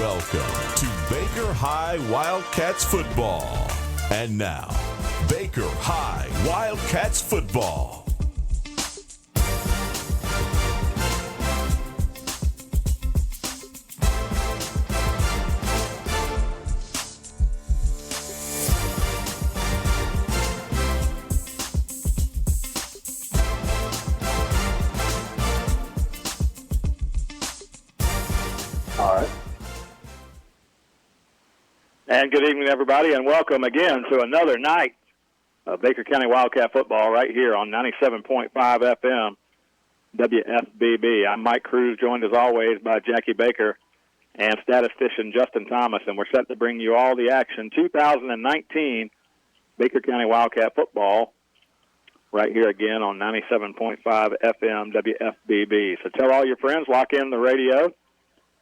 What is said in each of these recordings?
Welcome to Baker High Wildcats football. And now, Baker High Wildcats football. And good evening, everybody, and welcome again to another night of Baker County Wildcat football right here on 97.5 FM WFBB. I'm Mike Cruz, joined as always by Jackie Baker and statistician Justin Thomas, and we're set to bring you all the action. 2019 Baker County Wildcat football right here again on 97.5 FM WFBB. So tell all your friends, lock in the radio.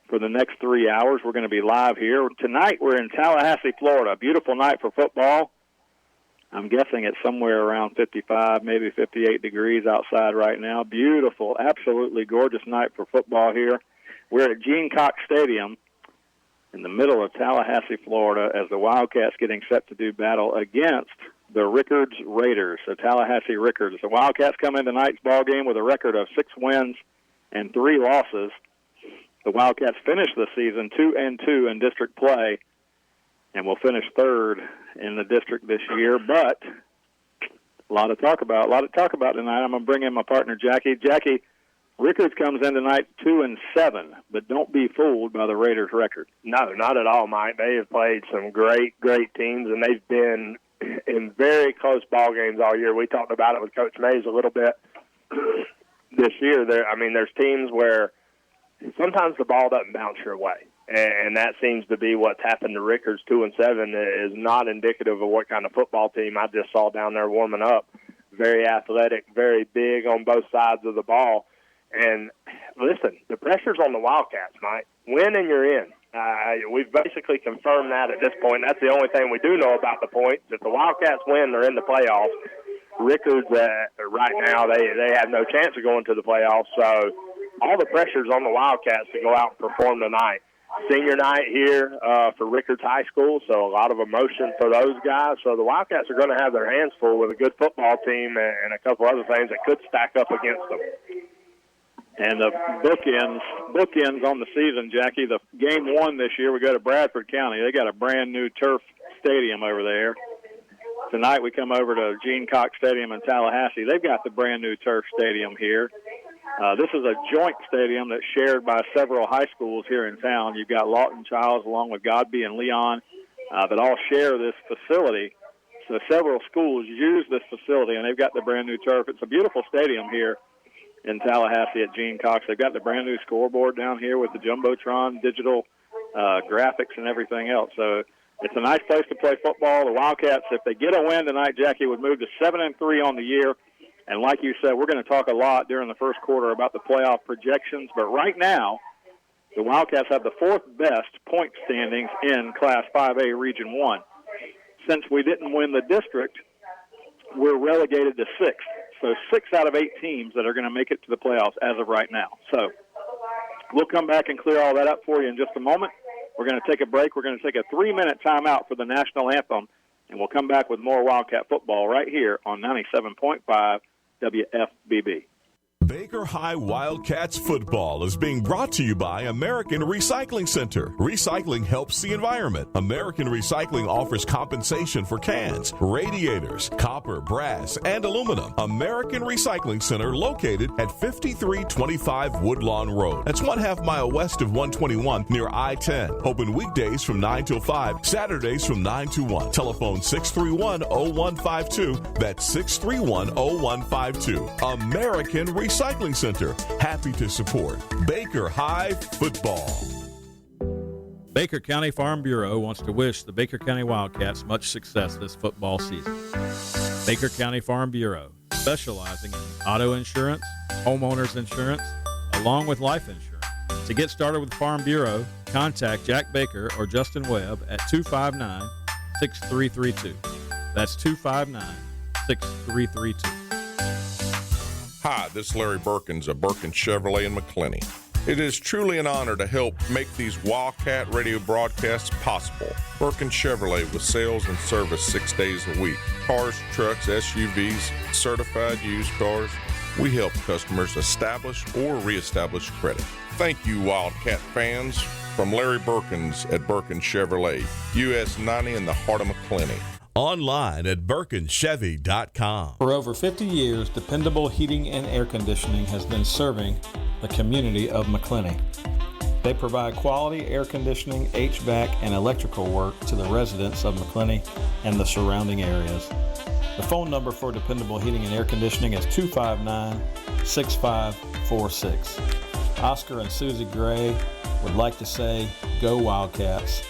For the next 3 hours, we're going to be live here. Tonight, we're in Tallahassee, Florida. Beautiful night for football. I'm guessing it's somewhere around 55, maybe 58 degrees outside right now. Beautiful, absolutely gorgeous night for football here. We're at Gene Cox Stadium in the middle of Tallahassee, Florida, as the Wildcats getting set to do battle against the Rickards Raiders, the Tallahassee Rickards. The Wildcats come in tonight's ball game with a record of 6 wins and 3 losses. The Wildcats finished the season 2-2 in district play, and will finish third in the district this year. But a lot to talk about tonight. I'm going to bring in my partner, Jackie. Jackie, Rickards comes in tonight 2-7, but don't be fooled by the Raiders' record. No, not at all, Mike. They have played some great teams, and they've been in very close ball games all year. We talked about it with Coach Mays a little bit this year. There's teams where sometimes the ball doesn't bounce your way, and that seems to be what's happened to Rickards. 2-7 is not indicative of what kind of football team I just saw down there warming up. Very athletic, very big on both sides of the ball. And listen, the pressure's on the Wildcats, Mike. Win and you're in. We've basically confirmed that at this point. That's the only thing we do know about the points. If the Wildcats win, they're in the playoffs. Rickards, right now, they have no chance of going to the playoffs. So all the pressure's on the Wildcats to go out and perform tonight. Senior night here for Rickards High School, so a lot of emotion for those guys. So the Wildcats are going to have their hands full with a good football team and a couple other things that could stack up against them. And the bookends on the season, Jackie, the game 1 this year, we go to Bradford County. They got a brand-new turf stadium over there. Tonight we come over to Gene Cox Stadium in Tallahassee. They've got the brand-new turf stadium here. This is a joint stadium that's shared by several high schools here in town. You've got Lawton Childs along with Godby and Leon that all share this facility. So several schools use this facility, and they've got the brand-new turf. It's a beautiful stadium here in Tallahassee at Gene Cox. They've got the brand-new scoreboard down here with the Jumbotron, digital graphics and everything else. So it's a nice place to play football. The Wildcats, if they get a win tonight, Jackie, would move to 7-3 on the year. And like you said, we're going to talk a lot during the first quarter about the playoff projections. But right now, the Wildcats have the 4th best point standings in Class 5A Region 1. Since we didn't win the district, we're relegated to 6th. So 6 out of 8 teams that are going to make it to the playoffs as of right now. So we'll come back and clear all that up for you in just a moment. We're going to take a break. We're going to take a 3-minute timeout for the national anthem, and we'll come back with more Wildcat football right here on 97.5 WFBB. Baker High Wildcats football is being brought to you by American Recycling Center. Recycling helps the environment. American Recycling offers compensation for cans, radiators, copper, brass, and aluminum. American Recycling Center located at 5325 Woodlawn Road. That's 1/2 mile west of 121 near I-10. Open weekdays from 9 till 5, Saturdays from 9 to 1. Telephone 631-0152. That's 631-0152. American Recycling Center, happy to support Baker High football. Baker County Farm Bureau wants to wish the Baker County Wildcats much success this football season. Baker County Farm Bureau, specializing in auto insurance, homeowners insurance, along with life insurance. To get started with Farm Bureau, contact Jack Baker or Justin Webb at 259-6332. That's 259-6332. Hi, this is Larry Birkins of Birkins Chevrolet in McClenny. It is truly an honor to help make these Wildcat radio broadcasts possible. Burkin Chevrolet with sales and service 6 days a week. Cars, trucks, SUVs, certified used cars. We help customers establish or reestablish credit. Thank you, Wildcat fans. From Larry Burkins at Burkin Chevrolet, US 90 in the heart of McClenny. Online at BurkinChevy.com. For over 50 years, Dependable Heating and Air Conditioning has been serving the community of McClenny. They provide quality air conditioning, HVAC, and electrical work to the residents of McClenny and the surrounding areas. The phone number for Dependable Heating and Air Conditioning is 259-6546. Oscar and Susie Gray would like to say, go Wildcats.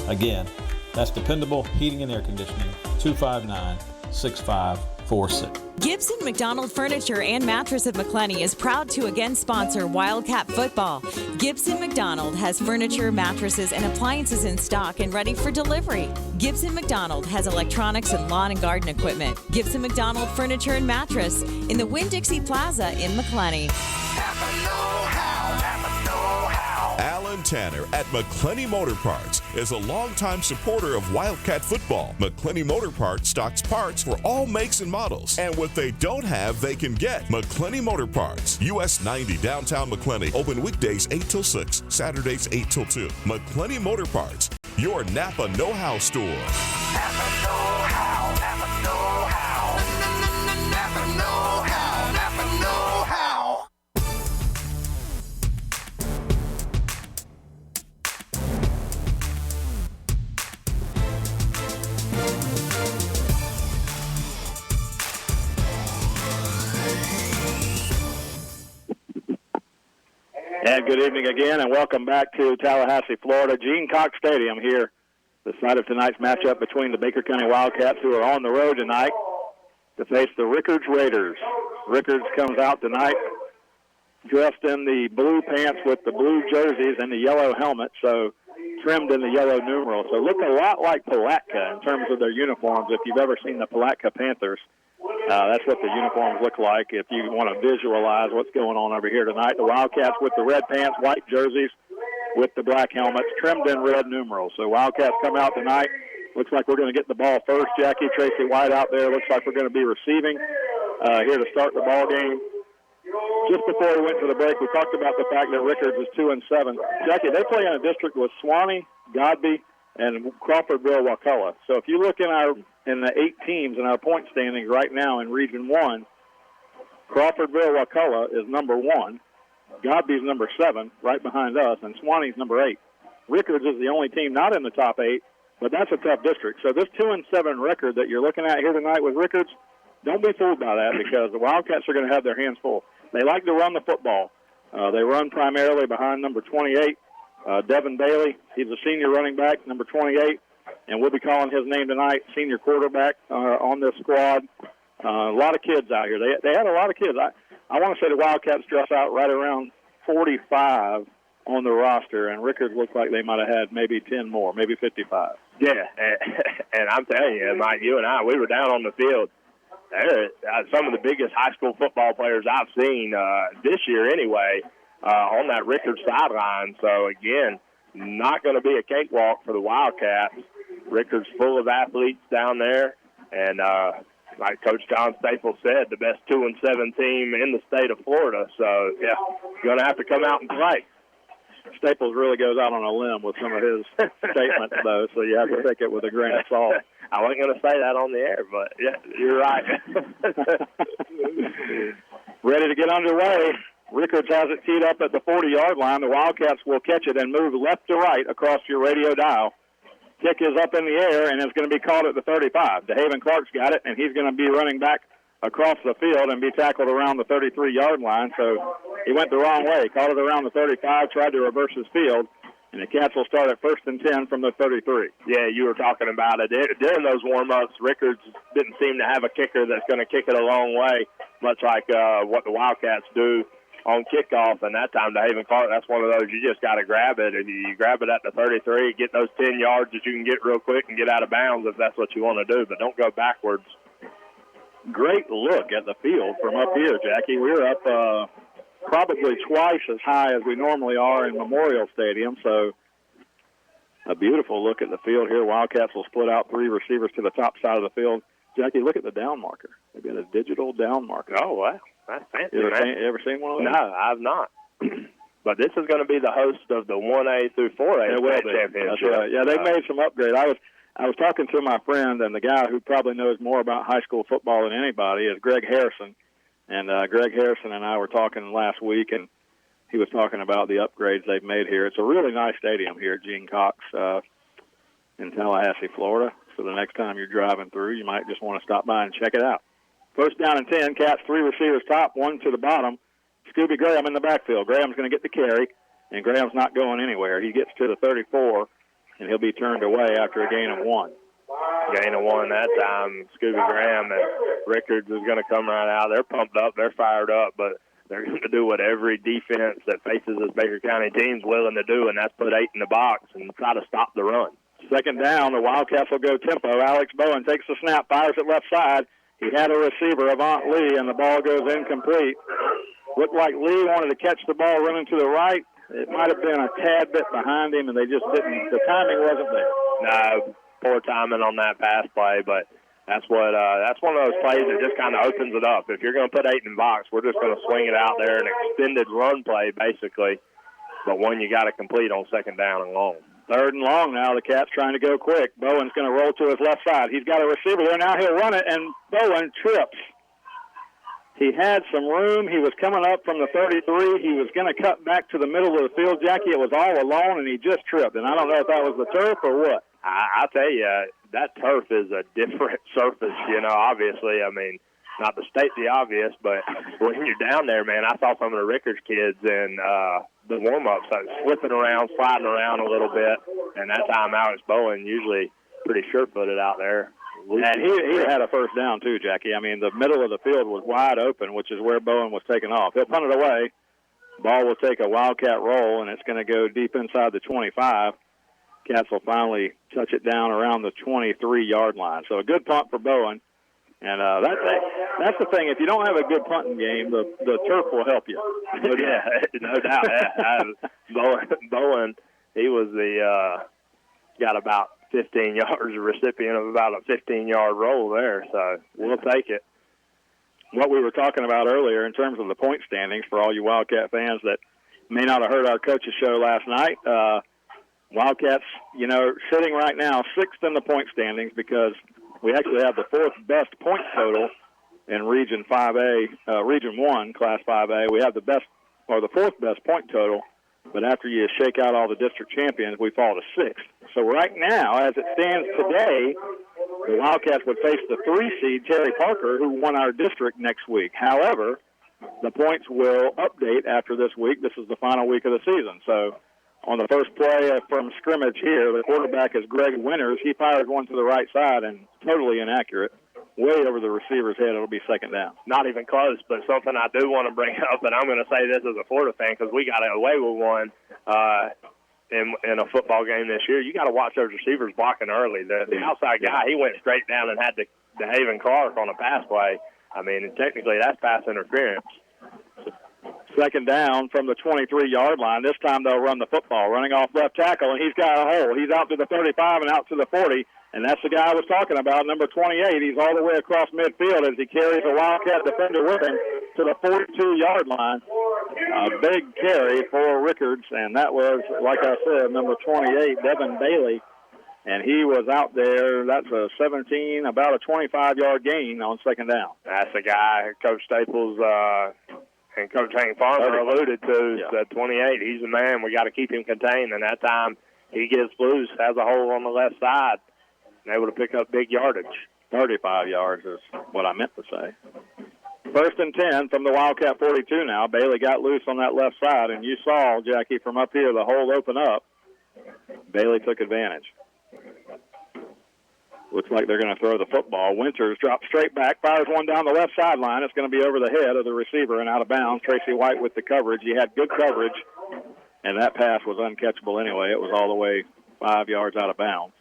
Again, that's Dependable Heating and Air Conditioning, 259-6546. Gibson McDonald Furniture and Mattress of McClenny is proud to again sponsor Wildcat football. Gibson McDonald has furniture, mattresses, and appliances in stock and ready for delivery. Gibson McDonald has electronics and lawn and garden equipment. Gibson McDonald Furniture and Mattress in the Winn-Dixie Plaza in McClenny. Alan Tanner at McClenny Motor Parts is a longtime supporter of Wildcat football. McClenny Motor Parts stocks parts for all makes and models. And what they don't have, they can get. McClenny Motor Parts, US 90, downtown McClenny. Open weekdays 8 till 6, Saturdays 8 till 2. McClenny Motor Parts, your Napa know-how store. Napa know-how, Napa know-how. Napa know-how, Napa know-how. And good evening again, and welcome back to Tallahassee, Florida. Gene Cox Stadium here, the site of tonight's matchup between the Baker County Wildcats, who are on the road tonight, to face the Rickards Raiders. Rickards comes out tonight dressed in the blue pants with the blue jerseys and the yellow helmet, so trimmed in the yellow numerals. So look a lot like Palatka in terms of their uniforms. If you've ever seen the Palatka Panthers, that's what the uniforms look like if you want to visualize what's going on over here tonight. The Wildcats with the red pants, white jerseys with the black helmets, trimmed in red numerals. So Wildcats come out tonight. Looks like we're going to get the ball first. Jackie, Tracy White out there. Looks like we're going to be receiving here to start the ball game. Just before we went to the break, we talked about the fact that Rickards is 2-7. Jackie, they play in a district with Swanee, Godby, and Crawfordville, Wakulla. So if you look in the 8 teams in our point standings right now in Region 1, Crawfordville, Wakulla is number 1. Godby's number 7, right behind us, and Swanee's number 8. Rickards is the only team not in the top 8, but that's a tough district. So this 2-7 record that you're looking at here tonight with Rickards, don't be fooled by that because the Wildcats are going to have their hands full. They like to run the football. They run primarily behind number 28, Devin Bailey. He's a senior running back, number 28, and we'll be calling his name tonight, senior quarterback on this squad. A lot of kids out here. They had a lot of kids. I want to say the Wildcats dress out right around 45 on the roster, and Rickards looked like they might have had maybe 10 more, maybe 55. Yeah, and I'm telling you, Mike, you and I, we were down on the field. They're some of the biggest high school football players I've seen this year anyway on that Rickards sideline. So, again, not going to be a cakewalk for the Wildcats. Rickards full of athletes down there. And like Coach John Staples said, the best 2-7 team in the state of Florida. So, yeah, going to have to come out and play. Staples really goes out on a limb with some of his statements, though, so you have to take it with a grain of salt. I wasn't going to say that on the air, but, yeah, you're right. Ready to get underway. Rickards has it teed up at the 40-yard line. The Wildcats will catch it and move left to right across your radio dial. Kick is up in the air, and it's going to be caught at the 35. DeHaven Clark's got it, and he's going to be running back across the field and be tackled around the 33-yard line. So he went the wrong way. Caught it around the 35, tried to reverse his field, and the Cats will start at 1st and 10 from the 33. Yeah, you were talking about it. During those warm-ups, Rickards didn't seem to have a kicker that's going to kick it a long way, much like what the Wildcats do on kickoff. And that time, DeHaven Clark, that's one of those you just got to grab it. And you grab it at the 33, get those 10 yards that you can get real quick and get out of bounds if that's what you want to do, but don't go backwards. Great look at the field from up here, Jackie. We're up probably twice as high as we normally are in Memorial Stadium. So a beautiful look at the field here. Wildcats will split out 3 receivers to the top side of the field. Jackie, look at the down marker. They've got a digital down marker. Oh, wow. That's fancy, You man. ever seen one of those? No, I've not. But this is going to be the host of the 1A through 4A championship. That's right. Yeah, they've made some upgrades. I was talking to my friend, and the guy who probably knows more about high school football than anybody is Greg Harrison. And Greg Harrison and I were talking last week, and he was talking about the upgrades they've made here. It's a really nice stadium here at Gene Cox in Tallahassee, Florida. So the next time you're driving through, you might just want to stop by and check it out. First down and 10, Cats 3 receivers top, 1 to the bottom. Scooby Graham in the backfield. Graham's going to get the carry, and Graham's not going anywhere. He gets to the 34, and he'll be turned away after a gain of 1. Gain of 1 that time. Scooby Graham and Rickards is going to come right out. They're pumped up. They're fired up, but they're going to do what every defense that faces this Baker County team's willing to do, and that's put 8 in the box and try to stop the run. Second down, the Wildcats will go tempo. Alex Bowen takes the snap, fires it left side. He had a receiver, Avant Lee, and the ball goes incomplete. Looked like Lee wanted to catch the ball running to the right. It might have been a tad bit behind him, and they just didn't. The timing wasn't there. No, poor timing on that pass play, but that's one of those plays that just kind of opens it up. If you're going to put 8 in the box, we're just going to swing it out there, an extended run play basically, but one you got to complete on second down and long. Third and long now. The Cats trying to go quick. Bowen's going to roll to his left side. He's got a receiver there. Now he'll run it, and Bowen trips. He had some room. He was coming up from the 33. He was going to cut back to the middle of the field, Jackie. It was all alone, and he just tripped. And I don't know if that was the turf or what. I'll tell you, that turf is a different surface, obviously. I mean, not to state the obvious, but when you're down there, man, I saw some of the Rickards kids in the warm-ups slipping around, sliding around a little bit. And that time, Alex Bowen usually pretty sure-footed out there. And he had a first down, too, Jackie. I mean, the middle of the field was wide open, which is where Bowen was taking off. He'll punt it away. Ball will take a Wildcat roll, and it's going to go deep inside the 25. Cats will finally touch it down around the 23-yard line. So a good punt for Bowen. And that's the thing. If you don't have a good punting game, the turf will help you. Yeah, no doubt. Bowen, he was got about 15 yards, a recipient of about a 15-yard roll there. So we'll take it. What we were talking about earlier in terms of the point standings for all you Wildcat fans that may not have heard our coaches show last night, Wildcats, sitting right now 6th in the point standings because we actually have the 4th best point total in Region 5A, Region 1, Class 5A. We have the 4th best point total, but after you shake out all the district champions, we fall to 6th. So right now, as it stands today, the Wildcats would face the 3 seed Terry Parker, who won our district next week. However, the points will update after this week. This is the final week of the season. So on the first play from scrimmage here, the quarterback is Greg Winters. He fires one to the right side and totally inaccurate. Way over the receiver's head. It'll be second down. Not even close, but something I do want to bring up, and I'm going to say this as a Florida fan because we got away with one in a football game this year. You got to watch those receivers blocking early. The outside guy, he went straight down and had to Haven Clark on a pass play. I mean, technically that's pass interference. Second down from the 23-yard line. This time they'll run the football, running off left tackle, and he's got a hole. He's out to the 35 and out to the 40, and that's the guy I was talking about, number 28. He's all the way across midfield as he carries a Wildcat defender with him to the 42-yard line. A big carry for Rickards, and that was, like I said, number 28, Devin Bailey. And he was out there. That's a 17, about a 25-yard gain on second down. That's the guy Coach Staples and Coach Hank Farmer alluded to. Yeah. 28, he's the man. We got to keep him contained. And that time he gets loose, has a hole on the left side, and able to pick up big yardage. 35 yards is what I meant to say. First and 10 from the Wildcat 42 now. Bailey got loose on that left side, and you saw, Jackie, from up here, the hole open up. Bailey took advantage. Looks like they're going to throw the football. Winters drops straight back, fires one down the left sideline. It's going to be over the head of the receiver and out of bounds. Tracy White with the coverage. He had good coverage, and that pass was uncatchable anyway. It was all the way 5 yards out of bounds.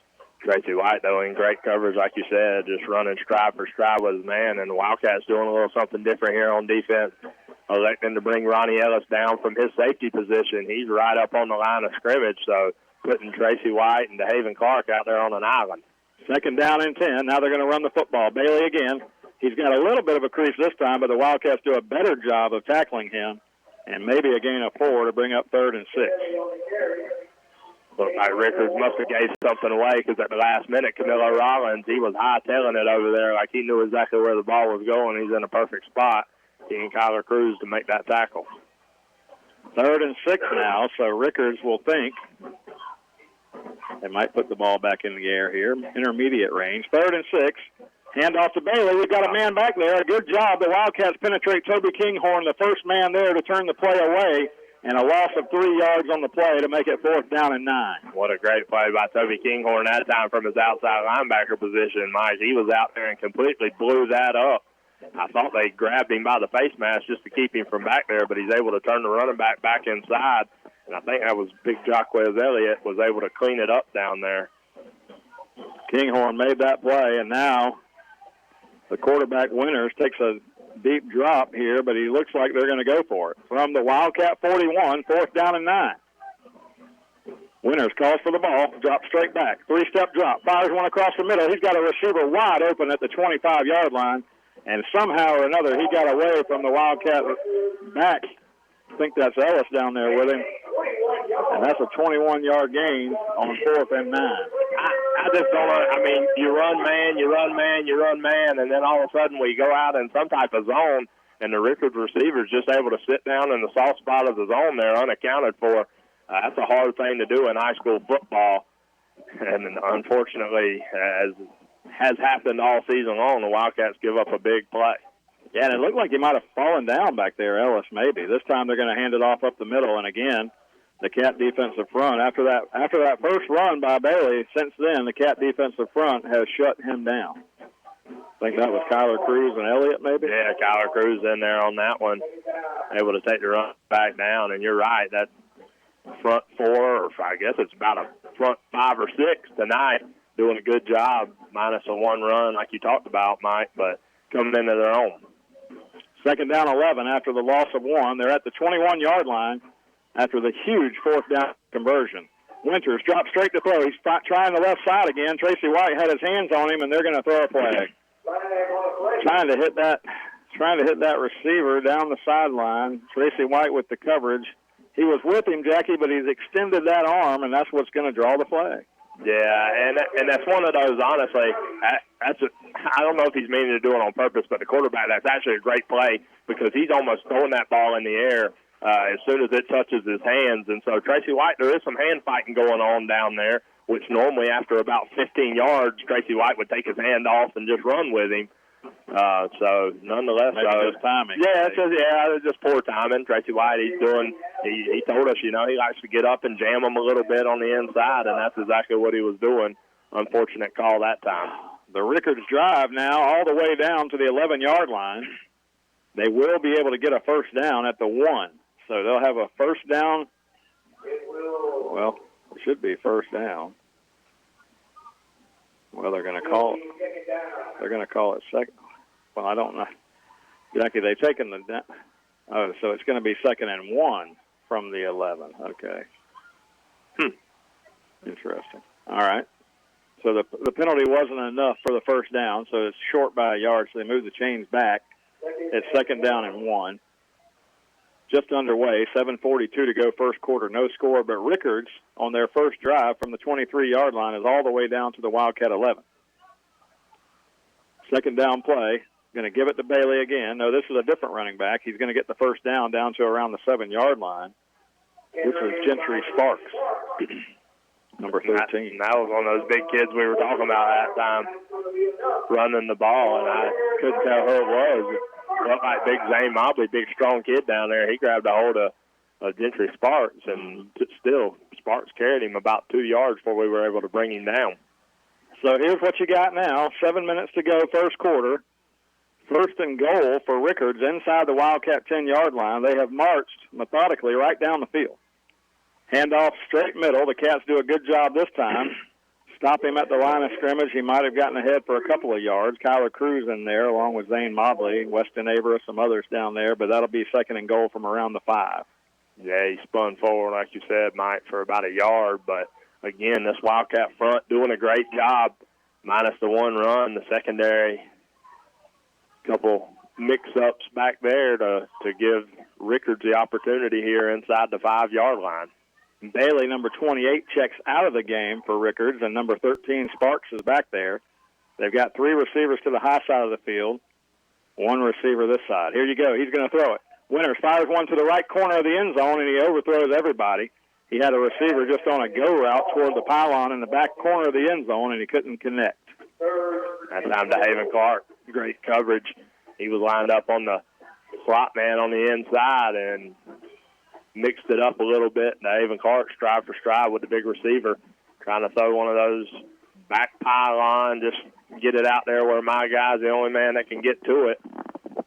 Tracy White, though, in great coverage, like you said, just running stride for stride with his man, and the Wildcats doing a little something different here on defense. electing to bring Ronnie Ellis down from his safety position. He's right up on the line of scrimmage, so putting Tracy White and DeHaven Clark out there on an island. 2nd down and 10. Now they're going to run the football. Bailey again. He's got a little bit of a crease this time, but the Wildcats do a better job of tackling him, and maybe a gain of 4 to bring up 3rd and 6. Looked like Rickards must have gave something away because at the last minute, Camilo Rollins, he was high-tailing it over there like he knew exactly where the ball was going. He's in a perfect spot. He and Kyler Cruz to make that tackle. 3rd and 6 now, so Rickards will think they might put the ball back in the air here. Intermediate range. 3rd and 6. Handoff to Bailey. We've got a man back there. Good job. The Wildcats penetrate Toby Kinghorn, the first man there to turn the play away, and a loss of 3 yards on the play to make it 4th down and 9. What a great play by Toby Kinghorn that time from his outside linebacker position, Mike. He was out there and completely blew that up. I thought they grabbed him by the face mask just to keep him from back there, but he's able to turn the running back inside. And I think that was Big Jacquez Elliott was able to clean it up down there. Kinghorn made that play, and now the quarterback, Winters, takes a deep drop here, but he looks like they're going to go for it. From the Wildcat 41, 4th down and 9. Winters calls for the ball, drops straight back. 3-step drop, fires one across the middle. He's got a receiver wide open at the 25-yard line, and somehow or another he got away from the Wildcat back. I think that's Ellis down there with him. And that's a 21-yard gain on 4th and 9. I just don't know. I mean, you run man, and then all of a sudden we go out in some type of zone, and the Rickards receiver's just able to sit down in the soft spot of the zone there unaccounted for. That's a hard thing to do in high school football. And unfortunately, as has happened all season long, the Wildcats give up a big play. Yeah, and it looked like he might have fallen down back there, Ellis, maybe. This time they're going to hand it off up the middle, and again, the Cat defensive front. After that first run by Bailey, since then, the Cat defensive front has shut him down. I think that was Kyler Cruz and Elliott, maybe? Yeah, Kyler Cruz in there on that one, able to take the run back down. And you're right, that front 4, or I guess it's about a front 5 or 6 tonight, doing a good job, minus a 1 run like you talked about, Mike, but coming into their own. 2nd down 11 after the loss of 1. They're at the 21-yard line after the huge 4th down conversion. Winters drops straight to throw. He's trying the left side again. Tracy White had his hands on him, and they're going to throw a flag. Trying to hit that receiver down the sideline. Tracy White with the coverage. He was with him, Jackie, but he's extended that arm, and that's what's going to draw the flag. Yeah, and that's one of those, honestly, I don't know if he's meaning to do it on purpose, but the quarterback, that's actually a great play because he's almost throwing that ball in the air as soon as it touches his hands. And so Tracy White, there is some hand fighting going on down there, which normally after about 15 yards, Tracy White would take his hand off and just run with him. So nonetheless, maybe just timing. Yeah, it's just poor timing. Tracy White, he told us, he likes to get up and jam him a little bit on the inside, and that's exactly what he was doing. Unfortunate call that time. The Rickards drive now all the way down to the 11-yard line. They will be able to get a first down at the 1. So they'll have a first down. Well, it should be first down. Well, they're going to call it second. Well, I don't know. Jackie, they've taken the – oh, so it's going to be 2nd and 1 from the 11. Okay. Interesting. All right. So the penalty wasn't enough for the first down, so it's short by a yard, so they move the chains back. It's 2nd down and 1. Just underway, 7:42 to go first quarter, no score, but Rickards on their first drive from the 23-yard line is all the way down to the Wildcat 11. 2nd down play, going to give it to Bailey again. No, this is a different running back. He's going to get the first down to around the 7-yard line. This is Gentry Sparks, number 13. That was one of those big kids we were talking about that time, running the ball, and I couldn't tell who it was. Looked like big Zane Mobley, big strong kid down there. He grabbed a hold of Gentry Sparks, and still Sparks carried him about 2 yards before we were able to bring him down. So here's what you got now. 7 minutes to go first quarter. 1st and goal for Rickards inside the Wildcat 10-yard line. They have marched methodically right down the field. Handoff straight middle. The Cats do a good job this time. stop him at the line of scrimmage. He might have gotten ahead for a couple of yards. Kyler Cruz in there along with Zane Mobley, Weston Averill, some others down there, but that'll be 2nd and goal from around the 5. Yeah, he spun forward, like you said, Mike, for about a yard. But, again, this Wildcat front doing a great job, minus the one run. The secondary, couple mix-ups back there to give Rickards the opportunity here inside the 5-yard line. Bailey, number 28, checks out of the game for Rickards, and number 13, Sparks, is back there. They've got 3 receivers to the high side of the field, 1 receiver this side. Here you go. He's going to throw it. Winters fires one to the right corner of the end zone, and he overthrows everybody. He had a receiver just on a go route toward the pylon in the back corner of the end zone, and he couldn't connect. That time to Haven Clark. Great coverage. He was lined up on the slot man on the inside and mixed it up a little bit. And Haven Clark stride for stride with the big receiver, trying to throw one of those back pylon, just get it out there where my guy's the only man that can get to it.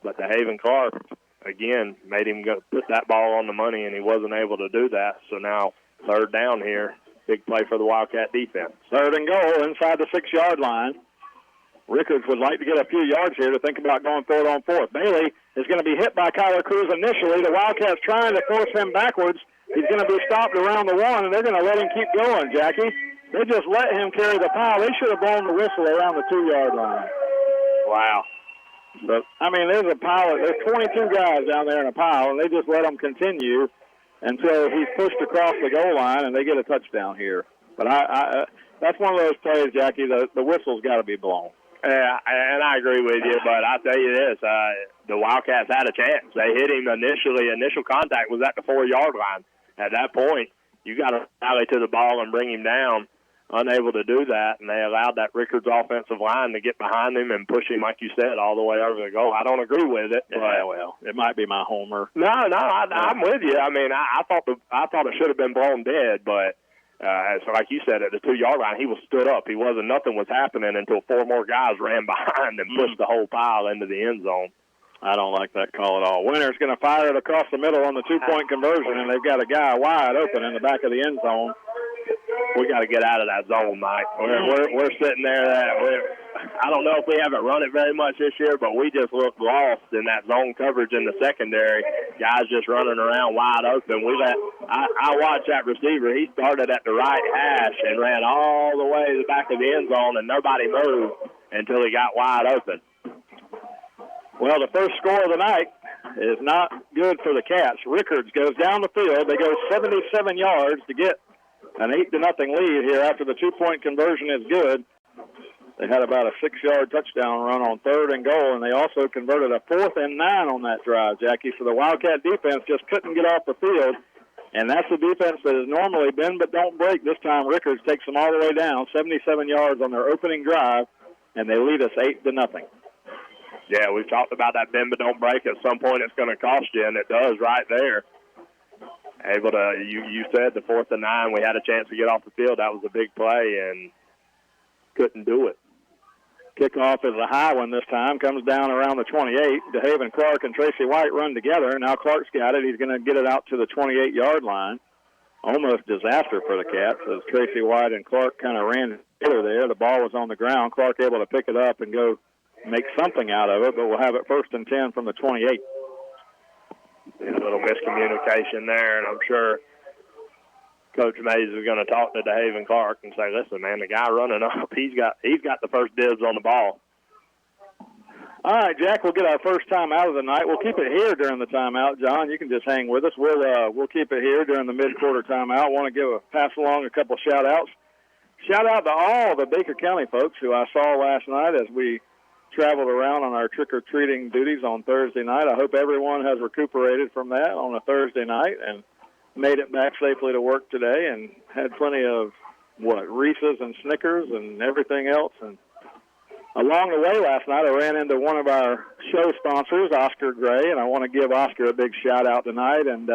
But the Haven Clark, again, made him go put that ball on the money, and he wasn't able to do that. So now 3rd down here. Big play for the Wildcat defense. 3rd and goal inside the 6-yard line. Rickards would like to get a few yards here to think about going 3rd on 4th. Bailey is going to be hit by Kyler Cruz initially. The Wildcats trying to force him backwards. He's going to be stopped around the 1, and they're going to let him keep going, Jackie. They just let him carry the pile. They should have blown the whistle around the 2-yard line. Wow. But, I mean, there's a pile. There's 22 guys down there in a pile, and they just let him continue until he's pushed across the goal line, and they get a touchdown here. But that's one of those plays, Jackie, the whistle's got to be blown. Yeah, and I agree with you, but I'll tell you this, the Wildcats had a chance. They hit him initially. Initial contact was at the 4-yard line. At that point, you got to rally to the ball and bring him down. Unable to do that, and they allowed that Rickards offensive line to get behind him and push him, like you said, all the way over the goal. I don't agree with it. Yeah, well, it might be my homer. No, I'm with you. I mean, I thought it should have been blown dead, but so like you said, at the 2-yard line, he was stood up. Nothing was happening until 4 more guys ran behind and pushed the whole pile into the end zone. I don't like that call at all. Winter's going to fire it across the middle on the 2-point conversion, and they've got a guy wide open in the back of the end zone. We got to get out of that zone, Mike. We're sitting there. I don't know if we haven't run it very much this year, but we just looked lost in that zone coverage in the secondary. Guys just running around wide open. I watched that receiver. He started at the right hash and ran all the way to the back of the end zone, and nobody moved until he got wide open. Well, the first score of the night is not good for the Cats. Rickards goes down the field. They go 77 yards to get an 8-0 lead here after the 2-point conversion is good. They had about a 6-yard touchdown run on 3rd and goal, and they also converted a 4th and 9 on that drive, Jackie. So the Wildcat defense just couldn't get off the field, and that's the defense that has normally been but don't break. This time Rickards takes them all the way down, 77 yards on their opening drive, and they lead us 8-0. Yeah, we've talked about that bend but don't break. At some point it's going to cost you, and it does right there. Able to, you said the 4th and 9, we had a chance to get off the field. That was a big play and couldn't do it. Kickoff is a high one this time, comes down around the 28. DeHaven Clark and Tracy White run together. Now Clark's got it. He's going to get it out to the 28-yard line. Almost disaster for the Cats as Tracy White and Clark kind of ran together there. The ball was on the ground. Clark able to pick it up and go make something out of it, but we'll have it 1st and 10 from the 28. A little miscommunication there, and I'm sure Coach Mays is going to talk to DeHaven Clark and say, listen, man, the guy running up, he's got the first dibs on the ball. All right, Jack, we'll get our first time out of the night. We'll keep it here during the timeout. John, you can just hang with us. We'll keep it here during the mid-quarter timeout. Want to pass along a couple shout-outs. Shout out to all the Baker County folks who I saw last night as we traveled around on our trick-or-treating duties on Thursday night. I hope everyone has recuperated from that on a Thursday night and made it back safely to work today and had plenty of, Reese's and Snickers and everything else. And along the way last night, I ran into one of our show sponsors, Oscar Gray, and I want to give Oscar a big shout-out tonight. And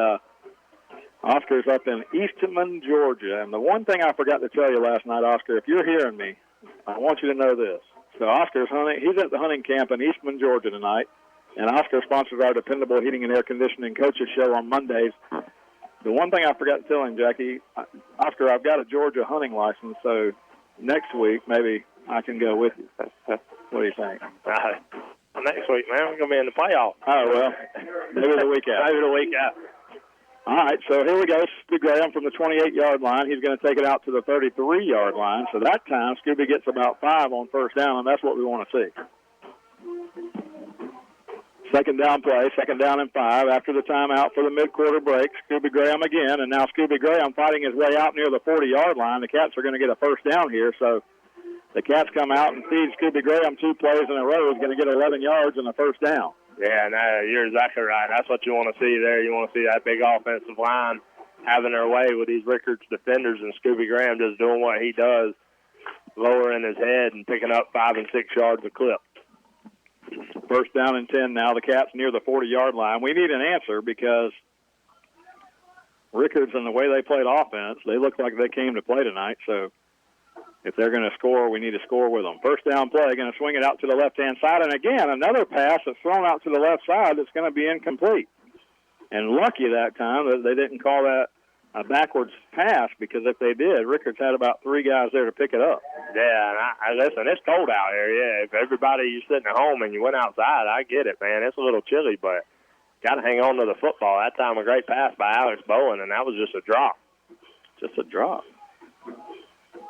Oscar's up in Eastman, Georgia. And the one thing I forgot to tell you last night, Oscar, if you're hearing me, I want you to know this. So Oscar's hunting. He's at the hunting camp in Eastman, Georgia tonight, and Oscar sponsors our Dependable Heating and Air Conditioning Coaches Show on Mondays. The one thing I forgot to tell him, Jackie, Oscar, I've got a Georgia hunting license, so next week, maybe I can go with you. What do you think? Next week, man, we're going to be in the playoff. Oh, well, maybe the week out. Maybe the week out. All right, so here we go. Scooby Graham from the 28-yard line. He's going to take it out to the 33-yard line. So that time, Scooby gets about 5 on first down, and that's what we want to see. Second down play, second down and 5. After the timeout for the mid-quarter break, Scooby Graham again, and now Scooby Graham fighting his way out near the 40-yard line. The Cats are going to get a first down here, so the Cats come out and feed Scooby Graham 2 plays in a row. He's going to get 11 yards and a first down. Yeah, no, you're exactly right. That's what you want to see there. You want to see that big offensive line having their way with these Rickards defenders, and Scooby Graham just doing what he does, lowering his head and picking up 5 and 6 yards a clip. First down and 10 now. The Cats near the 40-yard line. We need an answer because Rickards and the way they played offense, they look like they came to play tonight. So if they're going to score, we need to score with them. First down play, going to swing it out to the left-hand side. And again, another pass that's thrown out to the left side that's going to be incomplete. And lucky that time that they didn't call that a backwards pass, because if they did, Rickards had about 3 guys there to pick it up. Yeah, and listen, it's cold out here. Yeah, if you're sitting at home and you went outside, I get it, man. It's a little chilly, but got to hang on to the football. That time a great pass by Alex Bowen, and that was just a drop. Just a drop.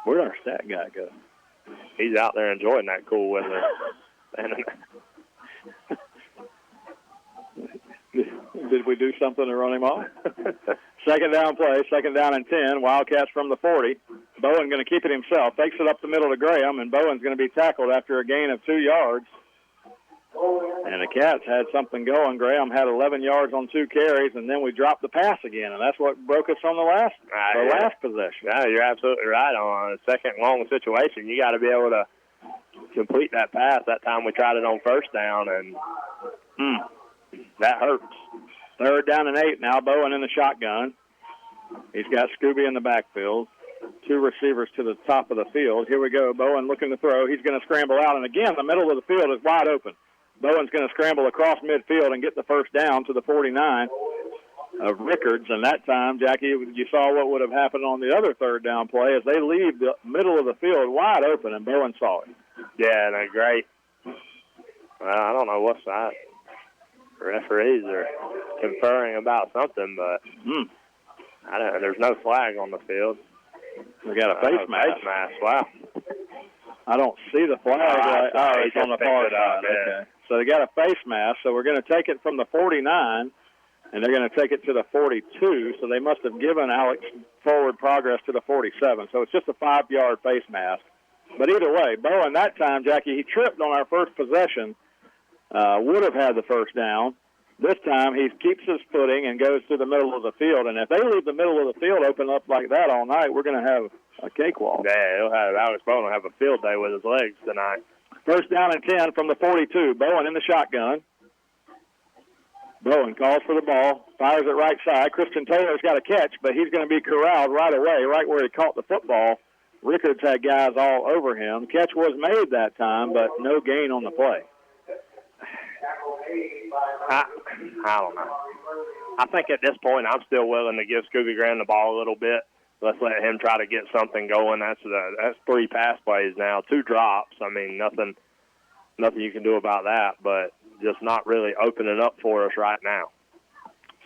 Where'd our stat guy go? He's out there enjoying that cool weather. Did we do something to run him off? Second down play, second down and 10. Wildcats from the 40. Bowen going to keep it himself. Takes it up the middle to Graham, and Bowen's going to be tackled after a gain of 2 yards. And the Cats had something going. Graham had 11 yards on 2 carries, and then we dropped the pass again, and that's what broke us on the last possession. Yeah, you're absolutely right. On a second long situation, you got to be able to complete that pass. That time we tried it on first down, and that hurts. Third down and 8 now. Bowen in the shotgun. He's got Scooby in the backfield. 2 receivers to the top of the field. Here we go. Bowen looking to throw. He's going to scramble out, and again, the middle of the field is wide open. Bowen's going to scramble across midfield and get the first down to the 49 of Rickards. And that time, Jackie, you saw what would have happened on the other third down play as they leave the middle of the field wide open, and Bowen saw it. Yeah, and great. Well, I don't know what side. Referees are conferring about something, but there's no flag on the field. We got a face mask. Wow. I don't see the flag. It's on the far side. Yeah. Okay. So they got a face mask. So we're going to take it from the 49, and they're going to take it to the 42. So they must have given Alex forward progress to the 47. So it's just a 5-yard face mask. But either way, Bowen that time, Jackie, he tripped on our first possession. Would have had the first down. This time he keeps his footing and goes to the middle of the field. And if they leave the middle of the field open up like that all night, we're going to have a cakewalk. Yeah, Alex Bowen will have a field day with his legs tonight. First down and 10 from the 42. Bowen in the shotgun. Bowen calls for the ball, fires it right side. Christian Taylor's got a catch, but he's going to be corralled right away, right where he caught the football. Rickards had guys all over him. Catch was made that time, but no gain on the play. I don't know. I think at this point I'm still willing to give Scooby Graham the ball a little bit. Let's let him try to get something going. That's 3 pass plays now, 2 drops. I mean, nothing you can do about that, but just not really opening up for us right now.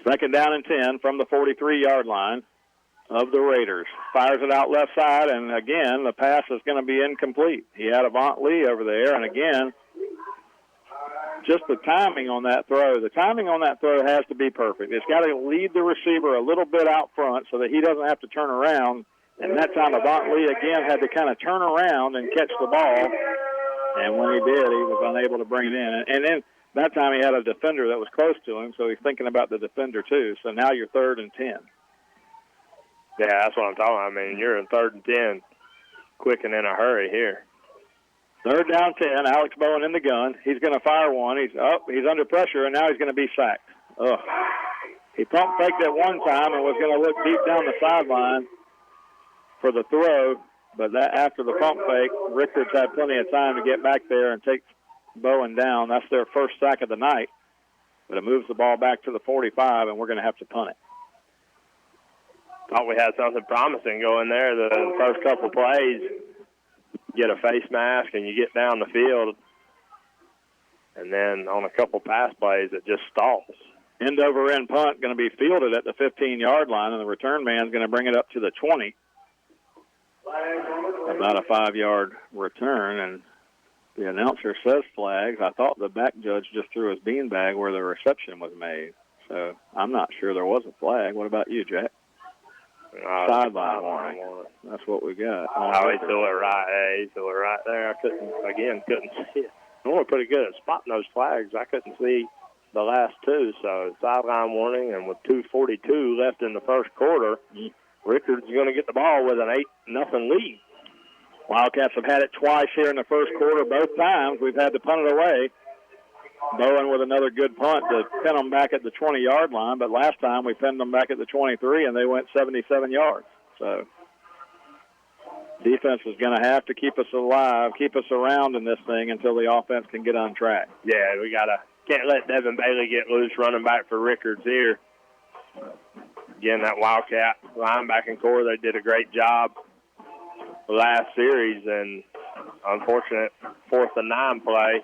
Second down and 10 from the 43-yard line of the Raiders. Fires it out left side, and again, the pass is going to be incomplete. He had Avant Lee over there, and again, just the timing on that throw. The timing on that throw has to be perfect. It's got to lead the receiver a little bit out front so that he doesn't have to turn around. And that time, Avant Lee again had to kind of turn around and catch the ball. And when he did, he was unable to bring it in. And then that time he had a defender that was close to him, so he's thinking about the defender too. So now you're 3rd and 10. Yeah, that's what I'm talking about. I mean, you're in 3rd and 10, quick and in a hurry here. 3rd down 10, Alex Bowen in the gun. He's going to fire one. He's under pressure, and now he's going to be sacked. He pump faked at one time and was going to look deep down the sideline for the throw, but after the pump fake, Rickards had plenty of time to get back there and take Bowen down. That's their first sack of the night, but it moves the ball back to the 45, and we're going to have to punt it. Thought we had something promising going there the first couple plays. get a face mask and you get down the field, and then on a couple pass plays, it just stalls. End-over-end punt going to be fielded at the 15-yard line, and the return man's going to bring it up to the 20. About a 5-yard return, and the announcer says flags. I thought the back judge just threw his beanbag where the reception was made. So I'm not sure there was a flag. What about you, Jack? Sideline warning. That's what we got. Oh, he threw it right. Hey, he threw it right there. I couldn't see it. Normally pretty good at spotting those flags. I couldn't see the last two, so sideline warning, and with 2:42 left in the first quarter, Rickards is going to get the ball with an 8-0 lead. Wildcats have had it twice here in the first quarter. Both times we've had to punt it away. Bowen with another good punt to pin them back at the 20-yard line, but last time we pinned them back at the 23, and they went 77 yards. So defense is going to have to keep us alive, keep us around in this thing until the offense can get on track. Yeah, we can't let Devin Bailey get loose running back for Rickards here. Again, that Wildcat linebacking core, they did a great job last series, and unfortunate 4th and 9 play,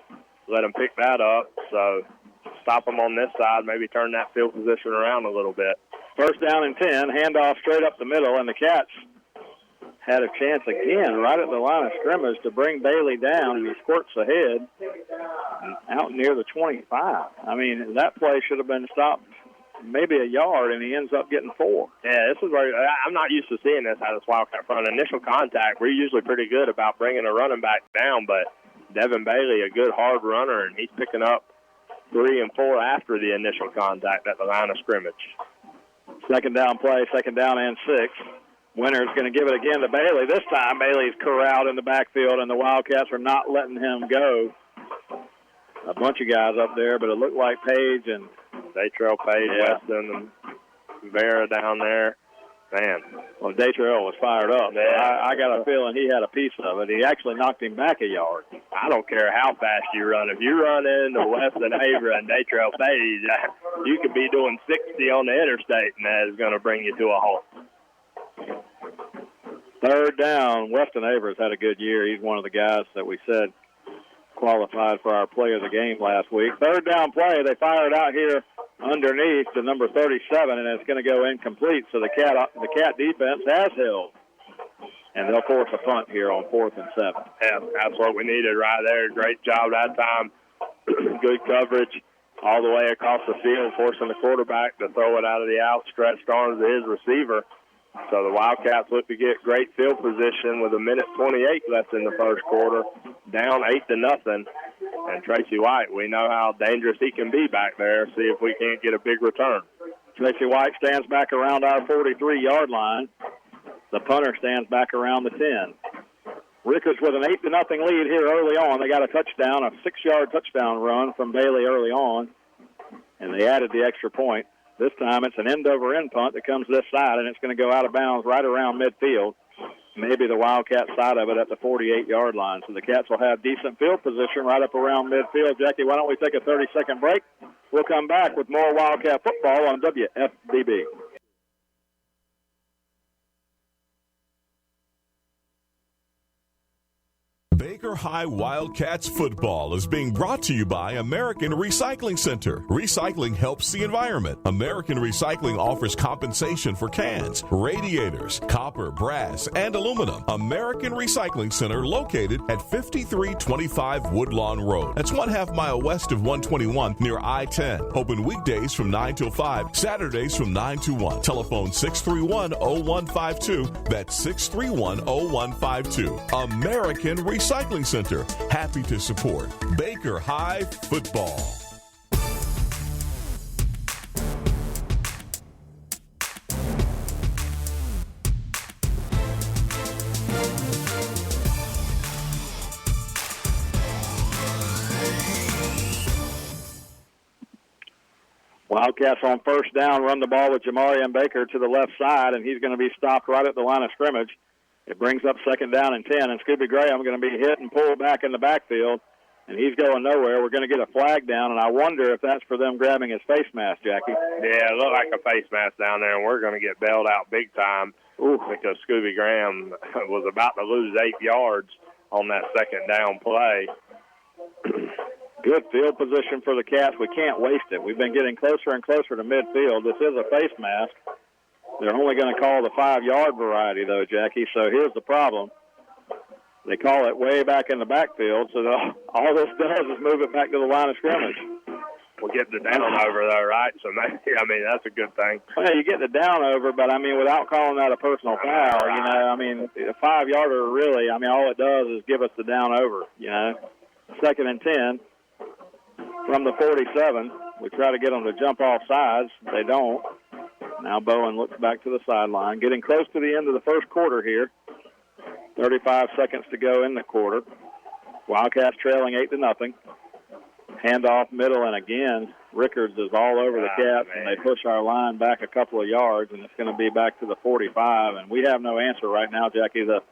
let them pick that up. So stop them on this side, maybe turn that field position around a little bit. First down and 10, handoff straight up the middle, and the Cats had a chance again right at the line of scrimmage to bring Bailey down, and he squirts ahead out near the 25. I mean, that play should have been stopped maybe a yard, and he ends up getting 4. Yeah, this is where I'm not used to seeing this out of this Wildcat front. Initial contact, we're usually pretty good about bringing a running back down, but Devin Bailey, a good hard runner, and he's picking up 3 and 4 after the initial contact at the line of scrimmage. Second down play, second down and 6. Winner's going to give it again to Bailey. This time, Bailey's corralled in the backfield, and the Wildcats are not letting him go. A bunch of guys up there, but it looked like Page and Datrell Page, Weston, and Vera down there. Man. Well, Datrell was fired up. Yeah. I got a feeling he had a piece of it. He actually knocked him back a yard. I don't care how fast you run. If you run into Weston Avera and Datrell Page, you could be doing 60 on the interstate, and that is going to bring you to a halt. Third down, Weston Avers had a good year. He's one of the guys that we said qualified for our play of the game last week. Third down play, they fired out here underneath to number 37, and it's going to go incomplete. So the Cat defense has held, and they'll force a punt here on 4th and 7. Yeah, that's what we needed right there. Great job that time. Good coverage all the way across the field, forcing the quarterback to throw it out of the outstretched arms of his receiver. So the Wildcats look to get great field position with 1:28 left in the first quarter, down 8-0. And Tracy White, we know how dangerous he can be back there. See if we can't get a big return. Tracy White stands back around our 43-yard line. The punter stands back around the 10. Rickards with an 8-0 lead here early on. They got a touchdown, a 6-yard touchdown run from Bailey early on, and they added the extra point. This time it's an end-over-end punt that comes this side, and it's going to go out of bounds right around midfield, maybe the Wildcat side of it at the 48-yard line. So the Cats will have decent field position right up around midfield. Jackie, why don't we take a 30-second break? We'll come back with more Wildcat football on WFBB. Baker High Wildcats football is being brought to you by American Recycling Center. Recycling helps the environment. American Recycling offers compensation for cans, radiators, copper, brass, and aluminum. American Recycling Center located at 5325 Woodlawn Road. That's 1/2 mile west of 121 near I-10. Open weekdays from 9 till 5, Saturdays from 9 to 1. Telephone 631-0152. That's 631-0152. American Recycling Center. Happy to support Baker High football. Wildcats on first down run the ball with Jamarian Baker to the left side, and he's going to be stopped right at the line of scrimmage. It brings up second down and 10, and Scooby Graham going to be hit and pulled back in the backfield, and he's going nowhere. We're going to get a flag down, and I wonder if that's for them grabbing his face mask, Jackie. Yeah, it looked like a face mask down there, and we're going to get bailed out big time because Scooby Graham was about to lose 8 yards on that second down play. Good field position for the Cats. We can't waste it. We've been getting closer and closer to midfield. This is a face mask. They're only going to call the 5-yard variety, though, Jackie. So here's the problem. They call it way back in the backfield, so all this does is move it back to the line of scrimmage. We'll get the down over, though, right? So, maybe, I mean, that's a good thing. Well, you get the down over, but, I mean, without calling that a personal foul, you know, I mean, a 5-yarder really, I mean, all it does is give us the down over, you know. 2nd and 10 from the 47. We try to get them to jump off sides. They don't. Now Bowen looks back to the sideline. Getting close to the end of the first quarter here. 35 seconds to go in the quarter. Wildcats trailing 8-0. Handoff middle, and again, Rickards is all over the Cats, and they push our line back a couple of yards, and it's going to be back to the 45. And we have no answer right now, Jackie. The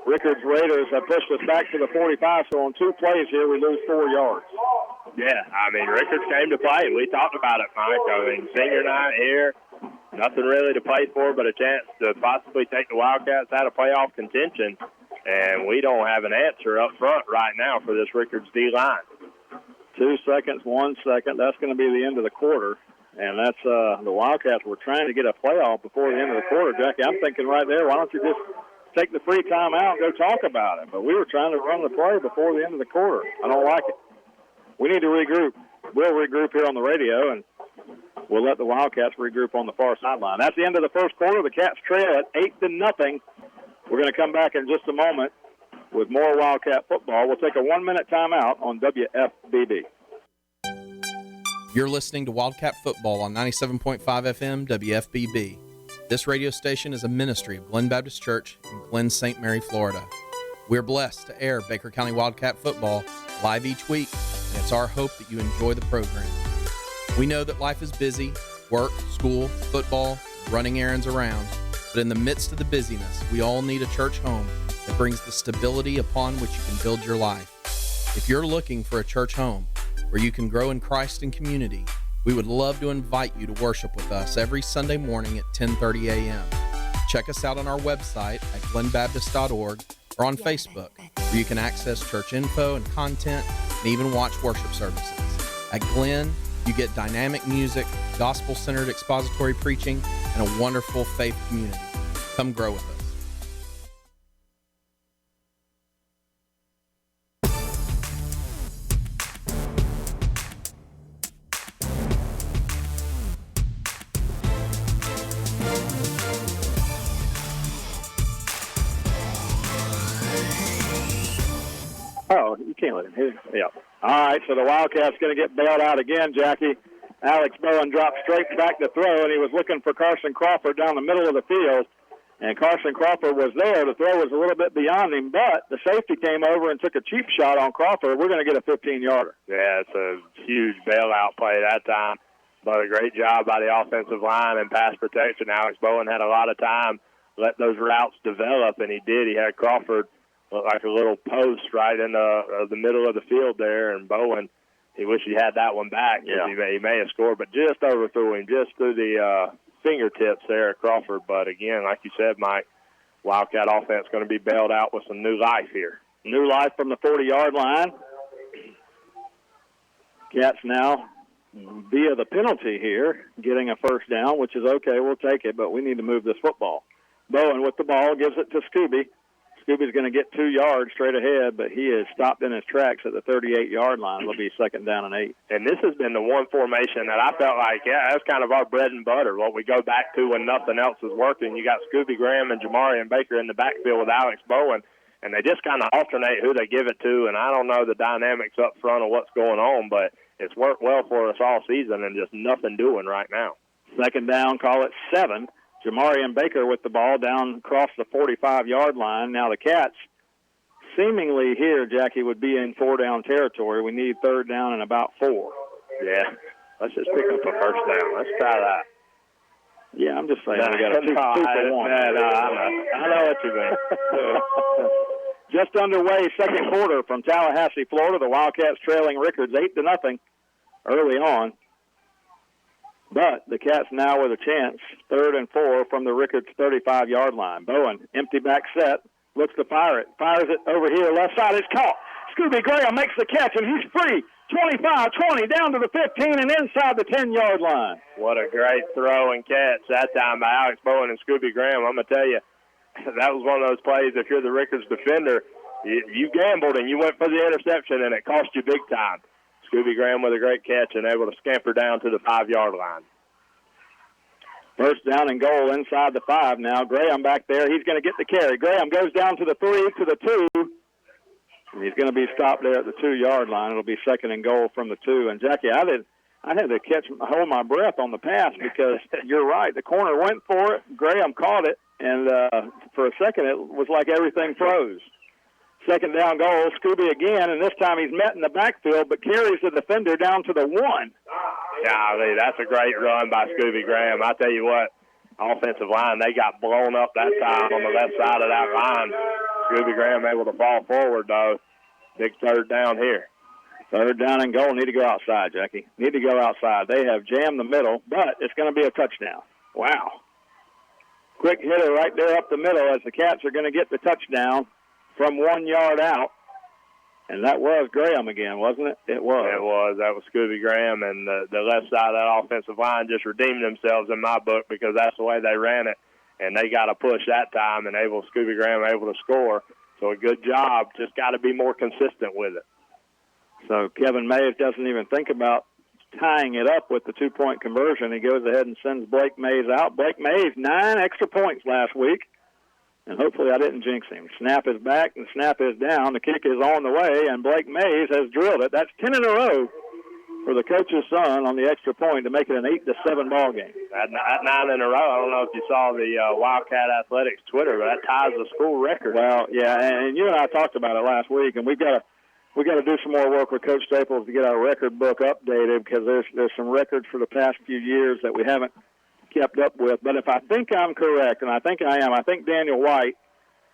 Rickards Raiders have pushed us back to the 45, so on 2 plays here, we lose 4 yards. Yeah, I mean, Rickards came to play. We talked about it, Mike. I mean, senior night here, nothing really to play for but a chance to possibly take the Wildcats out of playoff contention, and we don't have an answer up front right now for this Rickards D-line. 2 seconds, 1 second. That's going to be the end of the quarter. And that's the Wildcats were trying to get a playoff before the end of the quarter, Jackie. I'm thinking right there, why don't you just take the free time out and go talk about it? But we were trying to run the play before the end of the quarter. I don't like it. We need to regroup. We'll regroup here on the radio, and we'll let the Wildcats regroup on the far sideline. That's the end of the first quarter. The Cats trail at 8-0. We're going to come back in just a moment with more Wildcat football. We'll take a 1-minute timeout on WFBB. You're listening to Wildcat Football on 97.5 FM WFBB. This radio station is a ministry of Glen Baptist Church in Glen, St. Mary, Florida. We're blessed to air Baker County Wildcat Football live each week, and it's our hope that you enjoy the program. We know that life is busy, work, school, football, running errands around, but in the midst of the busyness, we all need a church home that brings the stability upon which you can build your life. If you're looking for a church home where you can grow in Christ and community, we would love to invite you to worship with us every Sunday morning at 10:30 a.m. Check us out on our website at glenbaptist.org or on Facebook, where you can access church info and content and even watch worship services. At Glen, you get dynamic music, gospel-centered expository preaching, and a wonderful faith community. Come grow with us. Oh, you can't let him hit. Yeah. All right, so the Wildcat's going to get bailed out again, Jackie. Alex Bowen dropped straight back to throw, and he was looking for Carson Crawford down the middle of the field. And Carson Crawford was there. The throw was a little bit beyond him, but the safety came over and took a cheap shot on Crawford. We're going to get a 15-yarder. Yeah, it's a huge bailout play that time. But a great job by the offensive line and pass protection. Alex Bowen had a lot of time, let those routes develop, and he did. He had Crawford look like a little post right in the middle of the field there, and Bowen, he wished he had that one back. Yeah. He may have scored, but just overthrew him, just through the fingertips there at Crawford. But, again, like you said, Mike, Wildcat offense going to be bailed out with some new life here. New life from the 40-yard line. Cats now, via the penalty here, getting a first down, which is okay. We'll take it, but we need to move this football. Bowen with the ball gives it to Scooby. Scooby's going to get 2 yards straight ahead, but he is stopped in his tracks at the 38-yard line. It'll be 2nd down and 8. And this has been the one formation that I felt like, yeah, that's kind of our bread and butter, what we go back to when nothing else is working. You got Scooby Graham and Jamarian Baker in the backfield with Alex Bowen, and they just kind of alternate who they give it to, and I don't know the dynamics up front of what's going on, but it's worked well for us all season and just nothing doing right now. 2nd down, call it 7. Jamarian Baker with the ball down across the 45-yard line. Now the Cats seemingly here, Jackie, would be in 4-down territory. We need 3rd down and about 4. Yeah, let's just pick up a first down. Let's try that. Yeah, I'm just saying we got a 2 for 1. I know what you mean. Just underway, second quarter from Tallahassee, Florida. The Wildcats trailing Rickards 8-0 early on. But the Cats now with a chance, 3rd and 4 from the Rickards 35-yard line. Bowen, empty back set, looks to fire it. Fires it over here, left side. It's caught. Scooby Graham makes the catch, and he's free. 25-20, down to the 15 and inside the 10-yard line. What a great throw and catch that time by Alex Bowen and Scooby Graham. I'm going to tell you, that was one of those plays, if you're the Rickards defender, you gambled and you went for the interception, and it cost you big time. Scooby Graham with a great catch and able to scamper down to the 5-yard line. First down and goal inside the 5 now. Graham back there. He's going to get the carry. Graham goes down to the 3, to the 2. And he's going to be stopped there at the 2-yard line. It'll be second and goal from the 2. And, Jackie, I had to hold my breath on the pass because you're right. The corner went for it. Graham caught it. And for a second, it was like everything froze. Second down goal, Scooby again, and this time he's met in the backfield but carries the defender down to the 1. Golly, that's a great run by Scooby Graham. I tell you what, offensive line, they got blown up that time on the left side of that line. Scooby Graham able to fall forward, though. Big third down here. Third down and goal. Need to go outside, Jackie. Need to go outside. They have jammed the middle, but it's going to be a touchdown. Wow. Quick hitter right there up the middle as the Cats are going to get the touchdown from 1 yard out. And that was Graham again, wasn't it? It was. It was. That was Scooby Graham, and the left side of that offensive line just redeemed themselves in my book because that's the way they ran it. And they got a push that time, and Scooby Graham able to score. So a good job. Just got to be more consistent with it. So Kevin Mays doesn't even think about tying it up with the 2-point conversion. He goes ahead and sends Blake Mays out. Blake Mays, 9 extra points last week. And hopefully I didn't jinx him. Snap is back and snap is down. The kick is on the way, and Blake Mays has drilled it. That's 10 in a row for the coach's son on the extra point to make it an 8-7 ball game. That 9 in a row. I don't know if you saw the Wildcat Athletics Twitter, but that ties the school record. Well, yeah, and you and I talked about it last week, and we got to do some more work with Coach Staples to get our record book updated because there's some records for the past few years that we haven't kept up with. But if I think I'm correct, and I think I am, I think Daniel White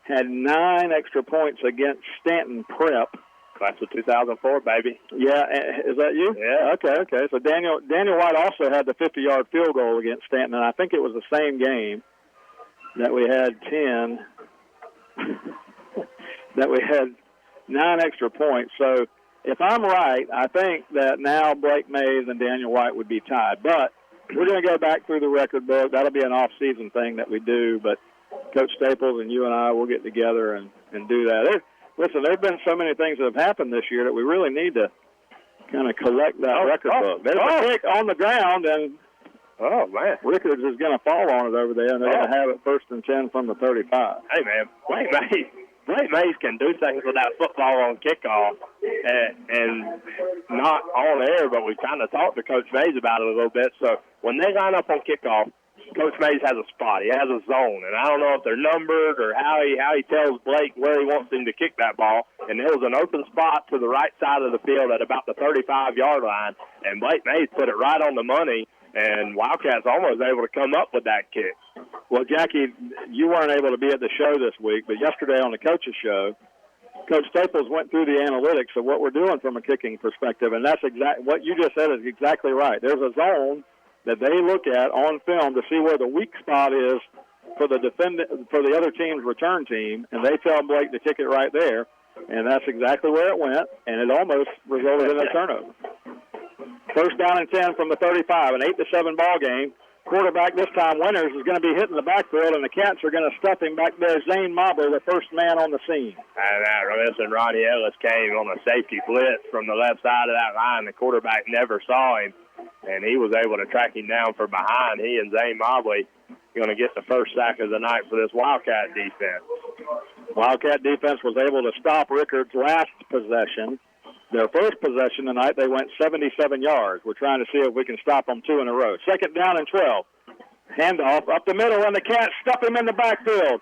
had 9 extra points against Stanton Prep. Class of 2004, baby. Yeah, is that you? Yeah. Okay. So Daniel White also had the 50-yard field goal against Stanton, and I think it was the same game that we had 10, that we had 9 extra points. So if I'm right, I think that now Blake Mays and Daniel White would be tied. But we're going to go back through the record book. That'll be an off-season thing that we do. But Coach Staples and you and I will get together and do that. Listen, there have been so many things that have happened this year that we really need to kind of collect that record book. There's a kick on the ground, and Rickards is going to fall on it over there, and they're going to have it 1st and 10 from the 35. Hey, man, Blake Mays can do things with that football on kickoff and not on air, but we kind of talked to Coach Mays about it a little bit. So when they line up on kickoff, Coach Mays has a spot. He has a zone, and I don't know if they're numbered or how he tells Blake where he wants him to kick that ball. And there was an open spot to the right side of the field at about the 35-yard line, and Blake Mays put it right on the money, and Wildcats almost able to come up with that kick. Well, Jackie, you weren't able to be at the show this week, but yesterday on the coach's show, Coach Staples went through the analytics of what we're doing from a kicking perspective, and that's what you just said is exactly right. There's a zone that they look at on film to see where the weak spot is for the other team's return team, and they tell Blake to kick it right there, and that's exactly where it went, and it almost resulted in a turnover. First down and 10 from the 35, an 8-7 ball game. Quarterback this time, Winters, is going to be hitting the backfield, and the Cats are going to stuff him back there. Zane Mobber, the first man on the scene. And Ronnie Ellis came on a safety blitz from the left side of that line. The quarterback never saw him, and he was able to track him down from behind. He and Zane Mobley going to get the first sack of the night for this Wildcat defense. Wildcat defense was able to stop Rickards' last possession. Their first possession tonight, they went 77 yards. We're trying to see if we can stop them 2 in a row. Second down and 12. Handoff up the middle, and the Cats stuff him in the backfield.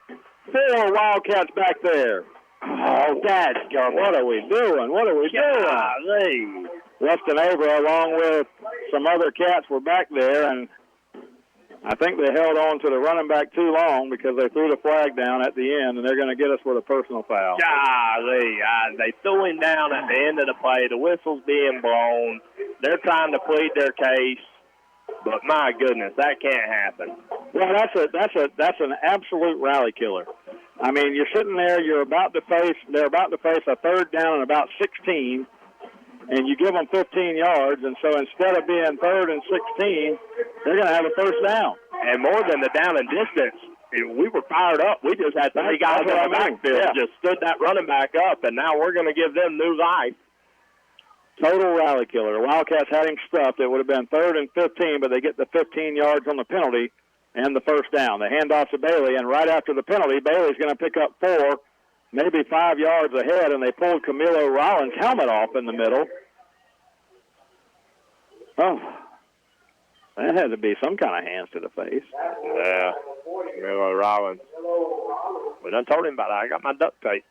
4 Wildcats back there. Oh, dadgum. What are we doing? Golly. Weston Ava, along with some other Cats, were back there, and I think they held on to the running back too long because they threw the flag down at the end, and they're going to get us with a personal foul. Golly, they threw him down at the end of the play. The whistle's being blown. They're trying to plead their case, but my goodness, that can't happen. Well, that's an absolute rally killer. I mean, you're sitting there, they're about to face a third down and about 16, and you give them 15 yards, and so instead of being third and 16, they're going to have a first down. And more than the down and distance, we were fired up. We just had 3 guys in the backfield, just stood that running back up, and now we're going to give them new life. Total rally killer. The Wildcats had him stuffed. It would have been third and 15, but they get the 15 yards on the penalty and the first down. They hand off to Bailey, and right after the penalty, Bailey's going to pick up 4, maybe 5 yards ahead, and they pulled Camilo Rollins' helmet off in the middle. Oh, that had to be some kind of hands to the face. Yeah, Camilo Rollins. We done told him about it. I got my duct tape.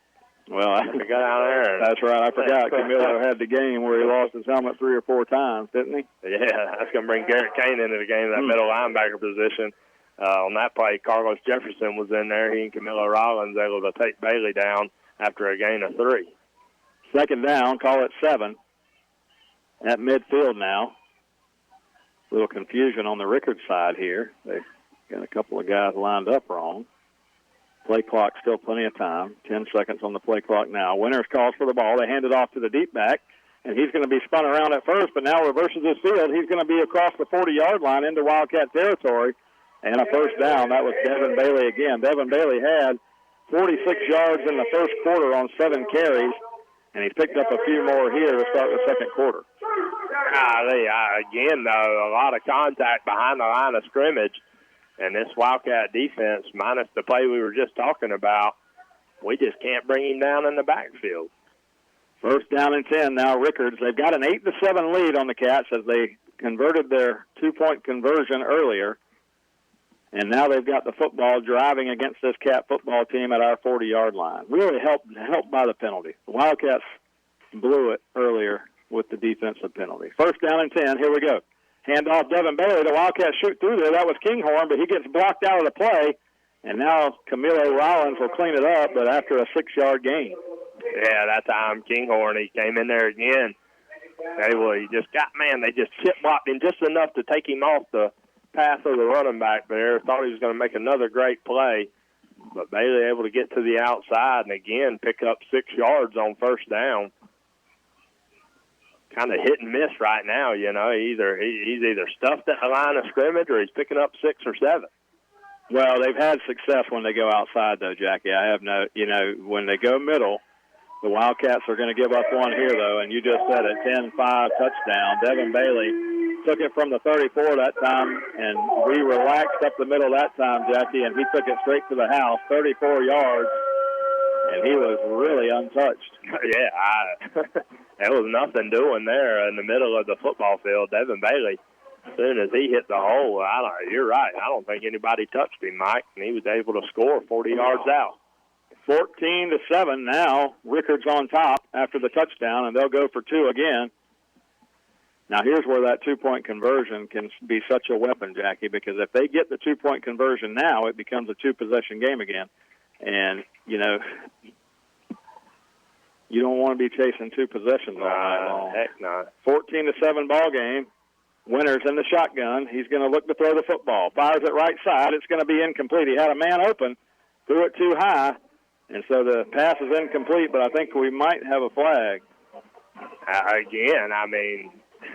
Well, I got down there. That's right. I forgot. Camilo had the game where he lost his helmet 3 or 4 times, didn't he? Yeah, that's going to bring Garrett Kane into the game, that middle linebacker position. On that play, Carlos Jefferson was in there. He and Camilo Rollins able to take Bailey down after a gain of 3. Second down, call it 7. At midfield now. A little confusion on the Rickards side here. They got a couple of guys lined up wrong. Play clock, still plenty of time. 10 seconds on the play clock now. Winters calls for the ball. They hand it off to the deep back, and he's going to be spun around at first, but now reverses his field. He's going to be across the 40-yard line into Wildcat territory, and a first down. That was Devin Bailey again. Devin Bailey had 46 yards in the first quarter on 7 carries, and he's picked up a few more here to start the second quarter. Again, though, a lot of contact behind the line of scrimmage. And this Wildcat defense, minus the play we were just talking about, we just can't bring him down in the backfield. First down and 10 now, Rickards. They've got an 8-7 lead on the Cats as they converted their 2-point conversion earlier. And now they've got the football driving against this Cat football team at our 40-yard line. Really helped by the penalty. The Wildcats blew it earlier with the defensive penalty. First down and 10, here we go. Hand off Devin Bailey. The Wildcats shoot through there. That was Kinghorn, but he gets blocked out of the play. And now Camilo Rollins will clean it up, but after a 6-yard gain. Yeah, that time Kinghorn, he came in there again. They just chip blocked him just enough to take him off the path of the running back there. Thought he was going to make another great play. But Bailey able to get to the outside and, again, pick up 6 yards on first down. Kind of hit and miss right now, you know. He's either stuffed at the line of scrimmage or he's picking up 6 or 7. Well, they've had success when they go outside, though, Jackie. When they go middle, the Wildcats are going to give up one here, though, and you just said it, 10-5 touchdown. Devin Bailey took it from the 34 that time, and we relaxed up the middle that time, Jackie, and he took it straight to the house, 34 yards. And he was really untouched. Yeah, there was nothing doing there in the middle of the football field. Devin Bailey, as soon as he hit the hole, you're right. I don't think anybody touched him, Mike, and he was able to score 40 yards out. 14-7 now. Rickards on top after the touchdown, and they'll go for 2 again. Now, here's where that 2-point conversion can be such a weapon, Jackie, because if they get the 2-point conversion now, it becomes a 2-possession game again. And, you don't want to be chasing 2 possessions all night long. Heck no. 14-7 ball game. Winters in the shotgun. He's going to look to throw the football. Fires it right side. It's going to be incomplete. He had a man open, threw it too high, and so the pass is incomplete, but I think we might have a flag. Again,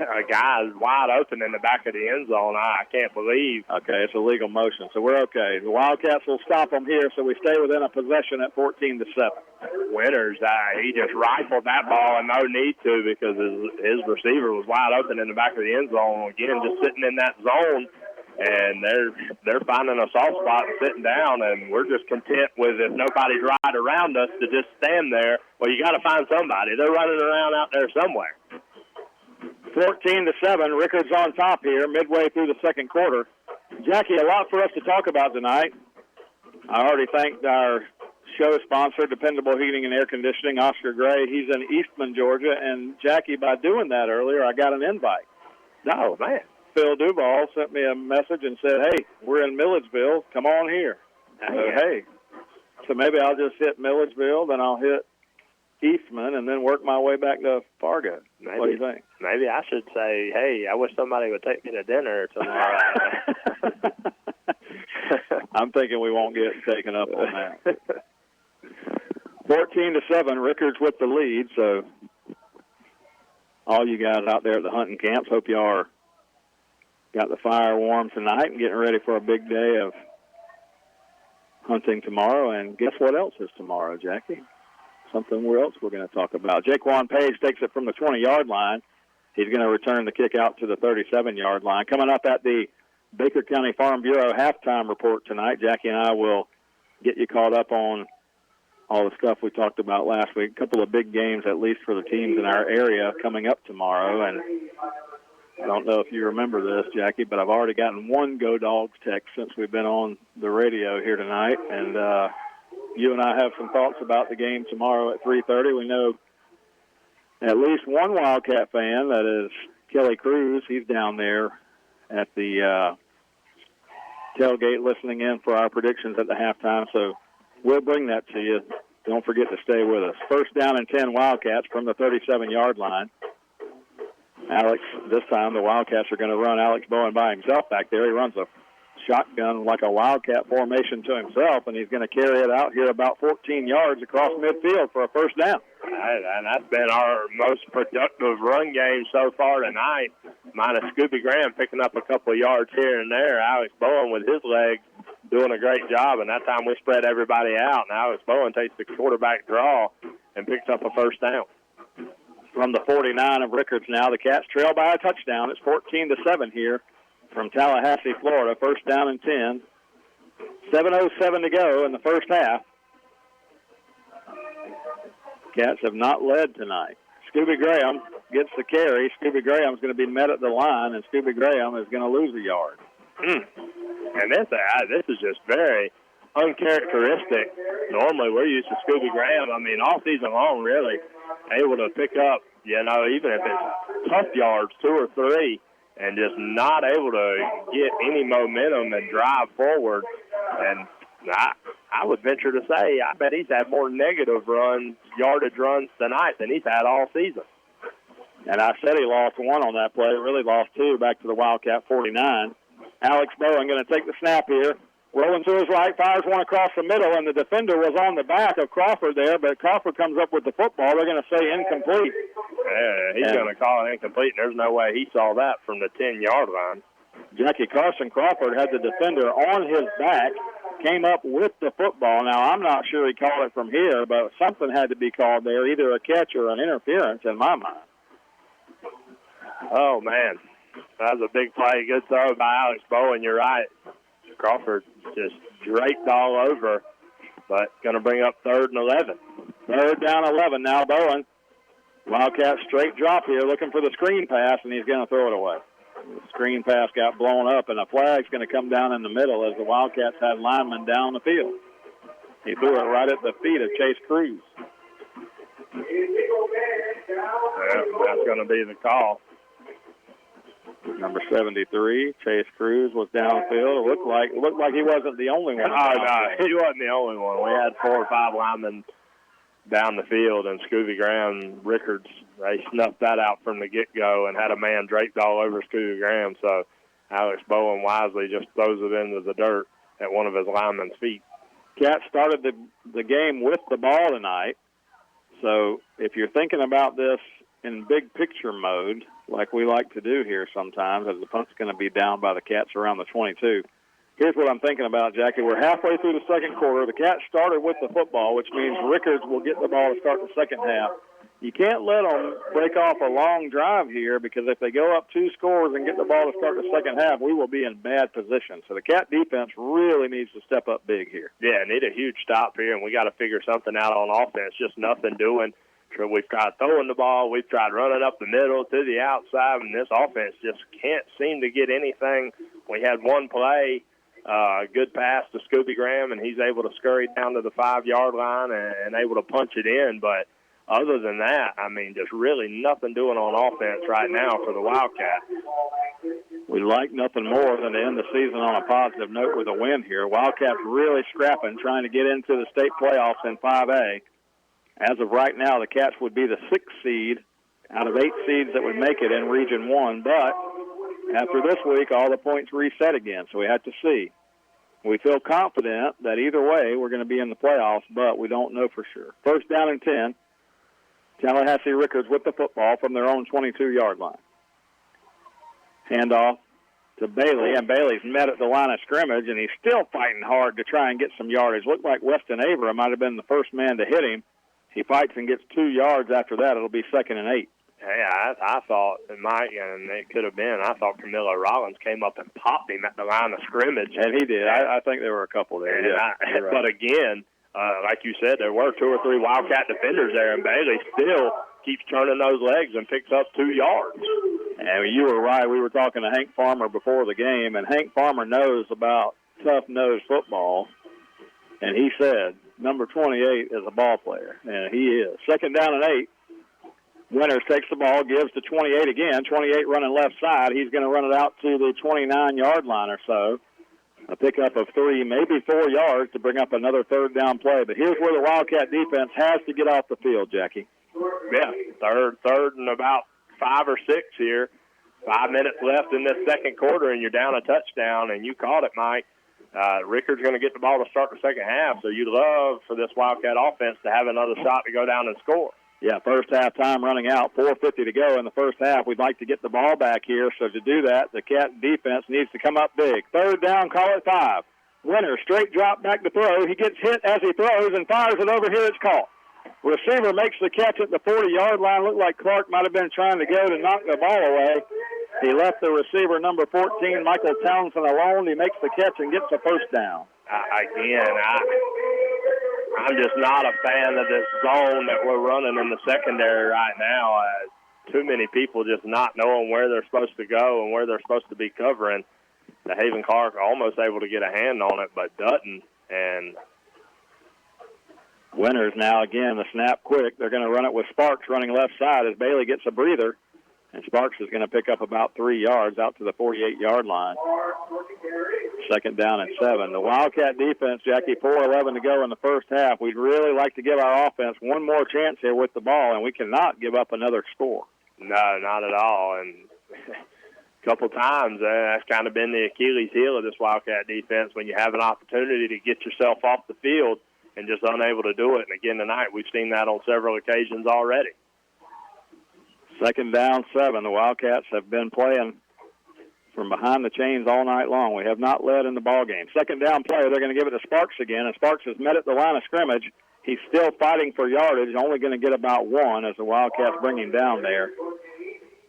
a guy's wide open in the back of the end zone. I can't believe. Okay, it's a legal motion, so we're okay. The Wildcats will stop them here, so we stay within a possession at 14-7. Winters, he just rifled that ball and no need to because his receiver was wide open in the back of the end zone. Again, just sitting in that zone, and they're finding a soft spot and sitting down, and we're just content with if nobody's right around us to just stand there. Well, you got to find somebody. They're running around out there somewhere. 14-7, Rickards on top here, midway through the second quarter. Jackie, a lot for us to talk about tonight. I already thanked our show sponsor, Dependable Heating and Air Conditioning, Oscar Gray. He's in Eastman, Georgia. And, Jackie, by doing that earlier, I got an invite. Oh, man. Phil Duval sent me a message and said, hey, we're in Milledgeville. Come on here. So maybe I'll just hit Milledgeville, then I'll hit Eastman, and then work my way back to Fargo. What do you think? Maybe I should say, hey, I wish somebody would take me to dinner tomorrow. I'm thinking we won't get taken up on that. 14-7, Rickards with the lead. So all you guys out there at the hunting camps, hope you are got the fire warm tonight and getting ready for a big day of hunting tomorrow. And guess what else is tomorrow, Jackie? Something else we're going to talk about. Jaquan Page takes it from the 20-yard line. He's going to return the kick out to the 37-yard line. Coming up at the Baker County Farm Bureau halftime report tonight, Jackie and I will get you caught up on all the stuff we talked about last week. A couple of big games, at least for the teams in our area, coming up tomorrow. And I don't know if you remember this, Jackie, but I've already gotten one Go Dogs text since we've been on the radio here tonight. And you and I have some thoughts about the game tomorrow at 3:30. We know at least one Wildcat fan, that is Kelly Cruz. He's down there at the tailgate listening in for our predictions at the halftime. So we'll bring that to you. Don't forget to stay with us. 1st down and 10 Wildcats from the 37-yard line. Alex, this time the Wildcats are going to run Alex Bowen by himself back there. He runs a shotgun like a Wildcat formation to himself, and he's going to carry it out here about 14 yards across midfield for a 1st down. And that's been our most productive run game so far tonight, minus Scooby Graham picking up a couple of yards here and there. Alex Bowen with his legs doing a great job, and that time we spread everybody out, and Alex Bowen takes the quarterback draw and picks up a 1st down. From the 49 of Rickards now, the Cats trail by a touchdown. It's 14-7 here from Tallahassee, Florida. 1st down and 10. 7:07 to go in the first half. Cats have not led tonight. Scooby Graham gets the carry. Scooby Graham's going to be met at the line, and Scooby Graham is going to lose a yard. And this is just very uncharacteristic. Normally we're used to Scooby Graham, all season long, really, able to pick up, even if it's tough yards, 2 or 3, and just not able to get any momentum and drive forward. And I would venture to say, I bet he's had more negative yardage runs tonight than he's had all season. And I said he lost 1 on that play, really lost 2 back to the Wildcat 49. Alex Bowen going to take the snap here. Rolling to his right, fires one across the middle, and the defender was on the back of Crawford there, but Crawford comes up with the football. They're going to say incomplete. Yeah, he's going to call it incomplete, and there's no way he saw that from the 10-yard line. Jackie Carson Crawford had the defender on his back, came up with the football. Now, I'm not sure he called it from here, but something had to be called there, either a catch or an interference in my mind. Oh, man. That was a big play. Good throw by Alex Bowen. You're right. Crawford just draped all over, but going to bring up 3rd and 11. 3rd down 11 now, Bowen. Wildcat straight drop here, looking for the screen pass, and he's going to throw it away. The screen pass got blown up, and a flag's going to come down in the middle as the Wildcats had linemen down the field. He threw it right at the feet of Chase Cruz. Yeah, that's going to be the call. Number 73, Chase Cruz, was downfield. It looked like he wasn't the only one. Oh, no, he wasn't the only one. We had 4 or 5 linemen down the field, and Scooby Graham, Rickards, they snuffed that out from the get-go and had a man draped all over Scooby Graham. So Alex Bowen wisely just throws it into the dirt at one of his linemen's feet. Cats started the game with the ball tonight. So if you're thinking about this in big picture mode, like we like to do here sometimes, as the punt's going to be down by the Cats around the 22. Here's what I'm thinking about, Jackie. We're halfway through the second quarter. The Cats started with the football, which means Rickards will get the ball to start the second half. You can't let them break off a long drive here, because if they go up 2 scores and get the ball to start the second half, we will be in bad position. So the Cat defense really needs to step up big here. Yeah, need a huge stop here, and we got to figure something out on offense. Just nothing doing. We've tried throwing the ball. We've tried running up the middle to the outside, and this offense just can't seem to get anything. We had one play, good pass to Scooby Graham, and he's able to scurry down to the 5-yard line and able to punch it in. But other than that, just really nothing doing on offense right now for the Wildcats. We like nothing more than to end the season on a positive note with a win here. Wildcats really scrapping, trying to get into the state playoffs in 5A. As of right now, the Cats would be the 6th seed out of 8 seeds that would make it in Region 1. But after this week, all the points reset again, so we have to see. We feel confident that either way we're going to be in the playoffs, but we don't know for sure. First down and 10. Tallahassee Rickards with the football from their own 22-yard line. Handoff to Bailey, and Bailey's met at the line of scrimmage, and he's still fighting hard to try and get some yardage. Looked like Weston Avera might have been the first man to hit him. He fights and gets 2 yards after that. It'll be 2nd and 8. Hey, I thought it might, and it could have been. I thought Camilo Rollins came up and popped him at the line of scrimmage. And he did. I think there were a couple there. Yeah, right. But again, like you said, there were 2 or 3 Wildcat defenders there, and Bailey still keeps turning those legs and picks up 2 yards. And you were right. We were talking to Hank Farmer before the game, and Hank Farmer knows about tough-nosed football, and he said number 28 is a ball player, and he is. 2nd down and 8. Winters takes the ball, gives to 28 again. 28 running left side. He's going to run it out to the 29-yard line or so. A pickup of 3, maybe 4 yards to bring up another 3rd down play. But here's where the Wildcat defense has to get off the field, Jackie. Yeah, third and about 5 or 6 here. 5 minutes left in this second quarter, and you're down a touchdown, and you called it, Mike. Rickards going to get the ball to start the second half, so you'd love for this Wildcat offense to have another shot to go down and score. Yeah, first half time running out, 4:50 to go in the first half. We'd like to get the ball back here, so to do that, the Cat defense needs to come up big. 3rd down, call it 5. Winner, straight drop back to throw. He gets hit as he throws and fires it over here. It's caught. Receiver makes the catch at the 40-yard line. Looked like Clark might have been trying to go to knock the ball away. He left the receiver, number 14, Michael Townsend, alone. He makes the catch and gets the first down. I'm just not a fan of this zone that we're running in the secondary right now. Too many people just not knowing where they're supposed to go and where they're supposed to be covering. The Haven Clark almost able to get a hand on it, but Dutton and Winters now again, the snap quick. They're going to run it with Sparks running left side as Bailey gets a breather. And Sparks is going to pick up about 3 yards out to the 48-yard line. 2nd down and 7. The Wildcat defense, Jackie, 4:11 to go in the first half. We'd really like to give our offense one more chance here with the ball, and we cannot give up another score. No, not at all. And a couple times, that's kind of been the Achilles heel of this Wildcat defense when you have an opportunity to get yourself off the field and just unable to do it. And again tonight, we've seen that on several occasions already. 2nd down, 7. The Wildcats have been playing from behind the chains all night long. We have not led in the ball game. 2nd down play, they're going to give it to Sparks again, and Sparks has met at the line of scrimmage. He's still fighting for yardage, only going to get about 1 as the Wildcats bring him down there.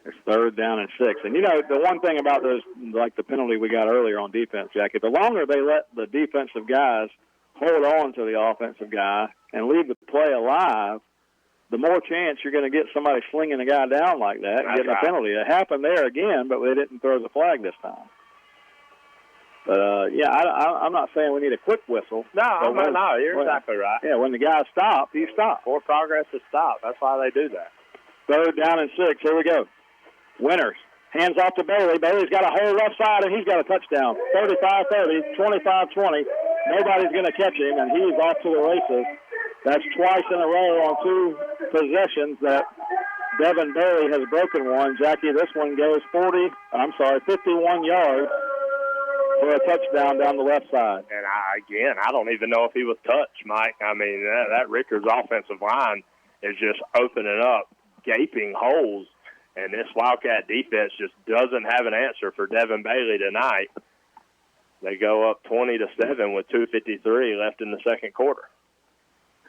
It's 3rd down and 6. And, you know, the one thing about those, like the penalty we got earlier on defense, Jackie, the longer they let the defensive guys hold on to the offensive guy and leave the play alive, the more chance you're going to get somebody slinging a guy down like that and getting a penalty. It happened there again, but they didn't throw the flag this time. But, I'm not saying we need a quick whistle. No, you're exactly right. Yeah, when the guy stops, he stops. Before progress is stopped. That's why they do that. 3rd down and 6. Here we go. Winters. Hands off to Bailey. Bailey's got a hole left side, and he's got a touchdown. 35-30, 25-20. Nobody's going to catch him, and he's off to the races. That's twice in a row on 2 possessions that Devin Bailey has broken one. Jackie, this one goes 51 yards for a touchdown down the left side. And I don't even know if he was touched, Mike. I mean, that Rickards offensive line is just opening up gaping holes, and this Wildcat defense just doesn't have an answer for Devin Bailey tonight. They go up 20-7 with 2:53 left in the second quarter.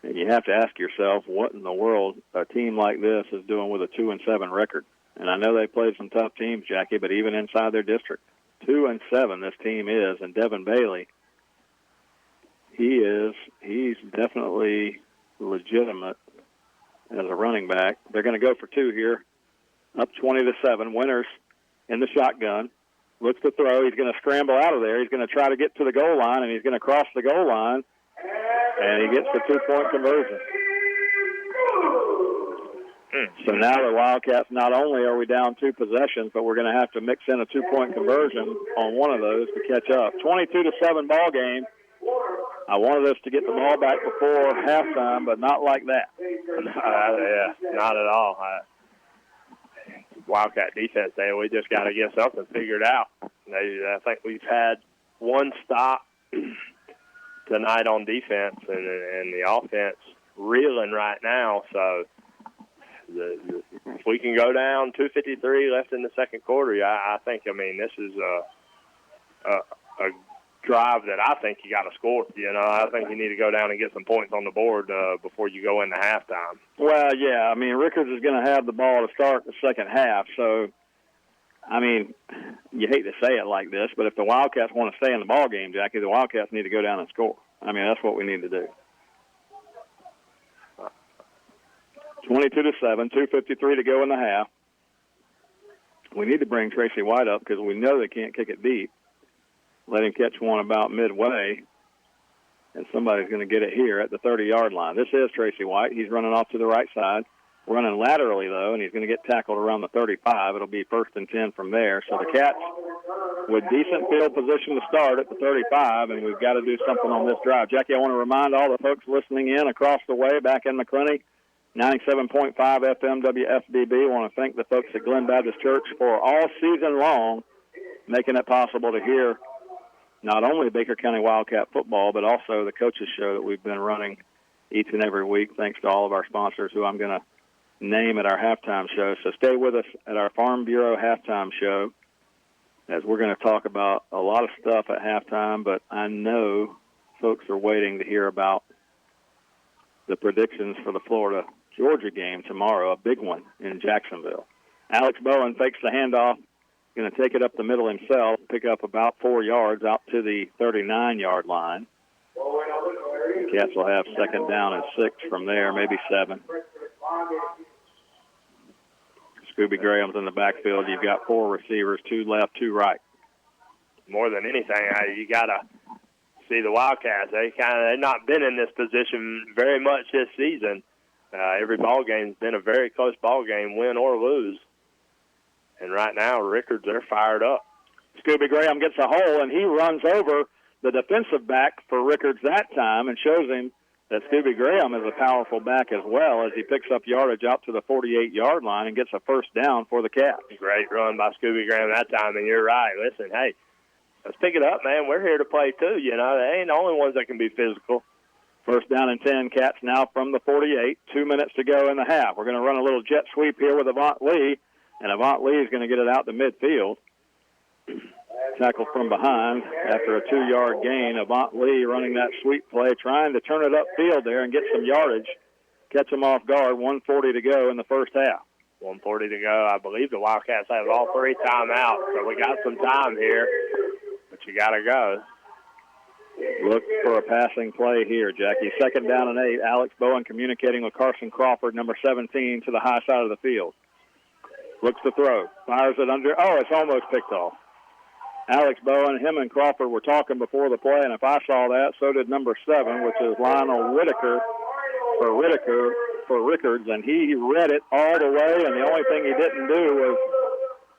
And you have to ask yourself, what in the world a team like this is doing with a 2-7 record? And I know they played some tough teams, Jackie, but even inside their district, 2-7 this team is. And Devin Bailey, he's definitely legitimate as a running back. They're going to go for 2 here, up 20-7. Winters in the shotgun. Looks to throw. He's going to scramble out of there. He's going to try to get to the goal line, and he's going to cross the goal line. And he gets the 2-point conversion. So now the Wildcats, not only are we down 2 possessions, but we're going to have to mix in a 2-point conversion on one of those to catch up. 22-7 ball game. I wanted us to get the ball back before halftime, but not like that. Not at all. Wildcat defense there, we just got to get something figured out. I think we've had 1 stop tonight on defense, and the offense reeling right now. So if we can go down 2:53 left in the second quarter, I think, this is a drive that I think you got to score. I think you need to go down and get some points on the board before you go into halftime. Well, yeah, Rickards is going to have the ball to start the second half. So, you hate to say it like this, but if the Wildcats want to stay in the ball game, Jackie, the Wildcats need to go down and score. That's what we need to do. 22-7, 2:53 to go in the half. We need to bring Tracy White up because we know they can't kick it deep. Let him catch one about midway, and somebody's going to get it here at the 30-yard line. This is Tracy White. He's running off to the right side, running laterally, though, and he's going to get tackled around the 35. It'll be 1st and 10 from there. So the Cats with decent field position to start at the 35, and we've got to do something on this drive. Jackie, I want to remind all the folks listening in across the way back in McClenny, 97.5 FM WFBB. I want to thank the folks at Glen Baptist Church for all season long making it possible to hear not only Baker County Wildcat football, but also the coaches show that we've been running each and every week, thanks to all of our sponsors who I'm going to name at our halftime show. So stay with us at our Farm Bureau halftime show, as we're going to talk about a lot of stuff at halftime, but I know folks are waiting to hear about the predictions for the Florida-Georgia game tomorrow, a big one in Jacksonville. Alex Bowen fakes the handoff, going to take it up the middle himself, pick up about 4 yards out to the 39-yard line. The Cats will have 2nd down and 6 from there, maybe 7. Scooby Graham's in the backfield. You've got 4 receivers, 2 left, 2 right. More than anything, you got to see the Wildcats. They've not been in this position very much this season. Every ball game's been a very close ball game, win or lose. And right now, Rickards, they're fired up. Scooby Graham gets a hole, and he runs over the defensive back for Rickards that time and shows him that Scooby Graham is a powerful back as well, as he picks up yardage out to the 48-yard line and gets a 1st down for the Cats. Great run by Scooby Graham that time, and you're right. Listen, hey, let's pick it up, man. We're here to play too. They ain't the only ones that can be physical. 1st down and 10, Cats now from the 48. 2 minutes to go in the half. We're going to run a little jet sweep here with Avant Lee. And Avant Lee is going to get it out to midfield. Tackle from behind after a 2-yard gain. Avant Lee running that sweep play, trying to turn it upfield there and get some yardage. Catch him off guard. 1:40 to go in the first half. 1:40 to go. I believe the Wildcats have all 3 timeouts, so we got some time here. But you got to go. Look for a passing play here, Jackie. 2nd down and 8. Alex Bowen communicating with Carson Crawford, number 17, to the high side of the field. Looks to throw. Fires it under. Oh, it's almost picked off. Alex Bowen, him and Crawford were talking before the play, and if I saw that, so did number 7, which is Lionel Whitaker for Rickards, and he read it all the way, and the only thing he didn't do was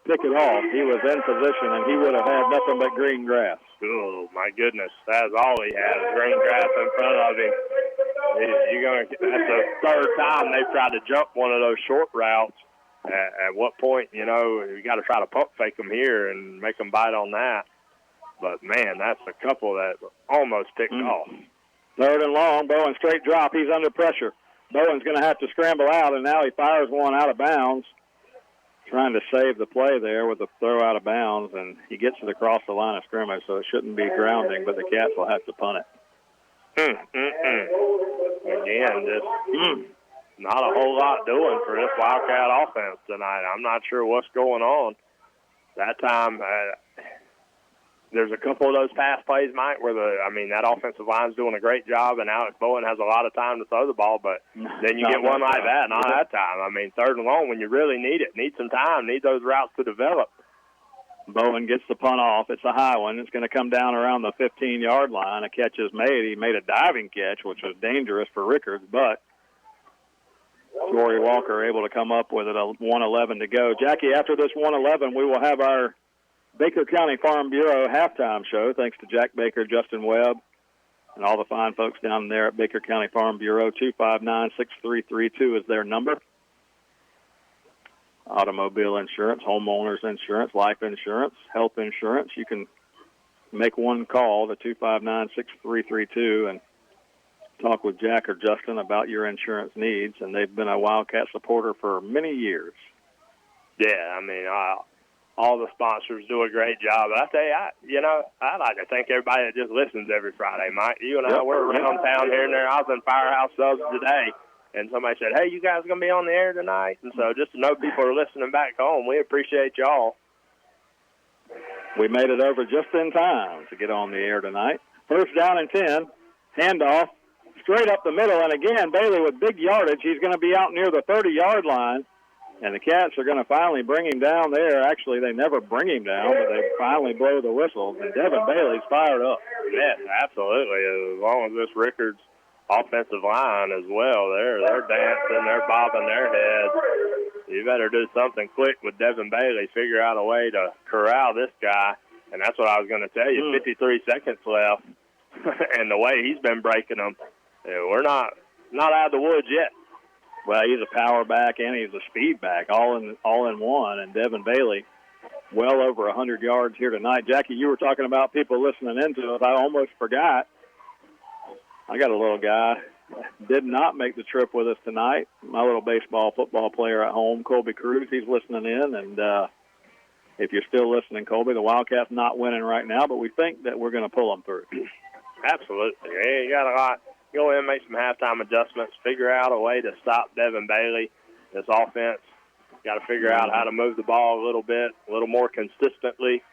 pick it off. He was in position, and he would have had nothing but green grass. Oh, my goodness. That's all he has, green grass in front of him. That's the 3rd time they've tried to jump one of those short routes. At what point, you got to try to pump fake them here and make them bite on that. But, man, that's a couple that almost picked off. 3rd and long. Bowen straight drop. He's under pressure. Bowen's going to have to scramble out, and now he fires one out of bounds, trying to save the play there with a throw out of bounds, and he gets it across the line of scrimmage, so it shouldn't be grounding, but the Cats will have to punt it. Again, just not a whole lot doing for this Wildcat offense tonight. I'm not sure what's going on. That time, there's a couple of those pass plays, Mike, where that offensive line's doing a great job, and Alex Bowen has a lot of time to throw the ball, but then you get one like that, not that time. 3rd and long when you really need it. Need some time. Need those routes to develop. Bowen gets the punt off. It's a high one. It's going to come down around the 15-yard line. A catch is made. He made a diving catch, which was dangerous for Rickards, but Corey Walker able to come up with it, a 1:11 to go. Jackie, after this 1:11, we will have our Baker County Farm Bureau halftime show, thanks to Jack Baker, Justin Webb, and all the fine folks down there at Baker County Farm Bureau. 259-6332 is their number. Automobile insurance, homeowners insurance, life insurance, health insurance. You can make one call to 259-6332 and talk with Jack or Justin about your insurance needs. And they've been a Wildcat supporter for many years. Yeah, I mean, all the sponsors do a great job. I tell you, I like to thank everybody that just listens every Friday, Mike. You and I, we're around town here and there. I was in Firehouse Subs today, and somebody said, hey, you guys going to be on the air tonight? And so just to know people are listening back home, we appreciate y'all. We made it over just in time to get on the air tonight. First down and 10, handoff, straight up the middle. And again, Bailey with big yardage. He's going to be out near the 30-yard line. And the Cats are going to finally bring him down there. Actually, they never bring him down, but they finally blow the whistle. And Devin Bailey's fired up. Yes, absolutely. As long as this Rickards offensive line as well, they're dancing, they're bobbing their heads. You better do something quick with Devin Bailey, figure out a way to corral this guy. And that's what I was going to tell you, 53 seconds left. And the way he's been breaking them, we're not out of the woods yet. Well, he's a power back and he's a speed back, all in one. And Devin Bailey, well over 100 yards here tonight. Jackie, you were talking about people listening into it. I almost forgot. I got a little guy, did not make the trip with us tonight. My little football player at home, Colby Cruz, he's listening in. And if you're still listening, Colby, the Wildcats not winning right now, but we think that we're going to pull them through. Absolutely. Yeah, you got a lot. Go in, make some halftime adjustments, figure out a way to stop Devin Bailey. This offense got to figure out how to move the ball a little bit, a little more consistently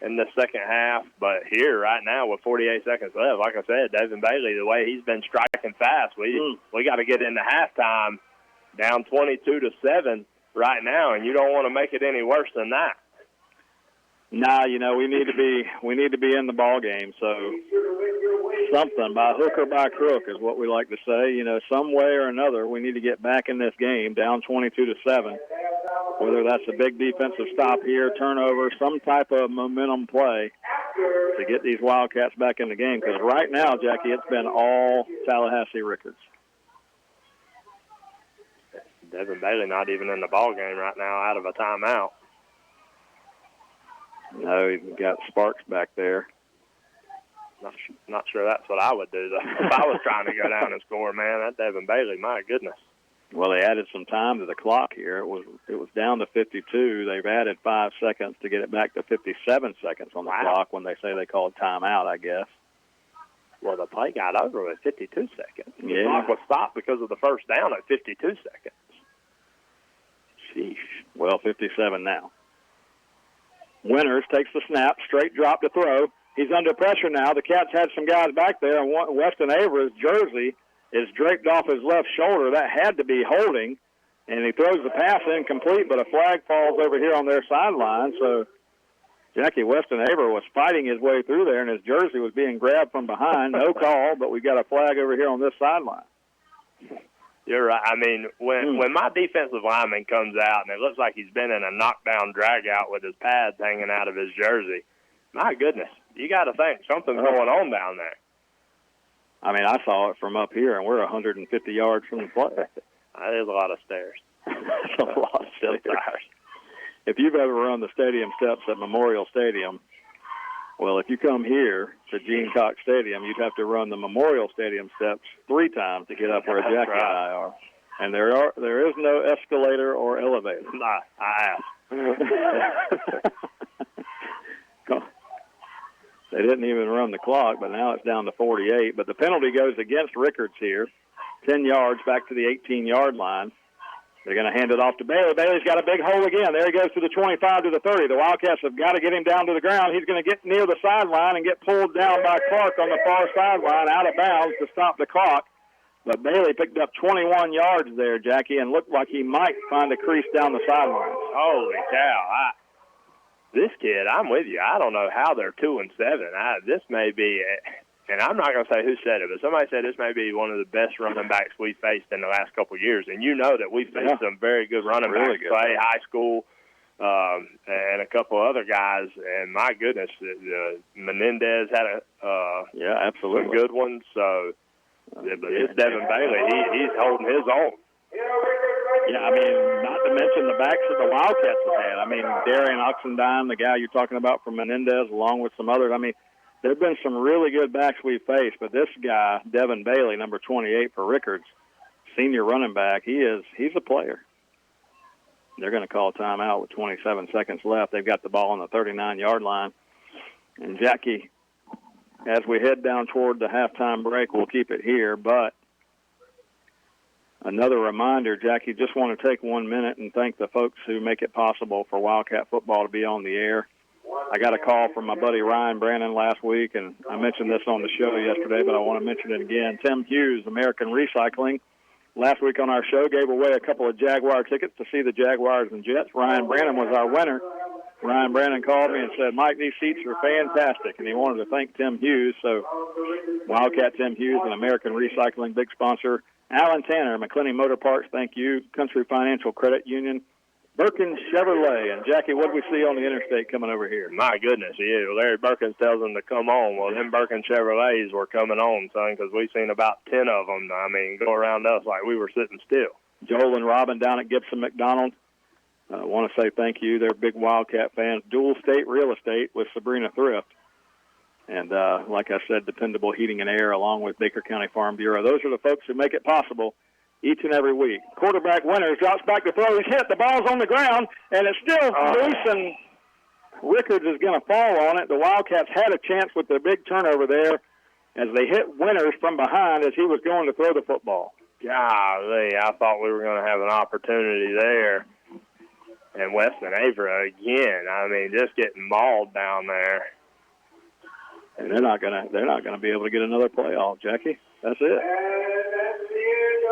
in the second half. But here, right now, with 48 seconds left, like I said, Devin Bailey, the way he's been striking fast, we got to get into halftime down 22-7 right now, and you don't want to make it any worse than that. Nah, we need to be in the ball game. So something by hook or by crook is what we like to say. Some way or another, we need to get back in this game, down 22-7. Whether that's a big defensive stop here, turnover, some type of momentum play to get these Wildcats back in the game. Because right now, Jackie, it's been all Tallahassee Rickards. Devin Bailey not even in the ball game right now, out of a timeout. No, he's got Sparks back there. Not sure that's what I would do, though. If I was trying to go down and score, man, that Devin Bailey, my goodness. Well, they added some time to the clock here. It was down to 52. They've added 5 seconds to get it back to 57 seconds on the clock when they say they called timeout, I guess. Well, the play got over with 52 seconds. Yeah. The clock was stopped because of the first down at 52 seconds. Sheesh. Well, 57 now. Winters takes the snap, straight drop to throw. He's under pressure now. The Cats had some guys back there, and Weston Avera's jersey is draped off his left shoulder. That had to be holding, and he throws the pass incomplete, but a flag falls over here on their sideline. So, Jackie, Weston Aver was fighting his way through there, and his jersey was being grabbed from behind. No call, but we got a flag over here on this sideline. You're right. I mean, when my defensive lineman comes out and it looks like he's been in a knockdown drag-out with his pads hanging out of his jersey, my goodness, you got to think something's going on down there. I mean, I saw it from up here, and we're 150 yards from the play. There's a lot of stairs. That's a lot of stairs. If you've ever run the stadium steps at Memorial Stadium, well, if you come here to Gene Cox Stadium, you'd have to run the Memorial Stadium steps 3 times to get up where Jackie and I are. And there is no escalator or elevator. Nah, I asked. They didn't even run the clock, but now it's down to 48. But the penalty goes against Rickards here, 10 yards back to the 18-yard line. They're going to hand it off to Bailey. Bailey's got a big hole again. There he goes to the 25 to the 30. The Wildcats have got to get him down to the ground. He's going to get near the sideline and get pulled down by Clark on the far sideline out of bounds to stop the clock. But Bailey picked up 21 yards there, Jackie, and looked like he might find a crease down the sideline. Holy cow. This kid, I'm with you. I don't know how they're 2-7. This may be, and I'm not going to say who said it, but somebody said this may be one of the best running backs we've faced in the last couple of years. And you know that we faced some very good running backs, Clay, high school, and a couple other guys. And my goodness, Menendez had absolutely some good ones. So, but this Devin Bailey, he's holding his own. Yeah, I mean, not to mention the backs that the Wildcats have had. I mean, Darian Oxendine, the guy you're talking about from Menendez, along with some others. I mean, there have been some really good backs we've faced, but this guy, Devin Bailey, number 28 for Rickards, senior running back, he's a player. They're going to call timeout with 27 seconds left. They've got the ball on the 39-yard line. And Jackie, as we head down toward the halftime break, we'll keep it here. But another reminder, Jackie, just want to take 1 minute and thank the folks who make it possible for Wildcat football to be on the air. I got a call from my buddy Ryan Brannon last week, and I mentioned this on the show yesterday, but I want to mention it again. Tim Hughes, American Recycling, last week on our show gave away a couple of Jaguar tickets to see the Jaguars and Jets. Ryan Brannon was our winner. Ryan Brannon called me and said, Mike, these seats are fantastic, and he wanted to thank Tim Hughes. So Wildcat Tim Hughes and American Recycling, big sponsor. Alan Tanner, McClenny Motor Parts, thank you. Country Financial Credit Union. Birkin Chevrolet. And, Jackie, what did we see on the interstate coming over here? My goodness, yeah. Larry Birkins tells them to come on. Well, them Birkin Chevrolets were coming on, son, because we seen about 10 of them, go around us like we were sitting still. Joel and Robin down at Gibson McDonald. I want to say thank you. They're big Wildcat fans. Dual State Real Estate with Sabrina Thrift. And like I said, Dependable Heating and Air along with Baker County Farm Bureau. Those are the folks who make it possible each and every week. Quarterback Winters drops back to throw. He's hit. The ball's on the ground, and it's still loose, and Rickards is going to fall on it. The Wildcats had a chance with their big turnover there as they hit Winters from behind as he was going to throw the football. Golly, I thought we were going to have an opportunity there. And Weston Avra again, just getting mauled down there. And they're not gonna be able to get another playoff, Jackie. That's it.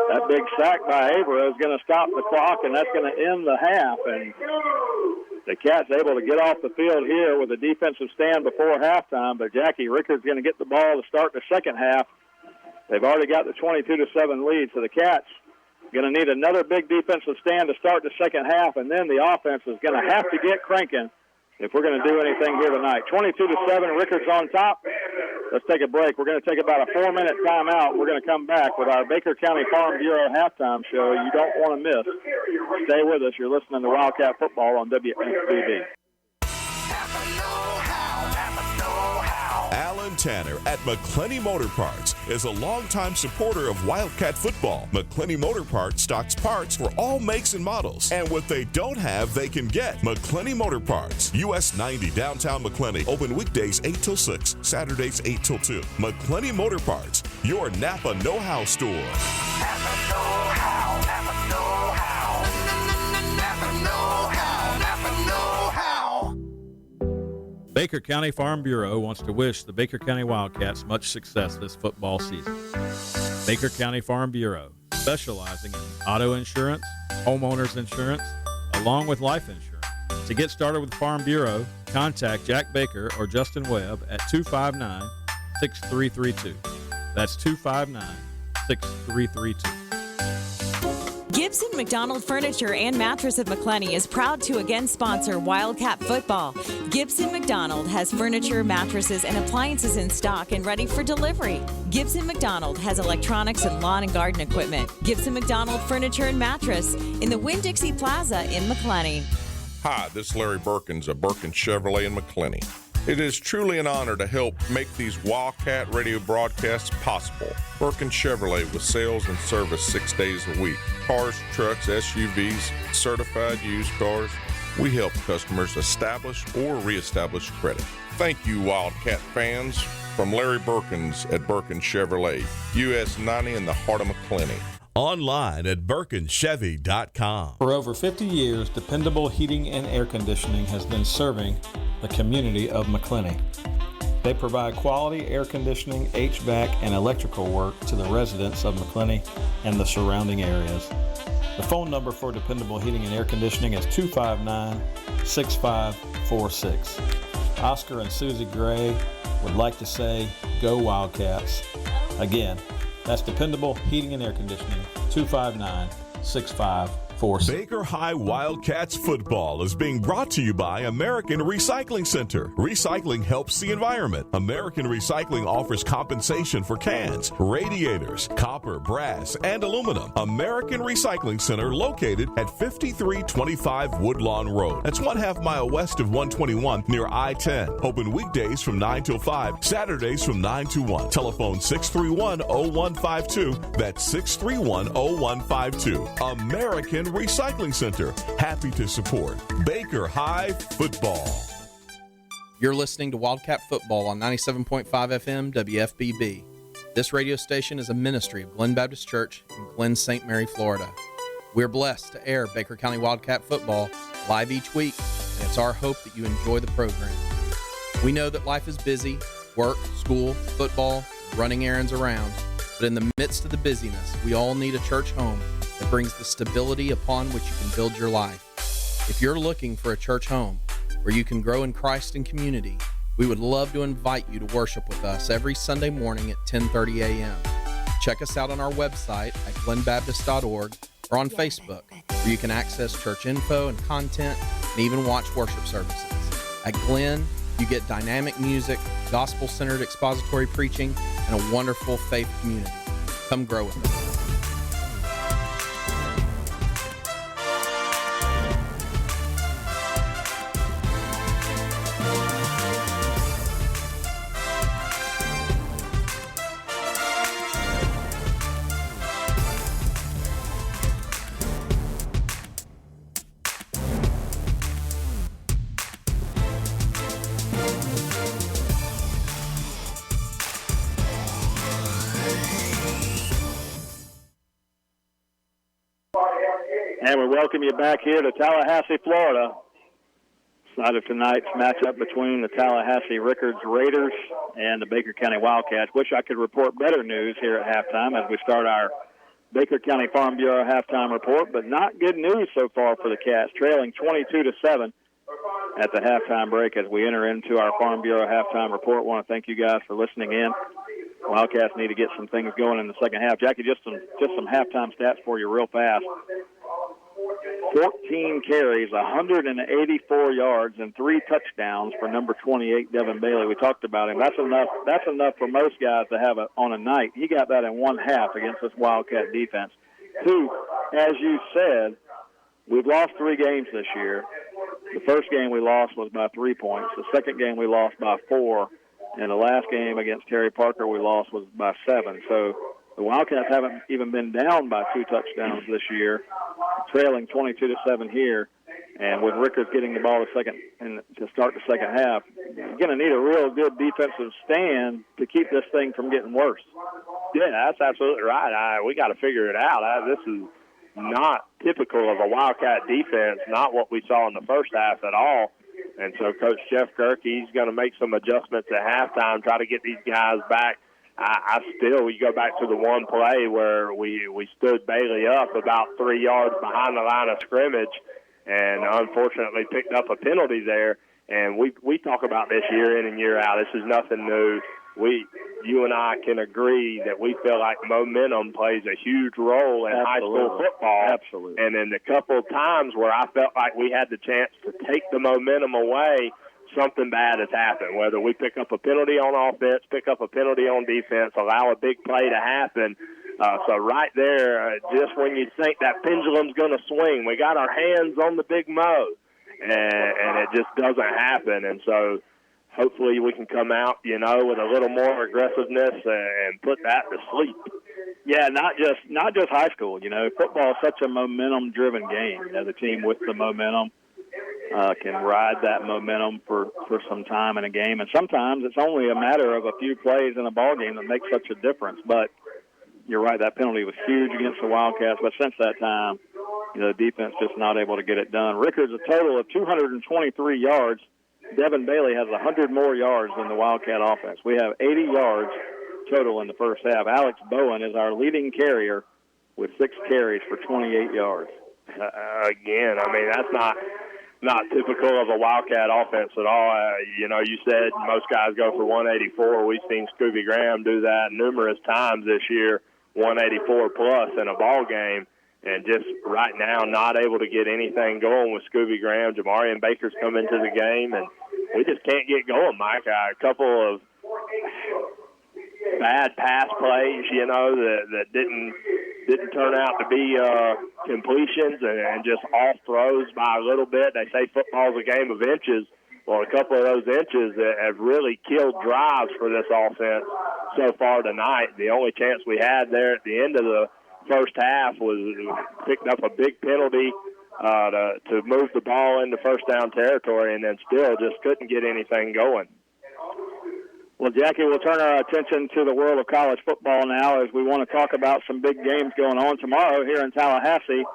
That big sack by Avra is going to stop the clock, and that's going to end the half. And the Cats able to get off the field here with a defensive stand before halftime. But Jackie, Rickards going to get the ball to start the second half. They've already got the 22-7 lead, so the Cats going to need another big defensive stand to start the second half, and then the offense is going to have to get cranking if we're going to do anything here tonight. 22-7, Rickards on top. Let's take a break. We're going to take about a 4-minute timeout. We're going to come back with our Baker County Farm Bureau halftime show you don't want to miss. Stay with us. You're listening to Wildcat Football on WFBB. Alan Tanner at McClenny Motor Parts is a longtime supporter of Wildcat football. McClenny Motor Parts stocks parts for all makes and models, and what they don't have, they can get. McClenny Motor Parts, US 90, downtown McClenny. Open weekdays 8 till 6, Saturdays 8 till 2. McClenny Motor Parts, your Napa know-how store. Napa know-how, Napa know-how, Napa know-how, Napa know-how. Baker County Farm Bureau wants to wish the Baker County Wildcats much success this football season. Baker County Farm Bureau, specializing in auto insurance, homeowners insurance, along with life insurance. To get started with Farm Bureau, contact Jack Baker or Justin Webb at 259-6332. That's 259-6332. Gibson McDonald Furniture and Mattress of McClenny is proud to again sponsor Wildcat football. Gibson McDonald has furniture, mattresses, and appliances in stock and ready for delivery. Gibson McDonald has electronics and lawn and garden equipment. Gibson McDonald Furniture and Mattress in the Winn-Dixie Plaza in McClenny. Hi, this is Larry Birkins of Birkin Chevrolet in McClenny. It is truly an honor to help make these Wildcat radio broadcasts possible. Birkin Chevrolet with sales and service 6 days a week. Cars, trucks, SUVs, certified used cars. We help customers establish or reestablish credit. Thank you, Wildcat fans. From Larry Birkins at Birkin Chevrolet, US 90 in the heart of McClenny. Online at BirkinChevy.com. For over 50 years, Dependable Heating and Air Conditioning has been serving the community of McClenny. They provide quality air conditioning, HVAC, and electrical work to the residents of McClenny and the surrounding areas. The phone number for Dependable Heating and Air Conditioning is 259-6546. Oscar and Susie Gray would like to say, go Wildcats. Again, that's Dependable Heating and Air Conditioning, 259-6546. workforce. Baker High Wildcats football is being brought to you by American Recycling Center. Recycling helps the environment. American Recycling offers compensation for cans, radiators, copper, brass, and aluminum. American Recycling Center located at 5325 Woodlawn Road. That's 1/2 mile west of 121 near I-10. Open weekdays from 9 till 5, Saturdays from 9 to 1. Telephone 631-0152. That's 631-0152. American Recycling Center. Happy to support Baker High football. You're listening to Wildcat Football on 97.5 FM WFBB. This radio station is a ministry of Glen Baptist Church in Glen, St. Mary, Florida. We're blessed to air Baker County Wildcat Football live each week, and it's our hope that you enjoy the program. We know that life is busy, work, school, football, running errands around, but in the midst of the busyness, we all need a church home that brings the stability upon which you can build your life. If you're looking for a church home where you can grow in Christ and community, we would love to invite you to worship with us every Sunday morning at 10:30 a.m. Check us out on our website at glenbaptist.org or on Facebook, where you can access church info and content and even watch worship services. At Glen, you get dynamic music, gospel-centered expository preaching, and a wonderful faith community. Come grow with us. And we welcome you back here to Tallahassee, Florida. Side of tonight's matchup between the Tallahassee Rickards Raiders and the Baker County Wildcats. Wish I could report better news here at halftime as we start our Baker County Farm Bureau halftime report, but not good news so far for the Cats, trailing 22-7 at the halftime break as we enter into our Farm Bureau halftime report. I want to thank you guys for listening in. Wildcats need to get some things going in the second half. Jackie, just some halftime stats for you real fast. 14 carries, 184 yards, and 3 touchdowns for number 28, Devin Bailey. We talked about him. That's enough for most guys to have on a night. He got that in one half against this Wildcat defense. 2, as you said, we've lost 3 games this year. The first game we lost was by 3 points. The second game we lost by 4. And the last game against Terry Parker we lost was by 7. So the Wildcats haven't even been down by 2 touchdowns this year, trailing 22-7 here. And with Rickards getting the ball to start the second half, you're going to need a real good defensive stand to keep this thing from getting worse. Yeah, that's absolutely right. We got to figure it out. This is not typical of a Wildcat defense, not what we saw in the first half at all. And so Coach Jeff Kirk, he's going to make some adjustments at halftime, try to get these guys back. You go back to the one play where we stood Bailey up about 3 yards behind the line of scrimmage and unfortunately picked up a penalty there. And we talk about this year in and year out. This is nothing new. You and I can agree that we feel like momentum plays a huge role in high school football. Absolutely. And in the couple of times where I felt like we had the chance to take the momentum away, something bad has happened, whether we pick up a penalty on offense, pick up a penalty on defense, allow a big play to happen. So right there, just when you think that pendulum's going to swing, we got our hands on the big mo, and it just doesn't happen. And so hopefully we can come out, with a little more aggressiveness and put that to sleep. Yeah, not just high school. Football is such a momentum-driven game. The team with the momentum can ride that momentum for some time in a game, and sometimes it's only a matter of a few plays in a ball game that makes such a difference. But you're right, that penalty was huge against the Wildcats. But since that time, the defense just not able to get it done. Rickards a total of 223 yards. Devin Bailey has 100 more yards than the Wildcat offense. We have 80 yards total in the first half. Alex Bowen is our leading carrier with 6 carries for 28 yards. Again, that's not typical of a Wildcat offense at all. You said most guys go for 184. We've seen Scooby Graham do that numerous times this year, 184 plus in a ball game. and just right now not able to get anything going with Scooby Graham. Jamarian Baker's come into the game, and we just can't get going, Mike. A couple of bad pass plays, that didn't turn out to be completions, and just off throws by a little bit. They say football's a game of inches. Well, a couple of those inches that have really killed drives for this offense so far tonight. The only chance we had there at the end of the first half was picking up a big penalty to move the ball into first down territory, and then still just couldn't get anything going. Well, Jackie, we'll turn our attention to the world of college football now as we want to talk about some big games going on tomorrow here in Tallahassee.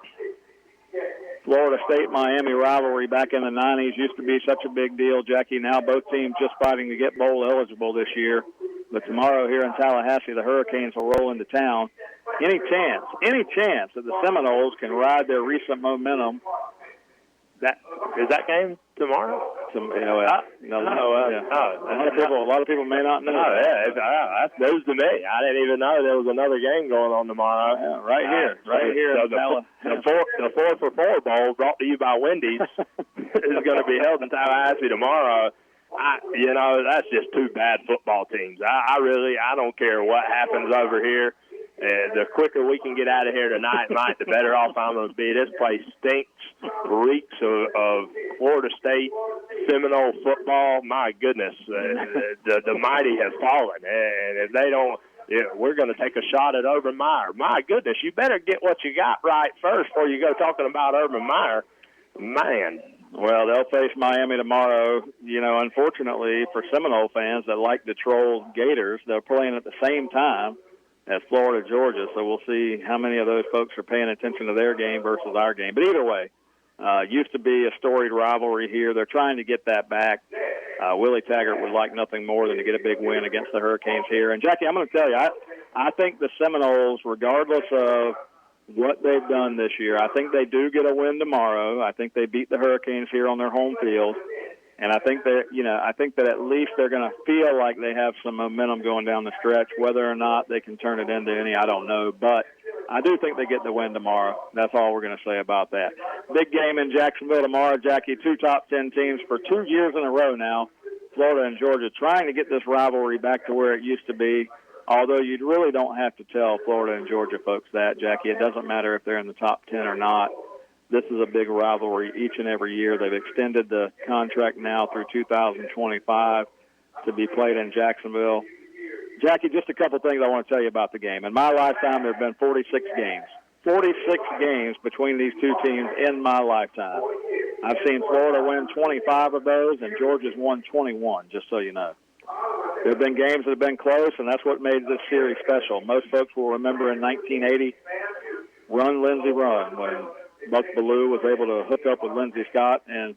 Florida State-Miami rivalry back in the 90s used to be such a big deal, Jackie. Now both teams just fighting to get bowl eligible this year. But tomorrow here in Tallahassee, the Hurricanes will roll into town. Any chance that the Seminoles can ride their recent momentum? Is that game tomorrow? A lot of people may not know. That's news to me. I didn't even know there was another game going on tomorrow. Yeah, right here. So the 4 for 4 Bowl, brought to you by Wendy's, is going to be held in Tallahassee tomorrow. That's just two bad football teams. I don't care what happens over here. The quicker we can get out of here tonight, Mike, the better off I'm going to be. This place stinks, reeks of Florida State Seminole football. My goodness, the mighty have fallen. And if they don't, we're going to take a shot at Urban Meyer. My goodness, you better get what you got right first before you go talking about Urban Meyer. Man. Well, they'll face Miami tomorrow. Unfortunately for Seminole fans that like to troll Gators, they're playing at the same time as Florida, Georgia, so we'll see how many of those folks are paying attention to their game versus our game. But either way, used to be a storied rivalry here. They're trying to get that back. Willie Taggart would like nothing more than to get a big win against the Hurricanes here. And, Jackie, I'm going to tell you, I think the Seminoles, regardless of what they've done this year, I think they do get a win tomorrow. I think they beat the Hurricanes here on their home field. And I think that at least they're going to feel like they have some momentum going down the stretch. Whether or not they can turn it into any, I don't know. But I do think they get the win tomorrow. That's all we're going to say about that. Big game in Jacksonville tomorrow, Jackie. 2 top 10 teams for 2 years in a row now, Florida and Georgia, trying to get this rivalry back to where it used to be. Although you really don't have to tell Florida and Georgia folks that, Jackie. It doesn't matter if they're in the top 10 or not. This is a big rivalry each and every year. They've extended the contract now through 2025 to be played in Jacksonville. Jackie, just a couple things I want to tell you about the game. In my lifetime, there have been 46 games. 46 games between these two teams in my lifetime. I've seen Florida win 25 of those, and Georgia's won 21, just so you know. There have been games that have been close, and that's what made this series special. Most folks will remember in 1980, Run, Lindsey, Run, when Buck Bellew was able to hook up with Lindsey Scott. And,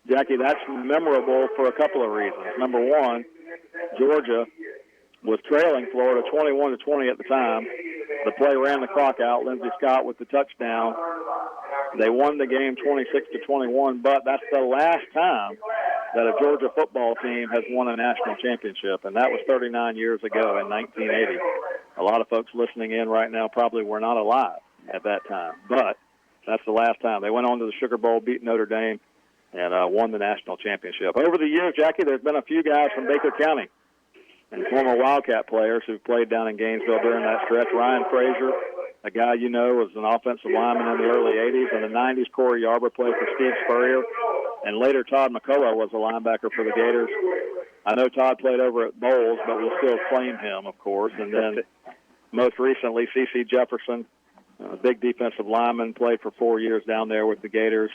Jackie, that's memorable for a couple of reasons. Number one, Georgia was trailing Florida 21-20 at the time. The play ran the clock out. Lindsey Scott with the touchdown. They won the game 26-21, but that's the last time that a Georgia football team has won a national championship, and that was 39 years ago in 1980. A lot of folks listening in right now probably were not alive at that time, but that's the last time. They went on to the Sugar Bowl, beat Notre Dame, and won the national championship. Over the years, Jackie, there's been a few guys from Baker County and former Wildcat players who've played down in Gainesville during that stretch. Ryan Frazier, a guy you know was an offensive lineman in the early 80s. In the 90s, Corey Yarber played for Steve Spurrier. And later, Todd McCullough was a linebacker for the Gators. I know Todd played over at Bowles, but we'll still claim him, of course. And then most recently, C.C. Jefferson, a big defensive lineman, played for 4 years down there with the Gators.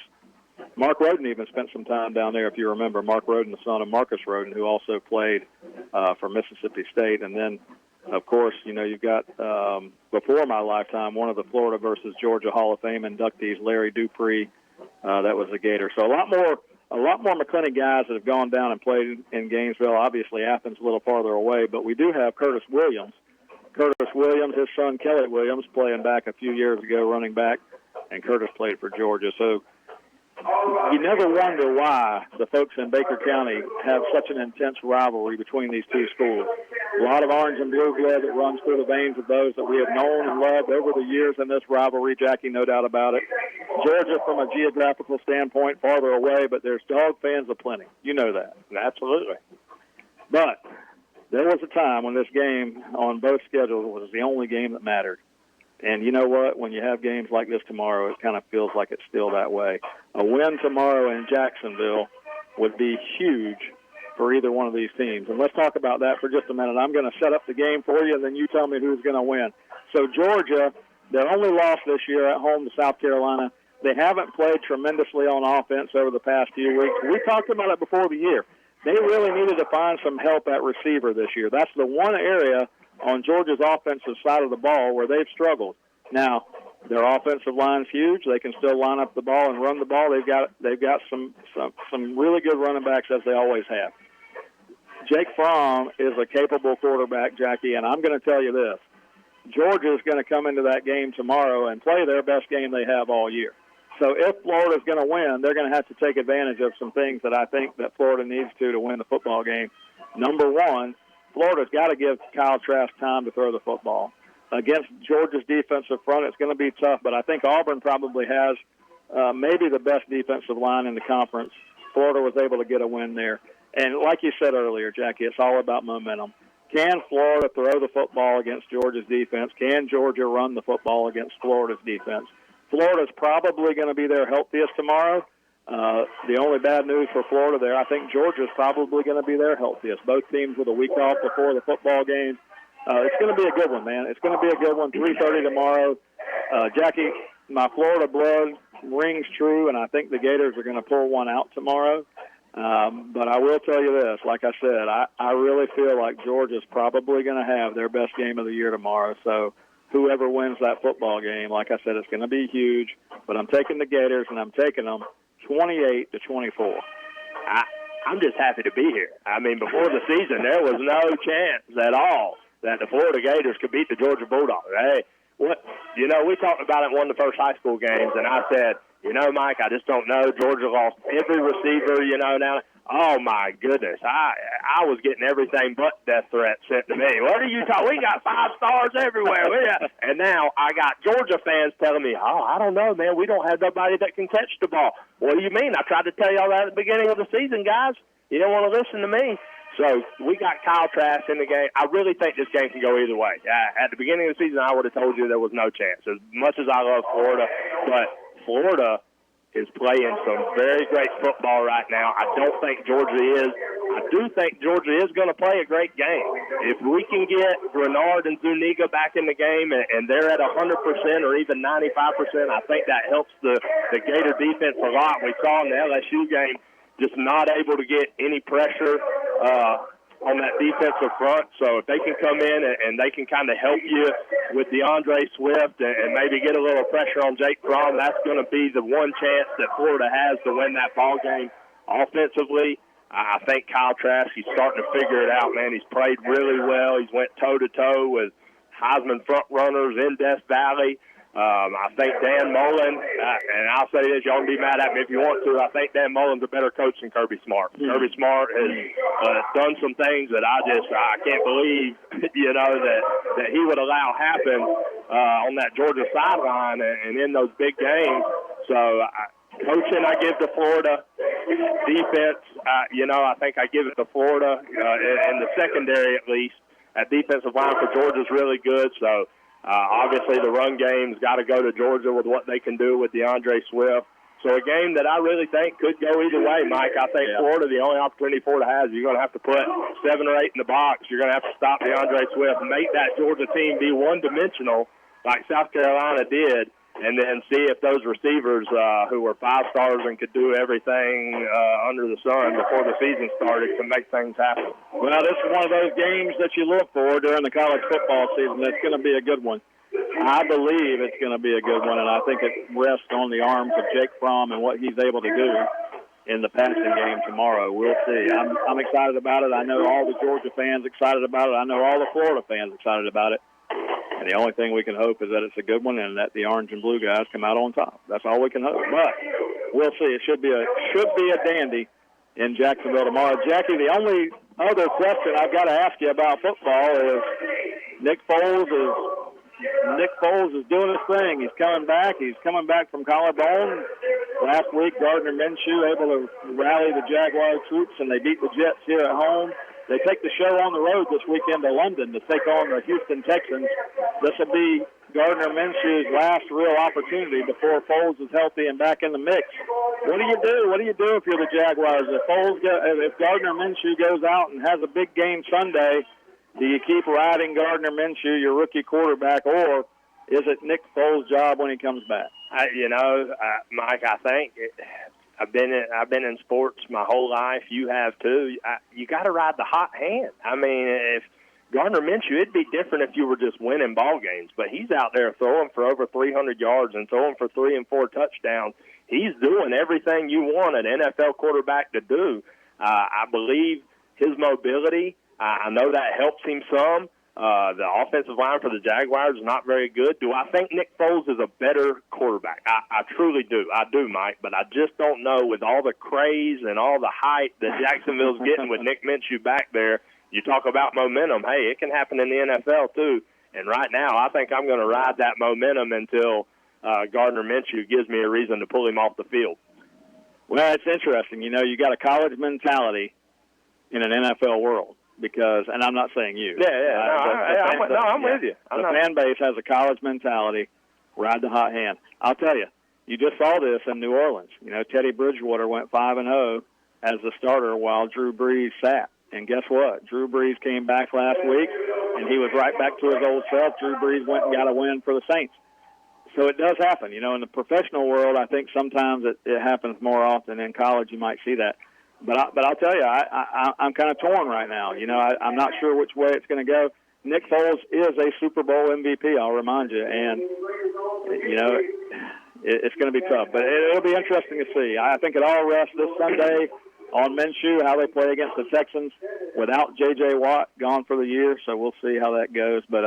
Mark Roden even spent some time down there, if you remember. Mark Roden, the son of Marcus Roden, who also played for Mississippi State. And then, of course, you know, you've got, before my lifetime, one of the Florida versus Georgia Hall of Fame inductees, Larry Dupree, that was a Gator. So a lot more McClenny guys that have gone down and played in Gainesville. Obviously, Athens a little farther away, but we do have Curtis Williams. Curtis Williams, his son Kelly Williams, playing back a few years ago, running back, and Curtis played for Georgia. So you never wonder why the folks in Baker County have such an intense rivalry between these two schools. A lot of orange and blue blood that runs through the veins of those that we have known and loved over the years in this rivalry, Jackie, no doubt about it. Georgia, from a geographical standpoint, farther away, but there's dog fans aplenty. You know that. Absolutely. But there was a time when this game on both schedules was the only game that mattered. And you know what? When you have games like this tomorrow, it kind of feels like it's still that way. A win tomorrow in Jacksonville would be huge for either one of these teams. And let's talk about that for just a minute. I'm going to set up the game for you, and then you tell me who's going to win. So Georgia, their only loss this year at home to South Carolina. They haven't played tremendously on offense over the past few weeks. We talked about it before the year. They really needed to find some help at receiver this year. That's the one area on Georgia's offensive side of the ball where they've struggled. Now, their offensive line's huge. They can still line up the ball and run the ball. They've got some really good running backs, as they always have. Jake Fromm is a capable quarterback, Jackie, and I'm going to tell you this. Georgia is going to come into that game tomorrow and play their best game they have all year. So if Florida's going to win, they're going to have to take advantage of some things that I think that Florida needs to win the football game. Number one, Florida's got to give Kyle Trask time to throw the football. Against Georgia's defensive front, it's going to be tough, but I think Auburn probably has maybe the best defensive line in the conference. Florida was able to get a win there. And like you said earlier, Jackie, it's all about momentum. Can Florida throw the football against Georgia's defense? Can Georgia run the football against Florida's defense? Florida's probably going to be their healthiest tomorrow. The only bad news for Florida there, I think Georgia's probably going to be their healthiest. Both teams with a week off before the football game. It's going to be a good one, man. It's going to be a good one, 3:30 tomorrow. Jackie, my Florida blood rings true, and I think the Gators are going to pull one out tomorrow. But I will tell you this, like I said, I really feel like Georgia's probably going to have their best game of the year tomorrow. So whoever wins that football game, like I said, it's going to be huge. But I'm taking the Gators, and I'm taking them 28-24. I'm just happy to be here. I mean, before the season, there was no chance at all that the Florida Gators could beat the Georgia Bulldogs. Hey, we talked about it in one of the first high school games, and I said, Mike, I just don't know. Georgia lost every receiver, now. Oh, my goodness. I was getting everything but death threats sent to me. What are you talking? We got 5 stars everywhere. And now I got Georgia fans telling me, I don't know, man. We don't have nobody that can catch the ball. What do you mean? I tried to tell y'all that at the beginning of the season, guys. You don't want to listen to me. So we got Kyle Trask in the game. I really think this game can go either way. At the beginning of the season, I would have told you there was no chance. As much as I love Florida, but Florida is playing some very great football right now. I don't think Georgia is. I do think Georgia is going to play a great game. If we can get Grenard and Zuniga back in the game and they're at 100% or even 95%, I think that helps the Gator defense a lot. We saw in the LSU game just not able to get any pressure on that defensive front. So if they can come in and they can kind of help you with DeAndre Swift and maybe get a little pressure on Jake Fromm, that's going to be the one chance that Florida has to win that ball game. Offensively, I think Kyle Trask, he's starting to figure it out, man. He's played really well. He's went toe-to-toe with Heisman front runners in Death Valley. I think Dan Mullen, and I'll say this, y'all can be mad at me if you want to, I think Dan Mullen's a better coach than Kirby Smart. Kirby Smart has done some things that I can't believe, that he would allow happen on that Georgia sideline and in those big games. So coaching, I give to Florida. Defense, I think I give it to Florida. In the secondary, at least, that defensive line for Georgia's really good. So obviously, the run game's got to go to Georgia with what they can do with DeAndre Swift. So a game that I really think could go either way, Mike. I think Florida, the only opportunity Florida has, you're going to have to put 7 or 8 in the box. You're going to have to stop DeAndre Swift, make that Georgia team be one-dimensional like South Carolina did, and then see if those receivers who were 5 stars and could do everything under the sun before the season started can make things happen. Well, this is one of those games that you look for during the college football season. It's going to be a good one. I believe it's going to be a good one, and I think it rests on the arms of Jake Fromm and what he's able to do in the passing game tomorrow. We'll see. I'm excited about it. I know all the Georgia fans excited about it. I know all the Florida fans excited about it. And the only thing we can hope is that it's a good one and that the orange and blue guys come out on top. That's all we can hope. But we'll see. It should be a dandy in Jacksonville tomorrow. Jackie, the only other question I've got to ask you about football is Nick Foles is doing his thing. He's coming back. He's coming back from collarbone. Last week, Gardner Minshew able to rally the Jaguar troops, and they beat the Jets here at home. They take the show on the road this weekend to London to take on the Houston Texans. This will be Gardner Minshew's last real opportunity before Foles is healthy and back in the mix. What do you do? What do you do if you're the Jaguars? If Gardner Minshew goes out and has a big game Sunday, do you keep riding Gardner Minshew, your rookie quarterback, or is it Nick Foles' job when he comes back? Mike, I think I've been in sports my whole life. You have too. You got to ride the hot hand. I mean, if Gardner Minshew, it'd be different if you were just winning ball games, but he's out there throwing for over 300 yards and throwing for 3 and 4 touchdowns. He's doing everything you want an NFL quarterback to do. I believe his mobility, I know that helps him some. The offensive line for the Jaguars is not very good. Do I think Nick Foles is a better quarterback? I truly do. I do, Mike, but I just don't know with all the craze and all the hype that Jacksonville's getting with Nick Minshew back there. You talk about momentum. Hey, it can happen in the NFL too. And right now, I think I'm going to ride that momentum until Gardner Minshew gives me a reason to pull him off the field. Well, it's interesting. You know, you got a college mentality in an NFL world. Because, and I'm not saying you. I'm with you. The fan base has a college mentality, ride the hot hand. I'll tell you, you just saw this in New Orleans. You know, Teddy Bridgewater went 5-0 as the starter while Drew Brees sat. And guess what? Drew Brees came back last week, and he was right back to his old self. Drew Brees went and got a win for the Saints. So it does happen. You know, in the professional world, I think sometimes it happens more often. In college, you might see that. But I'll tell you, I'm kind of torn right now. You know, I'm not sure which way it's going to go. Nick Foles is a Super Bowl MVP, I'll remind you. And, you know, it's going to be tough. But it'll be interesting to see. I think it all rests this Sunday on Minshew, how they play against the Texans without J.J. Watt gone for the year. So we'll see how that goes. But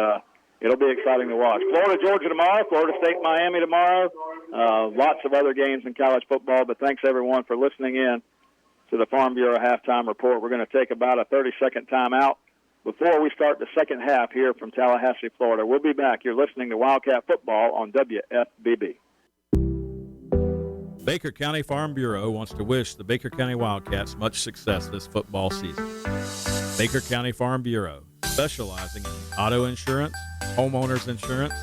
it'll be exciting to watch. Florida, Georgia tomorrow, Florida State, Miami tomorrow. Lots of other games in college football. But thanks, everyone, for listening in to the Farm Bureau Halftime Report. We're going to take about a 30-second timeout before we start the second half here from Tallahassee, Florida. We'll be back. You're listening to Wildcat Football on WFBB. Baker County Farm Bureau wants to wish the Baker County Wildcats much success this football season. Baker County Farm Bureau, specializing in auto insurance, homeowners insurance,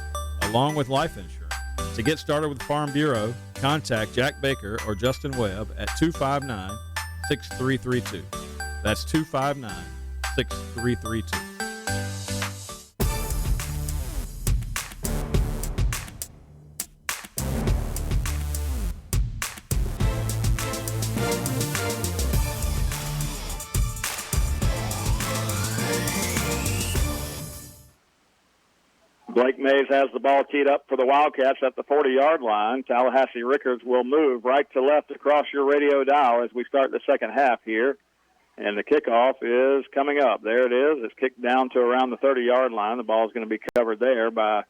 along with life insurance. To get started with Farm Bureau, contact Jack Baker or Justin Webb at 259-6332. That's 259-6332. Blake Mays has the ball teed up for the Wildcats at the 40-yard line. Tallahassee Rickards will move right to left across your radio dial as we start the second half here. And the kickoff is coming up. There it is. It's kicked down to around the 30-yard line. The ball is going to be covered there by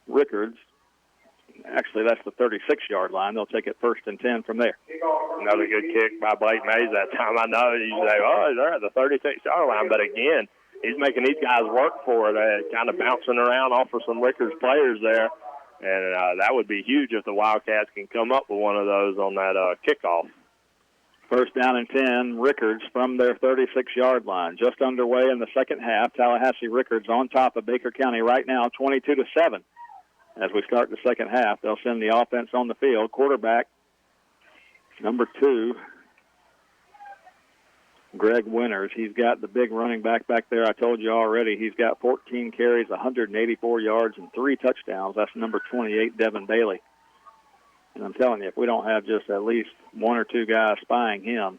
Rickards. Actually, that's the 36-yard line. They'll take it 1st and 10 from there. Another good kick by Blake Mays that time. I know you say, oh, they're at the 36-yard line. But, again, he's making these guys work for it, kind of bouncing around off of some Rickards players there. And that would be huge if the Wildcats can come up with one of those on that kickoff. 1st down and 10, Rickards from their 36-yard line. Just underway in the second half. Tallahassee Rickards on top of Baker County right now, 22-7. As we start the second half, they'll send the offense on the field. Quarterback, number 2, Greg Winters. He's got the big running back there. I told you already he's got 14 carries, 184 yards, and 3 touchdowns. That's number 28, Devin Bailey. And I'm telling you, if we don't have just at least 1 or 2 guys spying him,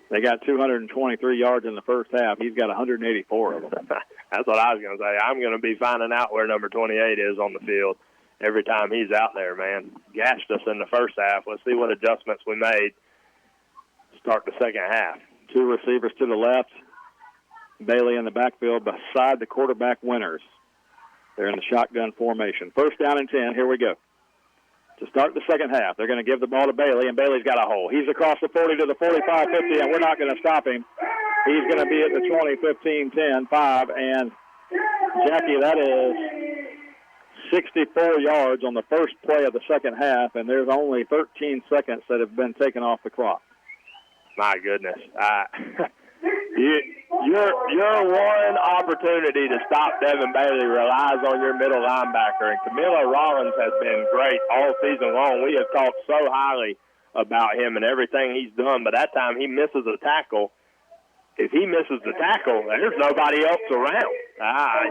they got 223 yards in the first half. He's got 184 of them. That's what I was going to say. I'm going to be finding out where number 28 is on the field every time he's out there, man. Gashed us in the first half. Let's see what adjustments we made. Start the second half. 2 receivers to the left. Bailey in the backfield beside the quarterback Winters. They're in the shotgun formation. First down and 10. Here we go. To start the second half, they're going to give the ball to Bailey, and Bailey's got a hole. He's across the 40 to the 45, 50, and we're not going to stop him. He's going to be at the 20, 15, 10, 5, and Jackie, that is 64 yards on the first play of the second half, and there's only 13 seconds that have been taken off the clock. My goodness. Your one opportunity to stop Devin Bailey relies on your middle linebacker, and Camilo Rollins has been great all season long. We have talked so highly about him and everything he's done, but that time he misses a tackle. If he misses the tackle, there's nobody else around. I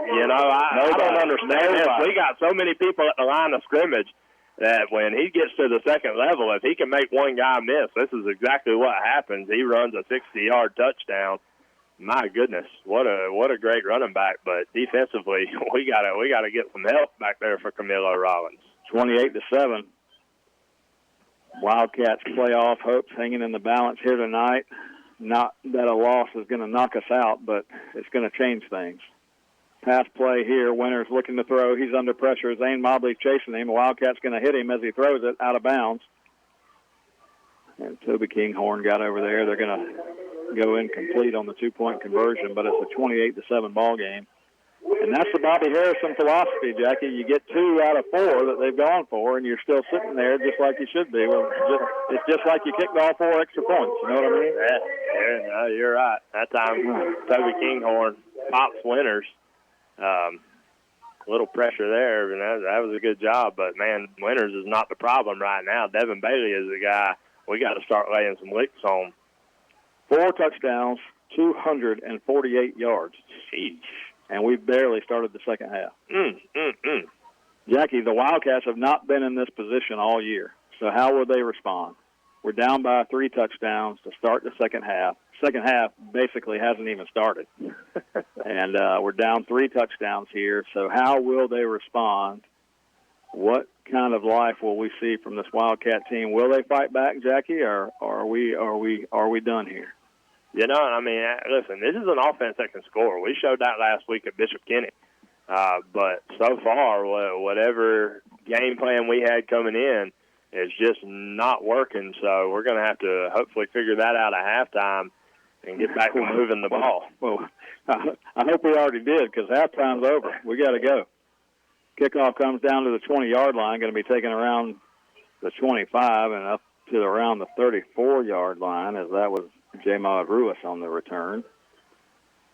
don't understand this. We got so many people at the line of scrimmage that when he gets to the second level, if he can make one guy miss, this is exactly what happens. He runs a 60-yard touchdown. My goodness, what a great running back! But defensively, we gotta get some help back there for Camilo Rollins. 28-7. Wildcats playoff hopes hanging in the balance here tonight. Not that a loss is going to knock us out, but it's going to change things. Pass play here. Winters looking to throw. He's under pressure. Zane Mobley chasing him. Wildcat's going to hit him as he throws it out of bounds. And Toby Kinghorn got over there. They're going to go incomplete on the two-point conversion, but it's a 28-7 ball game. And that's the Bobby Harrison philosophy, Jackie. You get 2 out of 4 that they've gone for, and you're still sitting there just like you should be. Well, it's just like you kicked all 4 extra points. You know what I mean? Yeah, no, you're right. That time, Toby Kinghorn pops Winters. A little pressure there, and that was a good job. But, man, Winters is not the problem right now. Devin Bailey is the guy we got to start laying some licks on. 4 touchdowns, 248 yards. Jeez. And we've barely started the second half. Jackie, the Wildcats have not been in this position all year. So how will they respond? We're down by 3 touchdowns to start the second half. Second half basically hasn't even started. And we're down 3 touchdowns here. So how will they respond? What kind of life will we see from this Wildcat team? Will they fight back, Jackie, or are we done here? You know, I mean, listen, this is an offense that can score. We showed that last week at Bishop Kenny. But so far, whatever game plan we had coming in is just not working. So we're going to have to hopefully figure that out at halftime and get back to moving the ball. Well, I hope we already did because halftime's over. We got to go. Kickoff comes down to the 20-yard line, going to be taken around the 25 and up to around the 34-yard line, as that was J-Maud Ruiz on the return.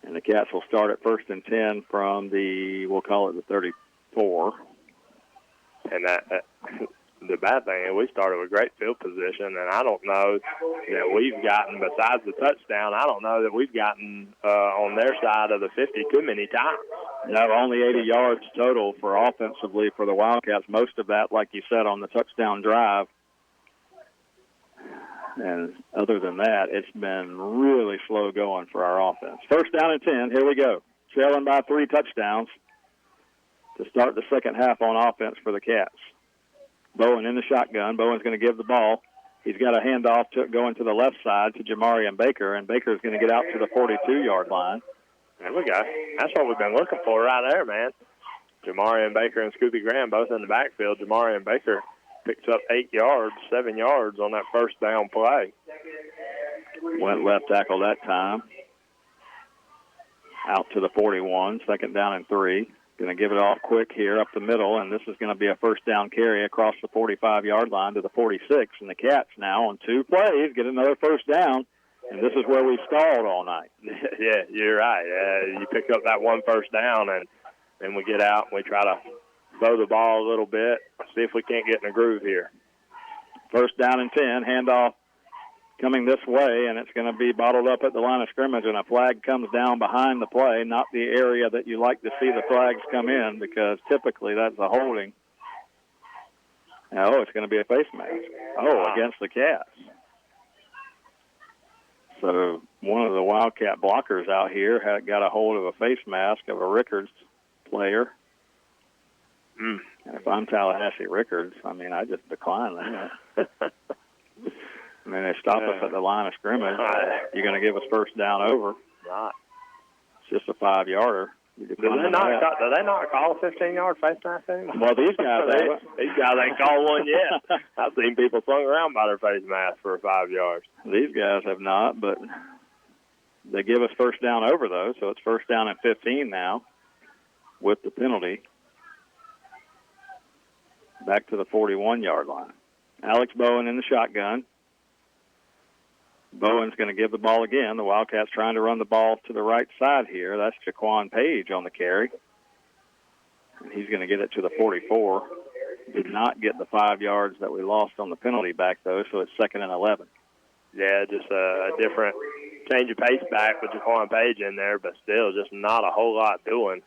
And the Cats will start at 1st and 10 from we'll call it the 34. And the bad thing is we started with great field position, and I don't know that we've gotten, besides the touchdown, I don't know that we've gotten on their side of the 50 too many times. No, only 80 yards total for offensively for the Wildcats. Most of that, like you said, on the touchdown drive. And other than that, it's been really slow going for our offense. 1st down and 10. Here we go. Trailing by 3 touchdowns to start the second half on offense for the Cats. Bowen in the shotgun. Bowen's going to give the ball. He's got a handoff going to the left side to Jamarian Baker, and Baker's going to get out to the 42-yard line. There we go. That's what we've been looking for right there, man. Jamarian Baker and Scooby Graham both in the backfield. Jamarian Baker picks up 7 yards on that first down play. Went left tackle that time. Out to the 41, 2nd down and 3. Going to give it off quick here up the middle, and this is going to be a 1st down carry across the 45-yard line to the 46. And the Cats now on 2 plays get another 1st down, and this is where we stalled all night. Yeah, you're right. You pick up that 1 1st down, and then we get out and we try to throw the ball a little bit, see if we can't get in a groove here. 1st down and 10, handoff coming this way, and it's going to be bottled up at the line of scrimmage, and a flag comes down behind the play, not the area that you like to see the flags come in, because typically that's a holding. Oh, it's going to be a face mask. Against the Cats. So one of the Wildcat blockers out here had got a hold of a face mask of a Rickards player. And if I'm Tallahassee Rickards, I mean, I just decline that. I mean, they stop us at the line of scrimmage. You're going to give us 1st down over. Right. It's just a 5-yarder. Do they not call a 15-yard face mask anymore? Well, these guys haven't. These guys ain't called one yet. I've seen people slung around by their face mask for 5 yards. These guys have not, but they give us first down over those, so it's first down and 15 now with the penalty. Back to the 41-yard line. Alex Bowen in the shotgun. Bowen's going to give the ball again. The Wildcats trying to run the ball to the right side here. That's Jaquan Page on the carry. And he's going to get it to the 44. Did not get the 5 yards that we lost on the penalty back, though, so it's 2nd and 11. Yeah, just a different change of pace back with Jaquan Page in there, but still just not a whole lot doing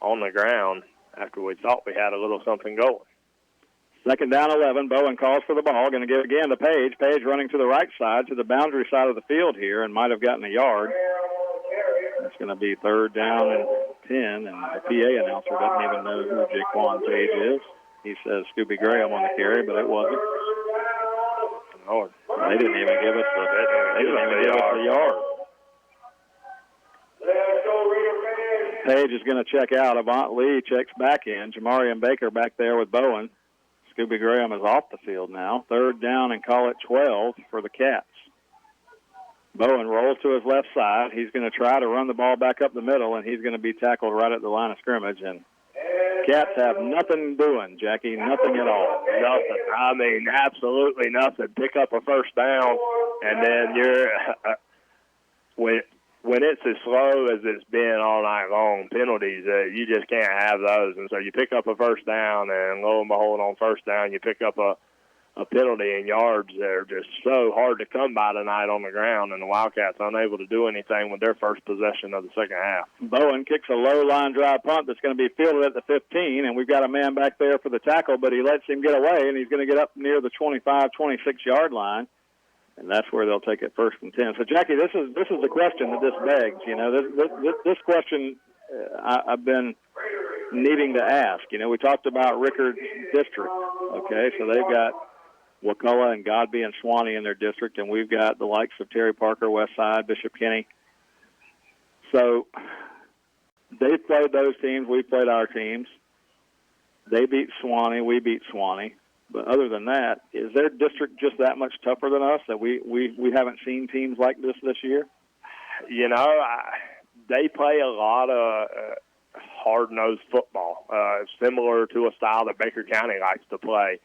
on the ground after we thought we had a little something going. 2nd down, 11. Bowen calls for the ball. Going to give again to Page. Page running to the right side, to the boundary side of the field here, and might have gotten a yard. It's going to be 3rd down and 10, and the PA announcer doesn't even know who Jaquan Page is. He says Scooby Graham on the carry, but it wasn't. Oh, they didn't even give us the yard. Page is going to check out. Avant Lee checks back in. Jamarian Baker back there with Bowen. Scooby Graham is off the field now. 3rd down and call it 12 for the Cats. Bowen rolls to his left side. He's going to try to run the ball back up the middle, and he's going to be tackled right at the line of scrimmage. And Cats have nothing doing, Jackie, nothing at all. Nothing. I mean, absolutely nothing. Pick up a first down, and then you're when it's as slow as it's been all night long, penalties, you just can't have those. And so you pick up a first down, and lo and behold, on first down, you pick up a penalty, and yards that are just so hard to come by tonight on the ground, and the Wildcats unable to do anything with their first possession of the second half. Bowen kicks a low line drive punt that's going to be fielded at the 15, and we've got a man back there for the tackle, but he lets him get away, and he's going to get up near the 25, 26-yard line. And that's where they'll take it 1st and 10. So, Jackie, this is the question that this begs. You know, this question I've been needing to ask. You know, we talked about Rickards district. Okay, so they've got Wakulla and Godby and Swanee in their district, and we've got the likes of Terry Parker, Westside, Bishop Kenny. So they played those teams. We played our teams. They beat Swanee. We beat Swanee. But other than that, is their district just that much tougher than us that we haven't seen teams like this year? You know, they play a lot of hard-nosed football, similar to a style that Baker County likes to play.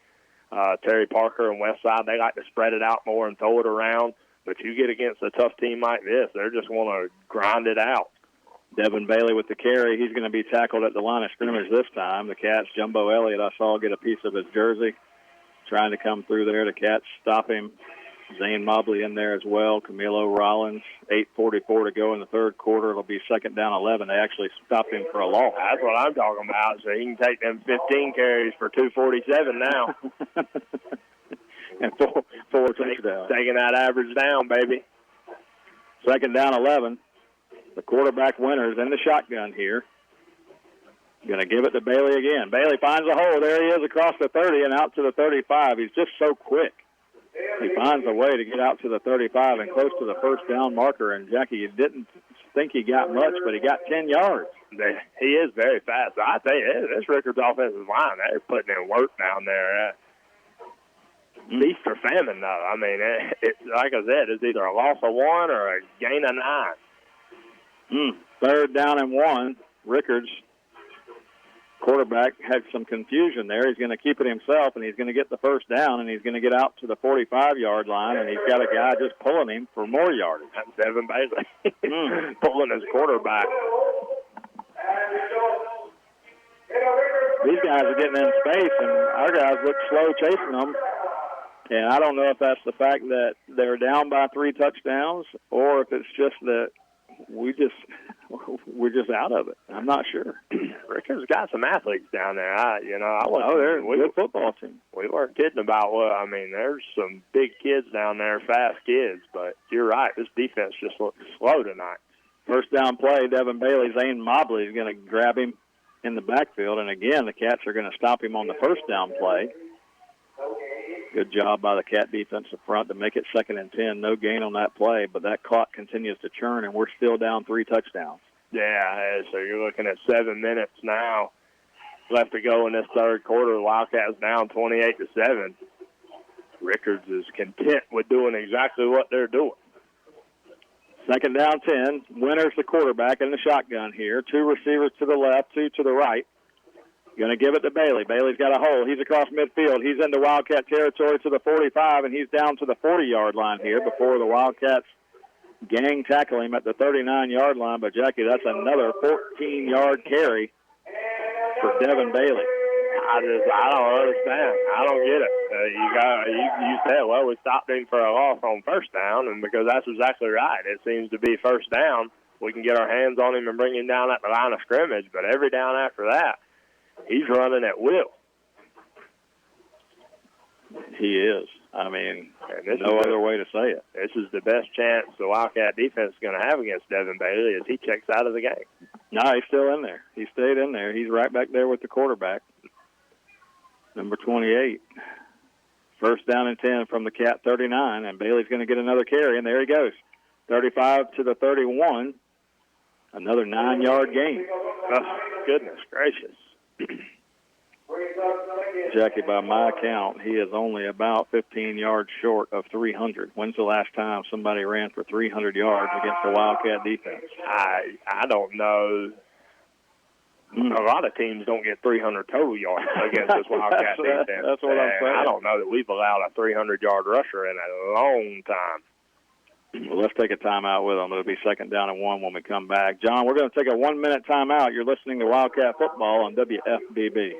Terry Parker and Westside, they like to spread it out more and throw it around. But you get against a tough team like this, they're just going to grind it out. Devin Bailey with the carry. He's going to be tackled at the line of scrimmage this time. The Cats, Jumbo Elliott, I saw get a piece of his jersey. Trying to come through there. The Cats stop him. Zane Mobley in there as well. Camilo Rollins, 8:44 to go in the 3rd quarter. It'll be 2nd down 11. They actually stopped him for a loss. That's what I'm talking about. So he can take them 15 carries for 247 now. And four touchdowns. Taking that average down, baby. 2nd down 11. The quarterback winner's in the shotgun here. Going to give it to Bailey again. Bailey finds a hole. There he is across the 30 and out to the 35. He's just so quick. He finds a way to get out to the 35 and close to the first down marker. And, Jackie, you didn't think he got much, but he got 10 yards. He is very fast. I tell you, this Rickards offensive line, they're putting in work down there. Feast or famine, though. I mean, like I said, it's either a loss of 1 or a gain of 9. 3rd down and 1. Rickards. Quarterback had some confusion there. He's going to keep it himself, and he's going to get the first down, and he's going to get out to the 45-yard line, and he's got a guy just pulling him for more yardage. That's Devin Bailey pulling his quarterback. These guys are getting in space, and our guys look slow chasing them. And I don't know if that's the fact that they're down by 3 touchdowns or if it's just that we're just out of it. I'm not sure. Rickards got some athletes down there. They're a good football team. We weren't kidding about there's some big kids down there, fast kids, but you're right. This defense just looks slow tonight. First down play, Devin Bailey, Zane Mobley is going to grab him in the backfield, and again, the Cats are going to stop him on the first down play. Good job by the Cat defensive front to make it 2nd and 10. No gain on that play, but that clock continues to churn, and we're still down 3 touchdowns. Yeah, so you're looking at 7 minutes now left to go in this third quarter. The Wildcats down 28-7. Rickards is content with doing exactly what they're doing. Second down 10. Winters the quarterback in the shotgun here. 2 receivers to the left, 2 to the right. Going to give it to Bailey. Bailey's got a hole. He's across midfield. He's into Wildcat territory to the 45, and he's down to the 40-yard line here before the Wildcats gang tackle him at the 39-yard line. But, Jackie, that's another 14-yard carry for Devin Bailey. I don't understand. I don't get it. You said, well, we stopped him for a loss on first down, and because that's exactly right. It seems to be first down. We can get our hands on him and bring him down at the line of scrimmage, but every down after that, he's running at will. He is. I mean, no other way to say it. This is the best chance the Wildcat defense is going to have against Devin Bailey as he checks out of the game. No, he's still in there. He stayed in there. He's right back there with the quarterback, number 28. First down and 10 from the Cat 39, and Bailey's going to get another carry, and there he goes. 35 to the 31, another 9-yard gain. Oh, goodness gracious. Jackie, by my count, he is only about 15 yards short of 300. When's the last time somebody ran for 300 yards against the Wildcat defense? I don't know. A lot of teams don't get 300 total yards against this Wildcat defense. That's what I'm saying. I don't know that we've allowed a 300-yard rusher in a long time. Well, let's take a timeout with them. It'll be second down and 1 when we come back. John, we're going to take a 1-minute timeout. You're listening to Wildcat Football on WFBB.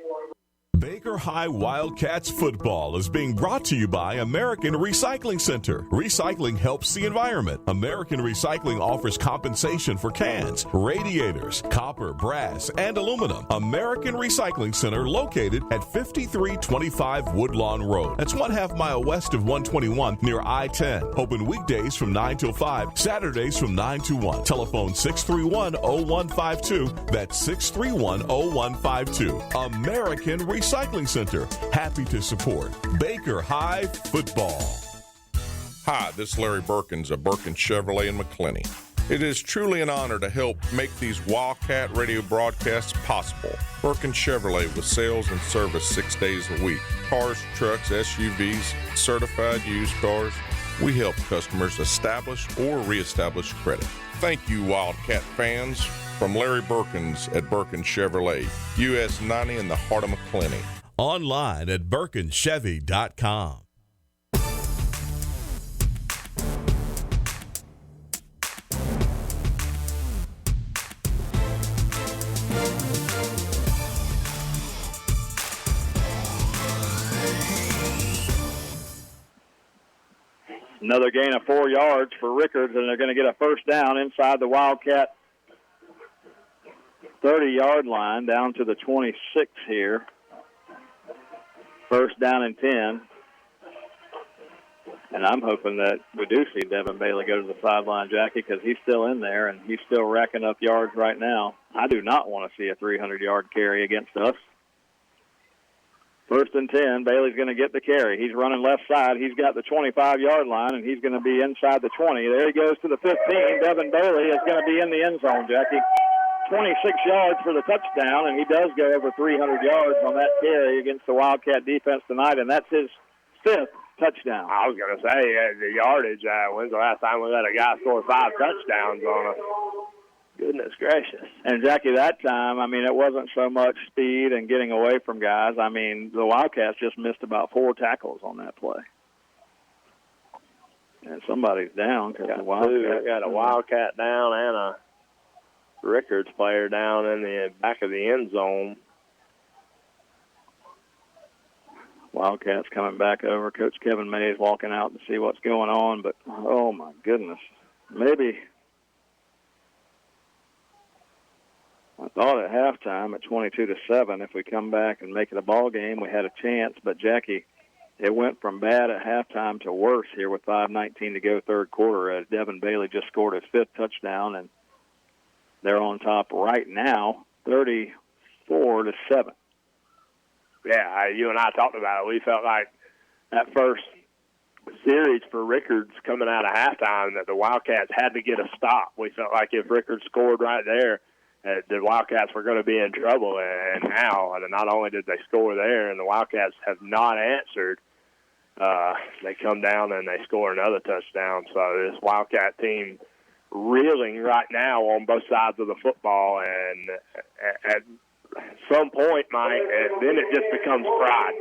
Baker High Wildcats football is being brought to you by American Recycling Center. Recycling helps the environment. American Recycling offers compensation for cans, radiators, copper, brass, and aluminum. American Recycling Center located at 5325 Woodlawn Road. That's 1/2 mile west of 121 near I-10. Open weekdays from 9 till 5, Saturdays from 9 to 1. Telephone 631-0152. That's 631-0152. American Recycling Center. Happy to support Baker High football. Hi, this is Larry Birkins of Birkins Chevrolet in McClenny. It is truly an honor to help make these Wildcat radio broadcasts possible. Birkins Chevrolet with sales and service 6 days a week. Cars, trucks, SUVs, certified used cars. We help customers establish or reestablish credit. Thank you, Wildcat fans. From Larry Birkins at Birkins Chevrolet, US 90 in the heart of McClenny. Online at BirkinsChevy.com. Another gain of 4 yards for Rickards, and they're going to get a first down inside the Wildcat 30-yard line down to the 26 here. First down and 10. And I'm hoping that we do see Devin Bailey go to the sideline, Jackie, because he's still in there and he's still racking up yards right now. I do not want to see a 300-yard carry against us. First and 10, Bailey's going to get the carry. He's running left side. He's got the 25-yard line, and he's going to be inside the 20. There he goes to the 15. Devin Bailey is going to be in the end zone, Jackie. 26 yards for the touchdown, and he does go over 300 yards on that carry against the Wildcat defense tonight, and that's his 5th touchdown. I was going to say, the yardage, when's the last time we let a guy score 5 touchdowns on us? Goodness gracious. And, Jackie, that time, I mean, it wasn't so much speed and getting away from guys. I mean, the Wildcats just missed about 4 tackles on that play. And somebody's down. Got a Wildcat down and a Rickards player down in the back of the end zone. Wildcats coming back over. Coach Kevin Mays walking out to see what's going on, but, oh, my goodness. Maybe I thought at halftime at 22-7, if we come back and make it a ball game, we had a chance. But, Jackie, it went from bad at halftime to worse here with 5:19 to go third quarter as Devin Bailey just scored his 5th touchdown, and they're on top right now, 34-7. Yeah, you and I talked about it. We felt like that first series for Rickards coming out of halftime that the Wildcats had to get a stop. We felt like if Rickards scored right there, the Wildcats were going to be in trouble. And now, not only did they score there, and the Wildcats have not answered, they come down and they score another touchdown. So this Wildcat team reeling right now on both sides of the football, and at some point, Mike, then it just becomes pride.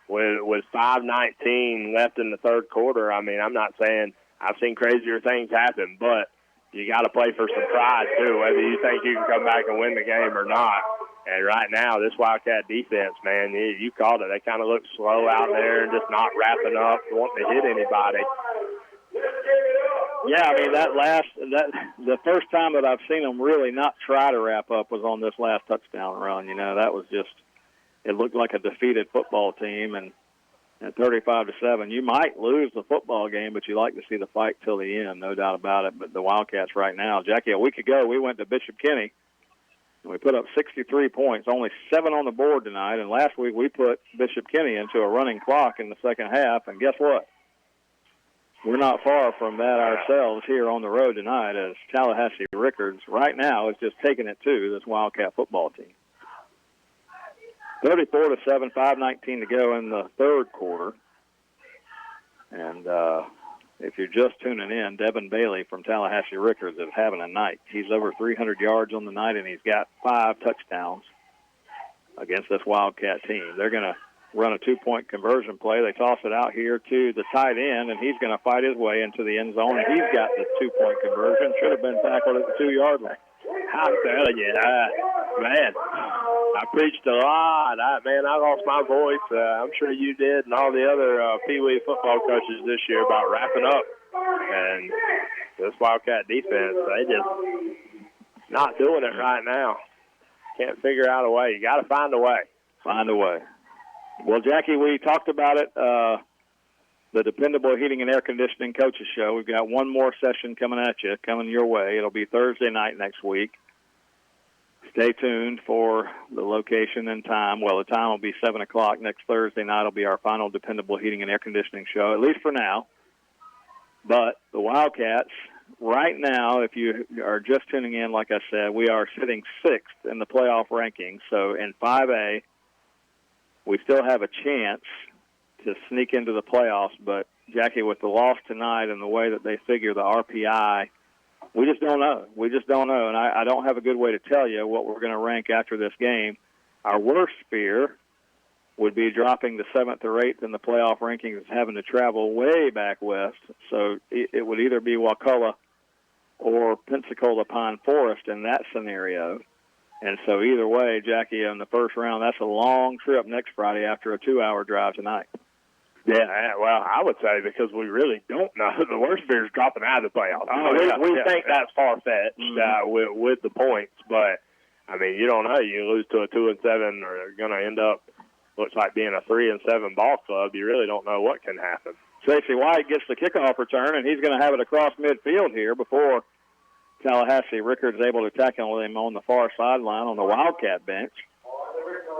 With 5:19 left in the third quarter, I mean, I'm not saying I've seen crazier things happen, but you got to play for some pride too, whether you think you can come back and win the game or not. And right now, this Wildcat defense, man, you called it. They kind of look slow out there and just not wrapping up, wanting to hit anybody. Yeah, I mean, the first time that I've seen them really not try to wrap up was on this last touchdown run. That was just, it looked like a defeated football team. And at 35-7, you might lose the football game, but you like to see the fight till the end, no doubt about it. But the Wildcats right now, Jackie, a week ago we went to Bishop Kenny and we put up 63 points, only 7 on the board tonight. And last week we put Bishop Kenny into a running clock in the second half. And guess what? We're not far from that ourselves here on the road tonight, as Tallahassee Rickards right now is just taking it to this Wildcat football team. 34-7, 5:19 to go in the third quarter. And if you're just tuning in, Devin Bailey from Tallahassee Rickards is having a night. He's over 300 yards on the night, and he's got 5 touchdowns against this Wildcat team. They're going to run a 2-point conversion play. They toss it out here to the tight end, and he's going to fight his way into the end zone, and he's got the 2-point conversion. Should have been tackled at the 2-yard line. I'm telling you, man, I preached a lot. I lost my voice. I'm sure you did, and all the other Pee Wee football coaches this year about wrapping up. And this Wildcat defense, they just not doing it right now. Can't figure out a way. You got to find a way. Find a way. Well, Jackie, we talked about it, the Dependable Heating and Air Conditioning Coaches Show. We've got one more session coming your way. It'll be Thursday night next week. Stay tuned for the location and time. Well, the time will be 7 o'clock. Next Thursday night will be our final Dependable Heating and Air Conditioning show, at least for now. But the Wildcats, right now, if you are just tuning in, like I said, we are sitting 6th in the playoff rankings. So in 5A, we still have a chance to sneak into the playoffs. But, Jackie, with the loss tonight and the way that they figure the RPI, we just don't know. We just don't know. And I don't have a good way to tell you what we're going to rank after this game. Our worst fear would be dropping to 7th or 8th in the playoff rankings and having to travel way back west. So it would either be Wakulla or Pensacola Pine Forest in that scenario. And so either way, Jackie, in the first round, that's a long trip next Friday after a 2-hour drive tonight. Yeah, well, I would say because we really don't know. The worst fear is dropping out of the playoffs. We think that's far-fetched with the points, but, I mean, you don't know. You lose to a 2-7 or you're going to end up, looks like being a 3-7 ball club. You really don't know what can happen. Stacey White gets the kickoff return, and he's going to have it across midfield here before Tallahassee Rickards is able to tackle him on the far sideline on the Wildcat bench.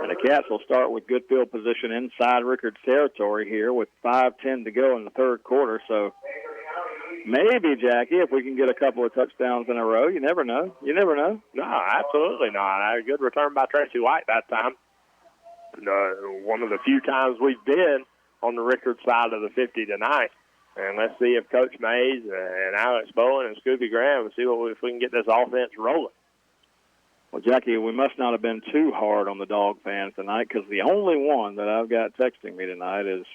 And the Cats will start with good field position inside Rickards territory here with 5:10 to go in the third quarter. So maybe, Jackie, if we can get a couple of touchdowns in a row, you never know. You never know. No, absolutely not. A good return by Tracy White that time. One of the few times we've been on the Rickards side of the 50 tonight. And let's see if Coach Mays and Alex Bowen and Scooby Graham see if we can get this offense rolling. Well, Jackie, we must not have been too hard on the Dog fans tonight because the only one that I've got texting me tonight is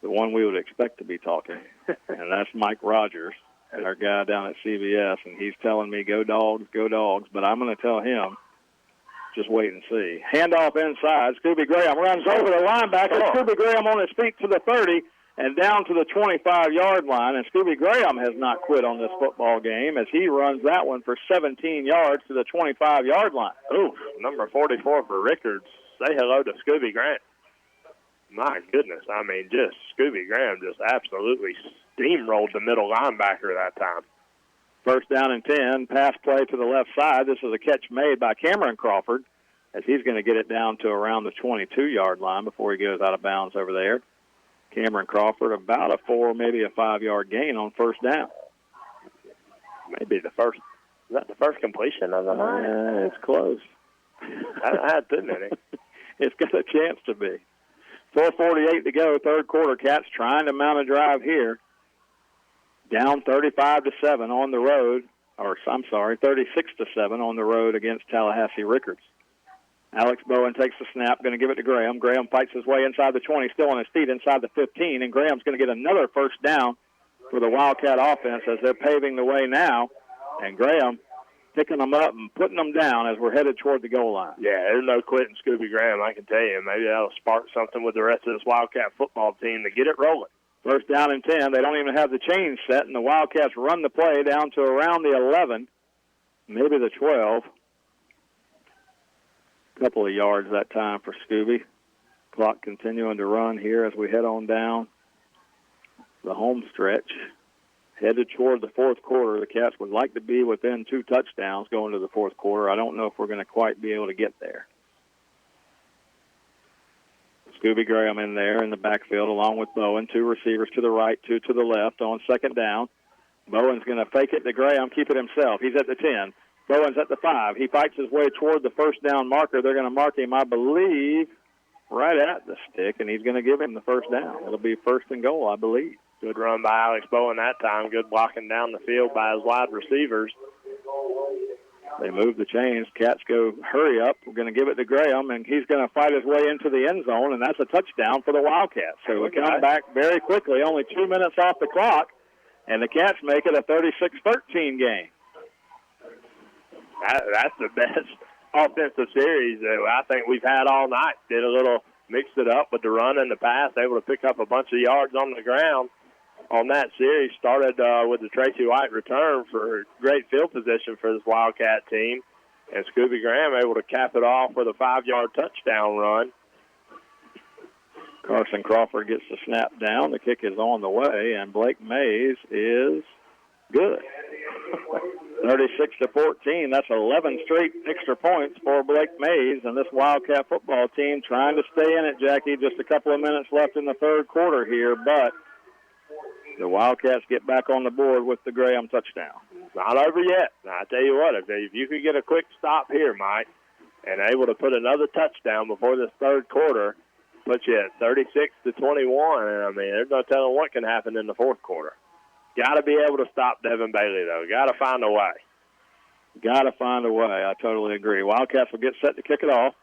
the one we would expect to be talking, and that's Mike Rogers, our guy down at CBS, and he's telling me, go Dogs, but I'm going to tell him, just wait and see. Handoff inside. Scooby Graham runs over the linebacker. Scooby Graham on his feet to the 30 and down to the 25-yard line. And Scooby Graham has not quit on this football game as he runs that one for 17 yards to the 25-yard line. Ooh, number 44 for Rickards. Say hello to Scooby Graham. My goodness, I mean, just Scooby Graham just absolutely steamrolled the middle linebacker that time. First down and 10, pass play to the left side. This is a catch made by Cameron Crawford as he's going to get it down to around the 22-yard line before he goes out of bounds over there. Cameron Crawford about a 4, maybe a 5-yard gain on first down. Maybe the first. Is that the first completion of the night? It's close. I had too many. It's got a chance to be. 4:48 to go, third quarter. Cats trying to mount a drive here. Down 35-7 on the road, 36-7 on the road against Tallahassee Rickards. Alex Bowen takes the snap, going to give it to Graham. Graham fights his way inside the 20, still on his feet inside the 15, and Graham's going to get another first down for the Wildcat offense as they're paving the way now. And Graham picking them up and putting them down as we're headed toward the goal line. Yeah, there's no quitting Scooby Graham, I can tell you. Maybe that'll spark something with the rest of this Wildcat football team to get it rolling. First down and 10. They don't even have the chain set, and the Wildcats run the play down to around the 11, maybe the 12. Couple of yards that time for Scooby. Clock continuing to run here as we head on down the home stretch. Headed toward the fourth quarter. The Cats would like to be within 2 touchdowns going to the fourth quarter. I don't know if we're going to quite be able to get there. Scooby Graham in there in the backfield along with Bowen. 2 receivers to the right, 2 to the left on second down. Bowen's going to fake it to Graham, keep it himself. He's at the 10. Bowen's at the 5. He fights his way toward the first down marker. They're going to mark him, I believe, right at the stick, and he's going to give him the first down. It'll be first and goal, I believe. Good run by Alex Bowen that time. Good blocking down the field by his wide receivers. They move the chains. Cats go hurry up. We're going to give it to Graham, and he's going to fight his way into the end zone, and that's a touchdown for the Wildcats. So we come back very quickly, only 2 minutes off the clock, and the Cats make it a 36-13 game. That's the best offensive series that I think we've had all night. Did a little, mixed it up with the run and the pass, able to pick up a bunch of yards on the ground. On that series, started with the Tracy White return for great field position for this Wildcat team. And Scooby Graham able to cap it off with a 5-yard touchdown run. Carson Crawford gets the snap down. The kick is on the way, and Blake Mays is good. 36-14. That's 11 straight extra points for Blake Mays and this Wildcat football team trying to stay in it, Jackie. Just a couple of minutes left in the third quarter here, but the Wildcats get back on the board with the Graham touchdown. It's not over yet. Now, I tell you what, if you could get a quick stop here, Mike, and able to put another touchdown before this third quarter, put you at 36-21. And, I mean, there's no telling what can happen in the fourth quarter. Got to be able to stop Devin Bailey, though. Got to find a way. Got to find a way. I totally agree. Wildcats will get set to kick it off.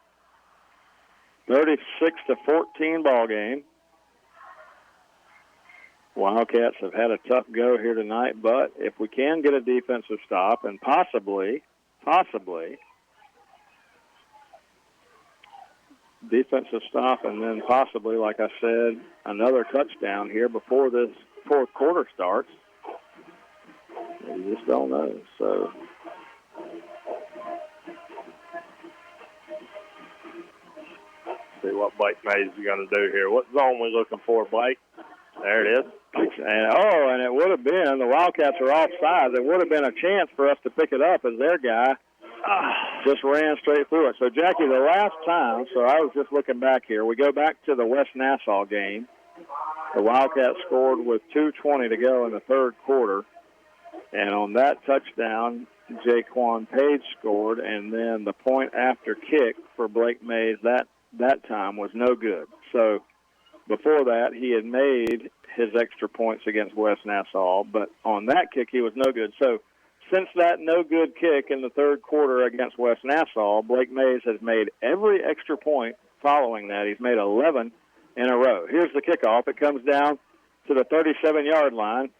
36-14 ball game. Wildcats have had a tough go here tonight, but if we can get a defensive stop and possibly defensive stop and then possibly, like I said, another touchdown here before this fourth quarter starts, you just don't know. So see what Blake Mays is going to do here. What zone we looking for, Blake? There it is. And it would have been, the Wildcats are offside. There would have been a chance for us to pick it up as their guy just ran straight through it. So, Jackie, the last time, so I was just looking back here. We go back to the West Nassau game. The Wildcats scored with 2:20 to go in the third quarter. And on that touchdown, Jaquan Page scored, and then the point after kick for Blake Mays that time was no good. So before that, he had made his extra points against West Nassau, but on that kick, he was no good. So since that no-good kick in the third quarter against West Nassau, Blake Mays has made every extra point following that. He's made 11 in a row. Here's the kickoff. It comes down to the 37-yard line,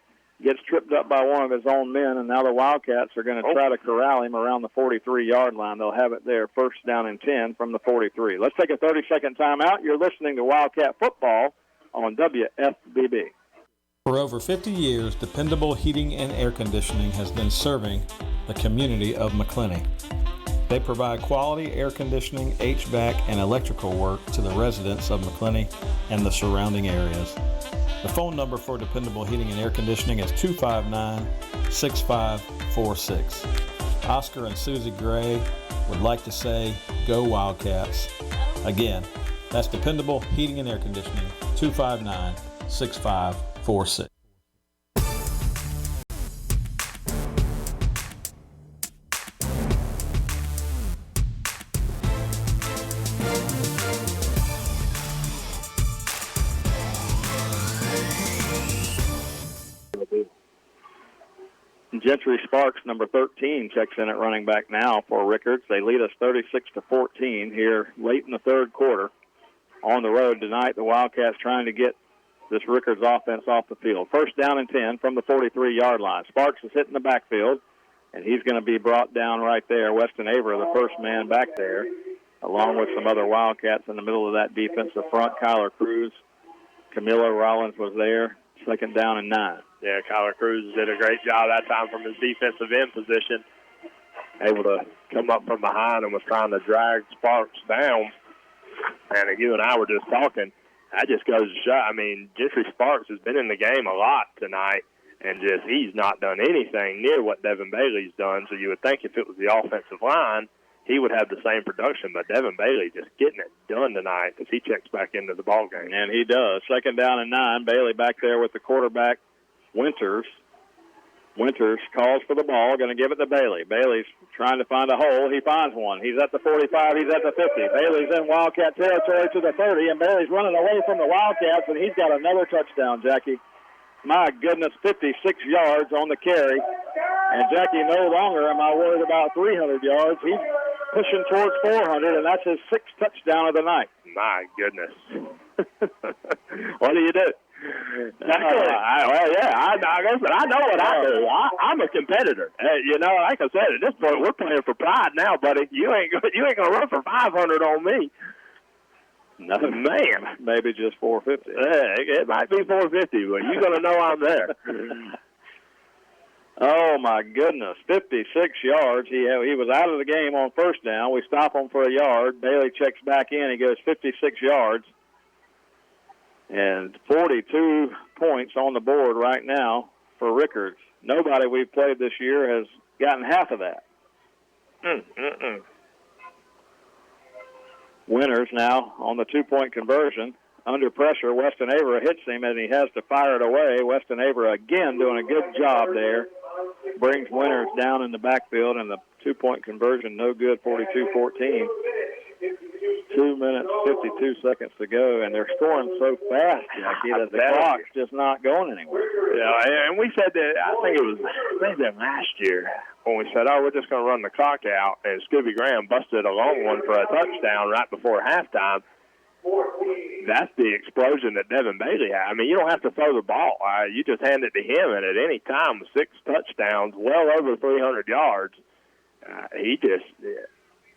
gets tripped up by one of his own men, and now the Wildcats are going to try to corral him around the 43-yard line. They'll have it there, first down and 10 from the 43. Let's take a 30-second timeout. You're listening to Wildcat Football on WFBB. For over 50 years, dependable heating and air conditioning has been serving the community of McClenny. They provide quality air conditioning, HVAC, and electrical work to the residents of McClenny and the surrounding areas. The phone number for dependable heating and air conditioning is 259-6546. Oscar and Susie Gray would like to say, go Wildcats. Again, that's dependable heating and air conditioning, 888-885-6546. Gentry Sparks, number 13, checks in at running back now for Rickards. They lead us 36-14 here late in the third quarter. On the road tonight, the Wildcats trying to get this Rickards offense off the field. First down and 10 from the 43-yard line. Sparks is hitting the backfield, and he's going to be brought down right there. Weston Aver, the first man back there, along with some other Wildcats in the middle of that defensive front. Kyler Cruz, Camilo Rollins was there. Second down and 9. Yeah, Kyler Cruz did a great job that time from his defensive end position. Able to come up from behind and was trying to drag Sparks down. And you and I were just talking. That just goes to show. I mean, Gentry Sparks has been in the game a lot tonight, and just he's not done anything near what Devin Bailey's done. So you would think if it was the offensive line, he would have the same production. But Devin Bailey just getting it done tonight as he checks back into the ball game. And he does. Second down and 9. Bailey back there with the quarterback, Winters. Winters calls for the ball, going to give it to Bailey. Bailey's trying to find a hole. He finds one. He's at the 45. He's at the 50. Bailey's in Wildcat territory to the 30, and Bailey's running away from the Wildcats, and he's got another touchdown, Jackie. My goodness, 56 yards on the carry. And, Jackie, no longer am I worried about 300 yards. He's pushing towards 400, and that's his sixth touchdown of the night. My goodness. What do you do? I know what I do. I'm a competitor. Like I said, at this point, we're playing for pride now, buddy. You ain't gonna run for 500 on me. No, man. Maybe just 450. It might be 450, but you're gonna know I'm there. Oh my goodness, 56 yards. He was out of the game on first down. We stop him for a yard. Bailey checks back in. He goes 56 yards. And 42 points on the board right now for Rickards. Nobody we've played this year has gotten half of that. Winters now on the two-point conversion. Under pressure, Weston Aver hits him, and he has to fire it away. Weston Aver again doing a good job there. Brings Winters down in the backfield, and the two-point conversion no good, 42-14. 2 minutes, 52 seconds to go, and they're scoring so fast, Jackie, that the clock's just not going anywhere. Yeah, and we said that, I think it was last year, when we said, we're just going to run the clock out, and Scooby Graham busted a long one for a touchdown right before halftime. That's the explosion that Devin Bailey had. I mean, you don't have to throw the ball. You just hand it to him, and at any time, 6 touchdowns, well over 300 yards, he just,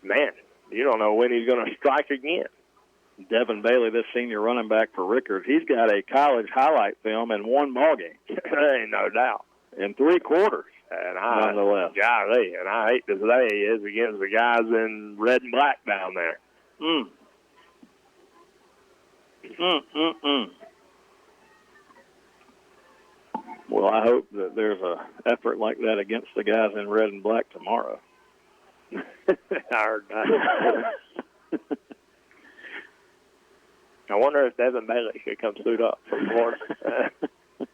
man, you don't know when he's going to strike again. Devin Bailey, this senior running back for Rickards, he's got a college highlight film in one ballgame. Ain't no doubt. In 3 quarters, nonetheless. Golly, and I hate to say he is against the guys in red and black down there. Well, I hope that there's an effort like that against the guys in red and black tomorrow. I wonder if Devin Bailey could come suit up from Florida.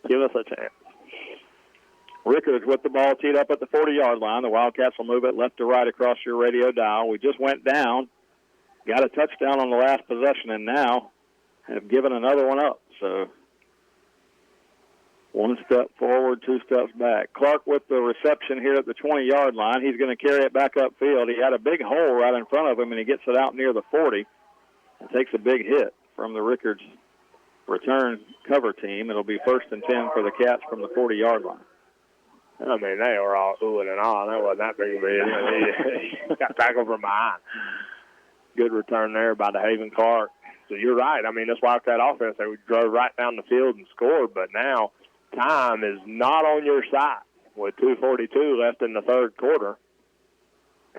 Give us a chance. Rickards with the ball teed up at the 40-yard line. The Wildcats will move it left to right across your radio dial. We just went down, got a touchdown on the last possession, and now have given another one up. So 1 step forward, 2 steps back. Clark with the reception here at the 20-yard line. He's going to carry it back upfield. He had a big hole right in front of him, and he gets it out near the 40 and takes a big hit from the Rickards return cover team. It'll be 1st and 10 for the Cats from the 40-yard line. I mean, they were all oohing and ahhing. That wasn't that big of a deal. He got tackled from behind. Good return there by the Haven Clark. So you're right. I mean, this Wildcat offense, they drove right down the field and scored, but now time is not on your side. With 2:42 left in the third quarter,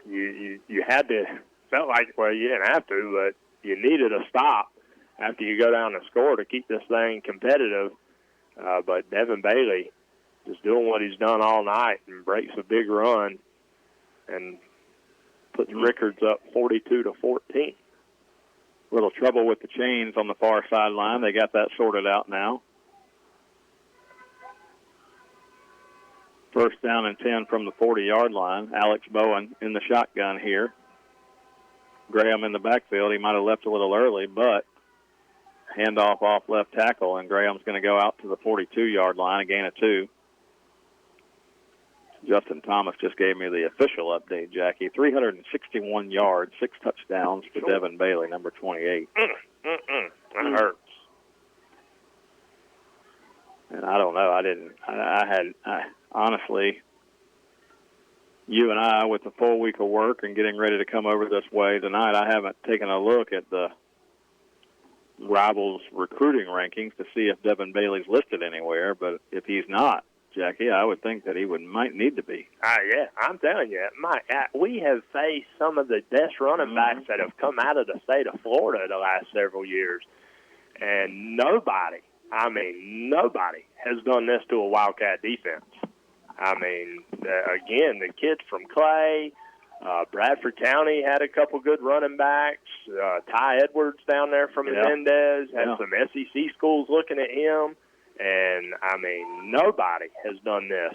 you had to, felt like, well, you didn't have to, but you needed a stop after you go down and score to keep this thing competitive. But Devin Bailey just doing what he's done all night and breaks a big run and puts Rickards up 42-14. Little trouble with the chains on the far sideline. They got that sorted out now. First down and 10 from the 40-yard line. Alex Bowen in the shotgun here. Graham in the backfield. He might have left a little early, but handoff off left tackle, and Graham's going to go out to the 42-yard line, a gain of 2. Justin Thomas just gave me the official update, Jackie. 361 yards, 6 touchdowns for Devin Bailey, number 28. That hurts. And I don't know. I honestly, you and I, with the full week of work and getting ready to come over this way tonight, I haven't taken a look at the Rivals recruiting rankings to see if Devin Bailey's listed anywhere. But if he's not, Jackie, I would think that he might need to be. Yeah, I'm telling you, we have faced some of the best running backs that have come out of the state of Florida the last several years. And nobody has done this to a Wildcat defense. Again, the kids from Clay, Bradford County had a couple good running backs. Ty Edwards down there from Mendez had some SEC schools looking at him. And, nobody has done this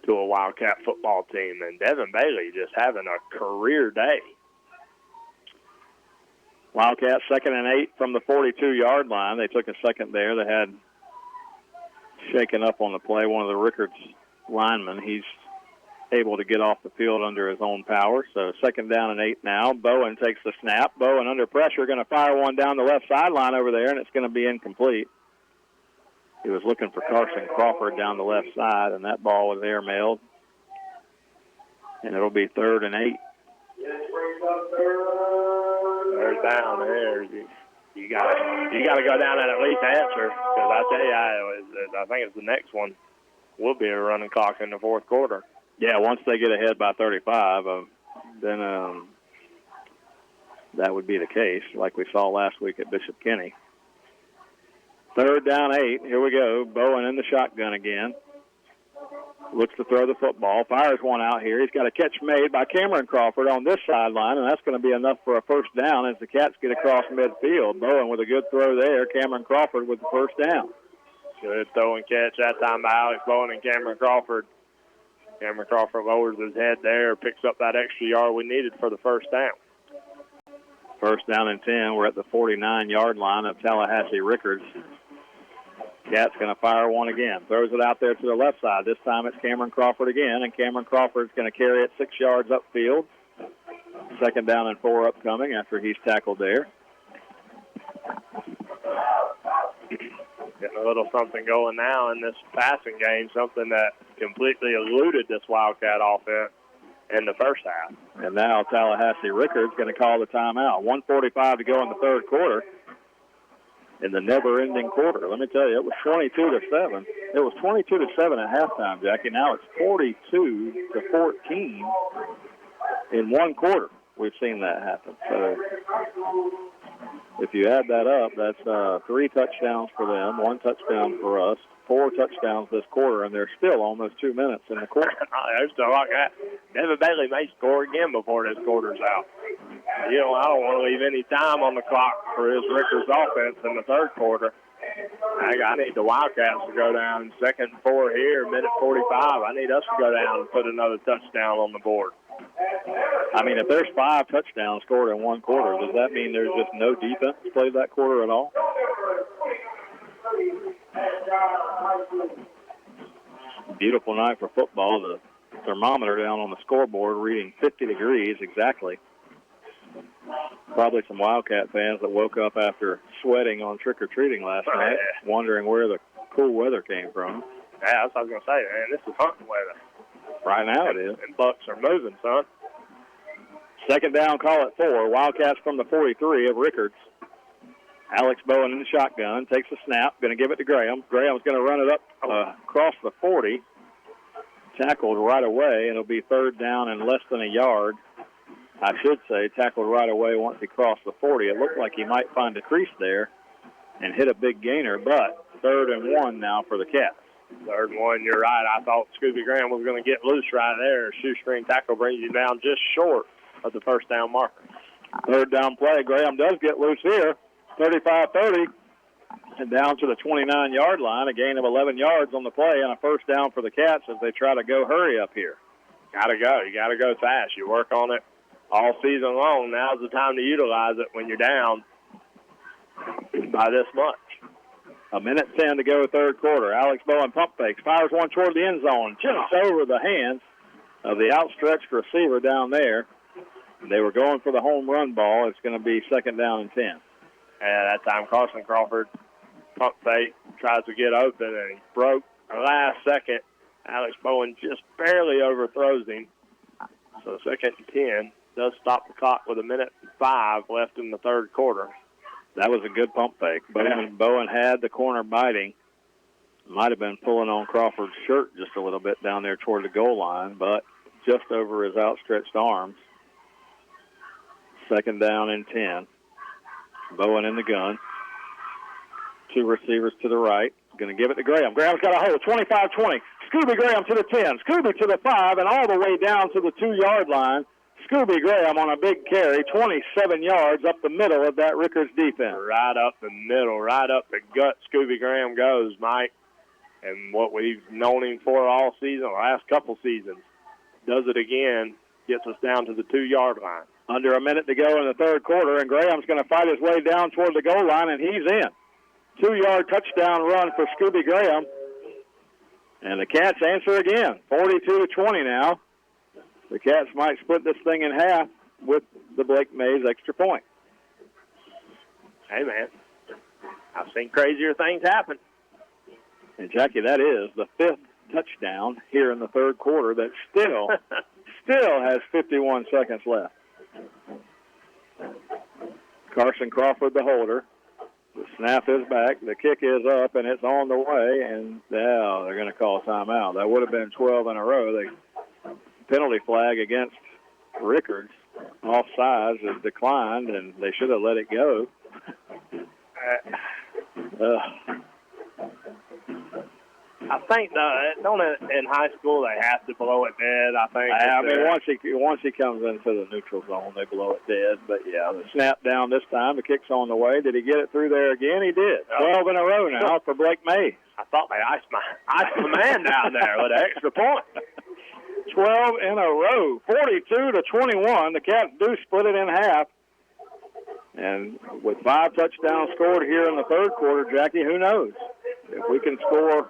to a Wildcat football team. And Devin Bailey just having a career day. Wildcats 2nd and 8 from the 42-yard line. They took a second there. They had shaken up on the play one of the Rickards linemen. He's able to get off the field under his own power. So 2nd down and 8 now. Bowen takes the snap. Bowen under pressure, going to fire one down the left sideline over there, and it's going to be incomplete. He was looking for Carson Crawford down the left side, and that ball was airmailed. And it'll be 3rd and 8. Third down there. You got to go down and at least answer, because I tell you, I think it's the next one will be a running clock in the fourth quarter. Yeah, once they get ahead by 35, then that would be the case, like we saw last week at Bishop Kenny. 3rd down 8. Here we go. Bowen in the shotgun again. Looks to throw the football. Fires one out here. He's got a catch made by Cameron Crawford on this sideline, and that's going to be enough for a first down as the Cats get across midfield. Bowen with a good throw there. Cameron Crawford with the first down. Good throw and catch that time by Alex Bowen and Cameron Crawford. Cameron Crawford lowers his head there, picks up that extra yard we needed for the first down. First down and 10. We're at the 49-yard line of Tallahassee Rickards. Cat's going to fire one again. Throws it out there to the left side. This time it's Cameron Crawford again, and Cameron Crawford's going to carry it 6 yards upfield. 2nd down and 4 upcoming after he's tackled there. Getting a little something going now in this passing game, something that completely eluded this Wildcat offense in the first half. And now Tallahassee Rickards going to call the timeout. 1:45 to go in the third quarter. In the never-ending quarter. Let me tell you, it was 22-7. It was 22-7 at halftime, Jackie. Now it's 42-14 in one quarter. We've seen that happen. So if you add that up, that's 3 touchdowns for them, 1 touchdown for us, 4 touchdowns this quarter, and there's still almost 2 minutes in the quarter. There's still like that. Devin Bailey may score again before this quarter's out. I don't want to leave any time on the clock for his Rickards offense in the third quarter. I need the Wildcats to go down 2nd and 4 here, minute 45. I need us to go down and put another touchdown on the board. If there's 5 touchdowns scored in one quarter, does that mean there's just no defense played that quarter at all? Beautiful night for football. The thermometer down on the scoreboard reading 50 degrees exactly. Probably some Wildcat fans that woke up after sweating on trick-or-treating last night, wondering where the cool weather came from. Yeah, that's what I was going to say, man. This is hunting weather. Right now it is. And bucks are moving, son. 2nd down, call it 4. Wildcats from the 43 of Rickards. Alex Bowen in the shotgun, takes the snap, going to give it to Graham. Graham's going to run it up across the 40. Tackled right away, and it'll be 3rd down and less than a yard. I should say tackled right away once he crossed the 40. It looked like he might find a crease there and hit a big gainer, but 3rd and 1 now for the Cats. 3rd and 1, you're right. I thought Scooby Graham was going to get loose right there. Shoestring tackle brings you down just short of the first down marker. 3rd down play. Graham does get loose here. 35-30. and down to the 29-yard line, a gain of 11 yards on the play, and a first down for the Cats as they try to go hurry up here. Got to go. You got to go fast. You work on it all season long. Now's the time to utilize it when you're down by this much. 1:10 to go, third quarter. Alex Bowen pump fakes, fires one toward the end zone, just over the hands of the outstretched receiver down there. They were going for the home run ball. It's going to be second down and 10. And that time Carson Crawford pump fake, tries to get open, and he broke last second. Alex Bowen just barely overthrows him. So second and 10 does stop the clock with 1:05 left in the third quarter. That was a good pump fake. Bowen had the corner biting. Might have been pulling on Crawford's shirt just a little bit down there toward the goal line, but just over his outstretched arms. Second down and 10. Bowen in the gun. Two receivers to the right. Going to give it to Graham. Graham's got a hold. 25-20. Scooby Graham to the 10. Scooby to the 5 and all the way down to the 2-yard line. Scooby Graham on a big carry, 27 yards up the middle of that Rickards defense. Right up the middle, right up the gut Scooby Graham goes, Mike. And what we've known him for all season, the last couple seasons, does it again, gets us down to the 2-yard line. Under a minute to go in the third quarter, and Graham's going to fight his way down toward the goal line, and he's in. 2-yard touchdown run for Scooby Graham. And the Cats answer again, 42-20 now. The Cats might split this thing in half with the Blake Mays extra point. Hey, man, I've seen crazier things happen. And, Jackie, that is the 5th touchdown here in the third quarter that still has 51 seconds left. Carson Crawford, the holder. The snap is back. The kick is up, and it's on the way. And now they're going to call timeout. That would have been 12 in a row. The penalty flag against Rickards. Offsides has declined, and they should have let it go. I think in high school they have to blow it dead. I think. Once he comes into the neutral zone, they blow it dead. But yeah, the snap down this time. The kick's on the way. Did he get it through there again? He did. 12 in a row now for Blake May. I thought they iced my man down there with an extra point. 12 in a row, 42-21. The Cats do split it in half. And with 5 touchdowns scored here in the third quarter, Jackie, who knows? If we can score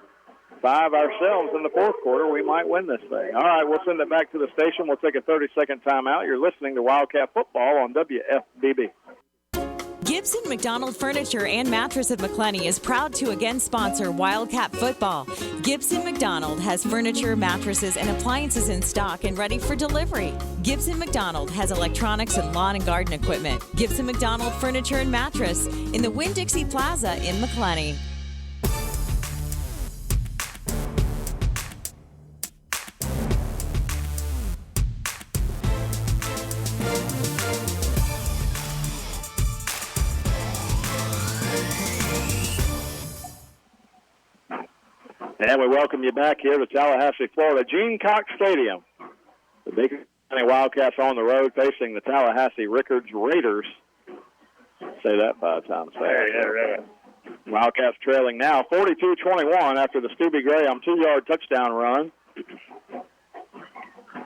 5 ourselves in the fourth quarter, we might win this thing. All right, we'll send it back to the station. We'll take a 30-second timeout. You're listening to Wildcat Football on WFBB. Gibson McDonald Furniture and Mattress of McClenny is proud to again sponsor Wildcat Football. Gibson McDonald has furniture, mattresses, and appliances in stock and ready for delivery. Gibson McDonald has electronics and lawn and garden equipment. Gibson McDonald Furniture and Mattress in the Winn-Dixie Plaza in McClenny. And we welcome you back here to Tallahassee, Florida, Gene Cox Stadium. The Baker County Wildcats on the road facing the Tallahassee Rickards Raiders. Say that 5 times fast. Yeah. Wildcats trailing now 42-21 after the Scooby Graham 2-yard touchdown run.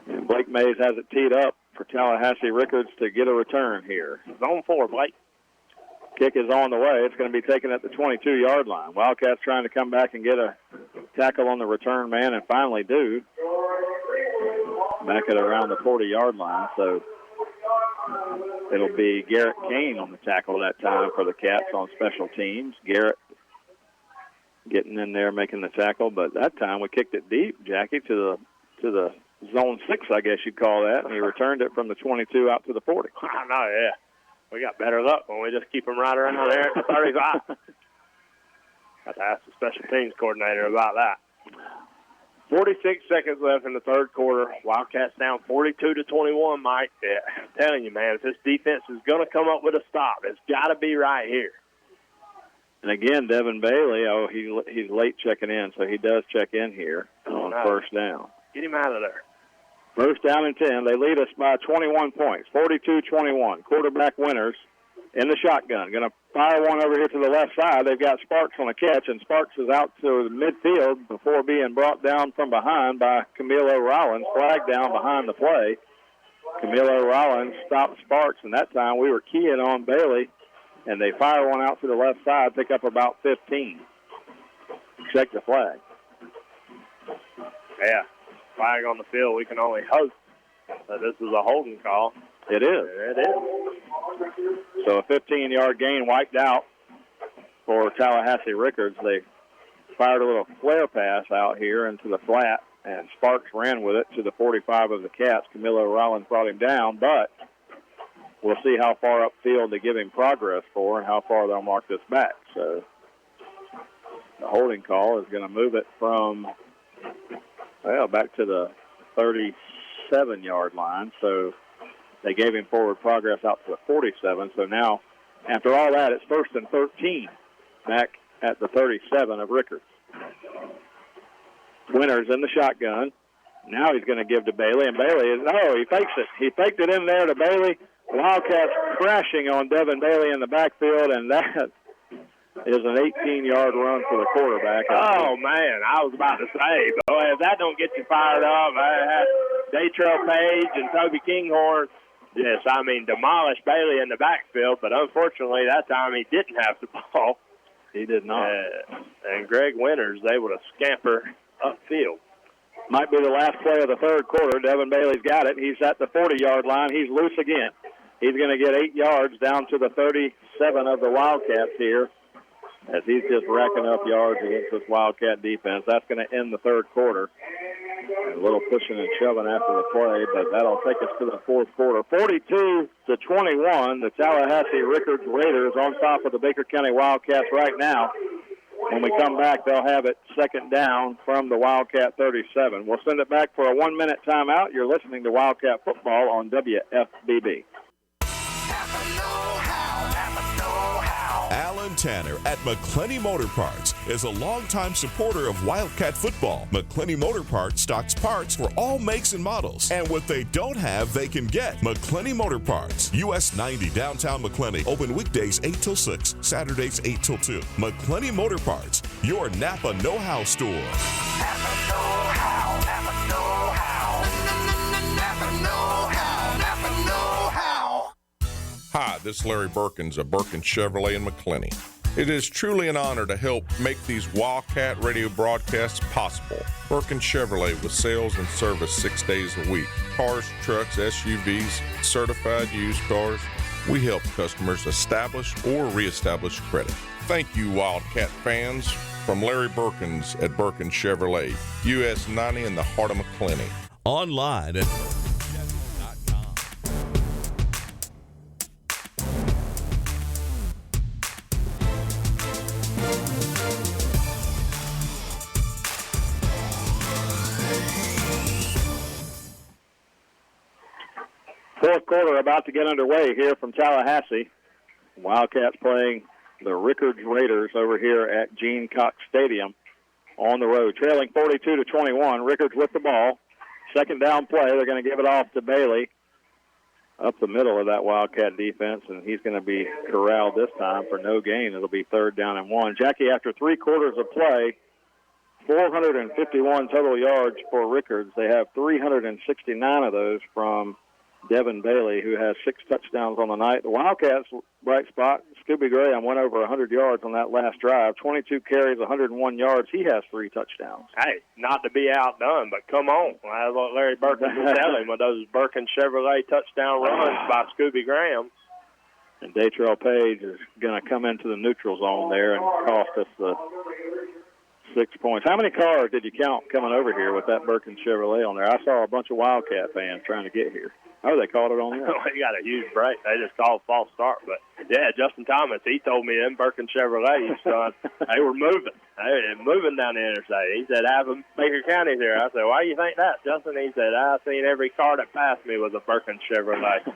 And Blake Mays has it teed up for Tallahassee Rickards to get a return here. Zone 4, Blake. Kick is on the way. It's going to be taken at the 22-yard line. Wildcats trying to come back and get a tackle on the return man, and finally do. Back at around the 40-yard line. So it'll be Garrett Kane on the tackle that time for the Cats on special teams. Garrett getting in there, making the tackle, but that time we kicked it deep, Jackie, to the zone 6, I guess you'd call that, and he returned it from the 22 out to the 40. I know, yeah. We got better luck when we just keep them right around there at the 35. Got to ask the special teams coordinator about that. 46 seconds left in the third quarter. Wildcats down 42-21, Mike. Yeah, I'm telling you, man, if this defense is going to come up with a stop, it's got to be right here. And again, Devin Bailey, he's late checking in, so he does check in here on first down. Get him out of there. First down and 10. They lead us by 21 points, 42-21. Quarterback winners in the shotgun. Going to fire one over here to the left side. They've got Sparks on a catch, and Sparks is out to the midfield before being brought down from behind by Camilo Rollins, flagged down behind the play. Camilo Rollins stopped Sparks, and that time we were keying on Bailey, and they fire one out to the left side, pick up about 15. Check the flag. Yeah, flag on the field. We can only hope that this is a holding call. It is. It is. So a 15-yard gain wiped out for Tallahassee Rickards. They fired a little flare pass out here into the flat, and Sparks ran with it to the 45 of the Cats. Camilo Rollins brought him down, but we'll see how far upfield they give him progress for and how far they'll mark this back. So the holding call is going to move it from, well, back to the 37-yard line. So they gave him forward progress out to the 47. So now, after all that, it's 1st and 13 back at the 37 of Rickards. Winters in the shotgun. Now he's going to give to Bailey, and Bailey is, he fakes it. He faked it in there to Bailey. Wildcats crashing on Devin Bailey in the backfield, and that is an 18-yard run for the quarterback. Oh, man, I was about to say, boy, if that don't get you fired up, I had Datrell Page and Toby Kinghorn, demolished Bailey in the backfield, but unfortunately that time he didn't have the ball. He did not. And Greg Winters able to scamper upfield. Might be the last play of the third quarter. Devin Bailey's got it. He's at the 40-yard line. He's loose again. He's going to get 8 yards down to the 37 of the Wildcats here as he's just racking up yards against this Wildcat defense. That's going to end the third quarter. A little pushing and shoving after the play, but that'll take us to the fourth quarter. 42-21, the Tallahassee Rickards Raiders on top of the Baker County Wildcats right now. When we come back, they'll have it second down from the Wildcat 37. We'll send it back for a 1-minute timeout. You're listening to Wildcat Football on WFBB. Alan Tanner at McClenny Motor Parts is a longtime supporter of Wildcat football. McClenny Motor Parts stocks parts for all makes and models. And what they don't have, they can get. McClenny Motor Parts, US 90 downtown McClenny. Open weekdays 8 till 6, Saturdays 8 till 2. McClenny Motor Parts, your Napa know-how store. Napa know-how, Napa know-how. Napa know-how, Napa know-how. Hi, this is Larry Birkins of Birkin Chevrolet in McClenny. It is truly an honor to help make these Wildcat radio broadcasts possible. Birkin Chevrolet with sales and service 6 days a week. Cars, trucks, SUVs, certified used cars. We help customers establish or reestablish credit. Thank you, Wildcat fans. From Larry Birkins at Birkin Chevrolet, US 90 in the heart of McClenny. Online at Fourth quarter about to get underway here from Tallahassee. Wildcats playing the Rickards Raiders over here at Gene Cox Stadium on the road. Trailing 42-21. Rickards with the ball. Second down play. They're going to give it off to Bailey up the middle of that Wildcat defense, and he's going to be corralled this time for no gain. It'll be 3rd down and 1. Jackie, after 3 quarters of play, 451 total yards for Rickards. They have 369 of those from Devin Bailey, who has 6 touchdowns on the night. The Wildcats, bright spot, Scooby Graham went over 100 yards on that last drive, 22 carries, 101 yards. He has 3 touchdowns. Hey, not to be outdone, but come on. That's what Larry Birkin was telling with those Birkin Chevrolet touchdown runs by Scooby Graham. And Datrell Page is going to come into the neutral zone there and cost us the 6 points. How many cars did you count coming over here with that Birkin Chevrolet on there? I saw a bunch of Wildcat fans trying to get here. Oh, they called it on there? They got a huge break. They just called a false start. But, yeah, Justin Thomas, he told me them Birkin Chevrolets, son, they were moving. They were moving down the interstate. He said, have them Baker County there. I said, why do you think that, Justin? He said, I seen every car that passed me was a Birkin Chevrolet.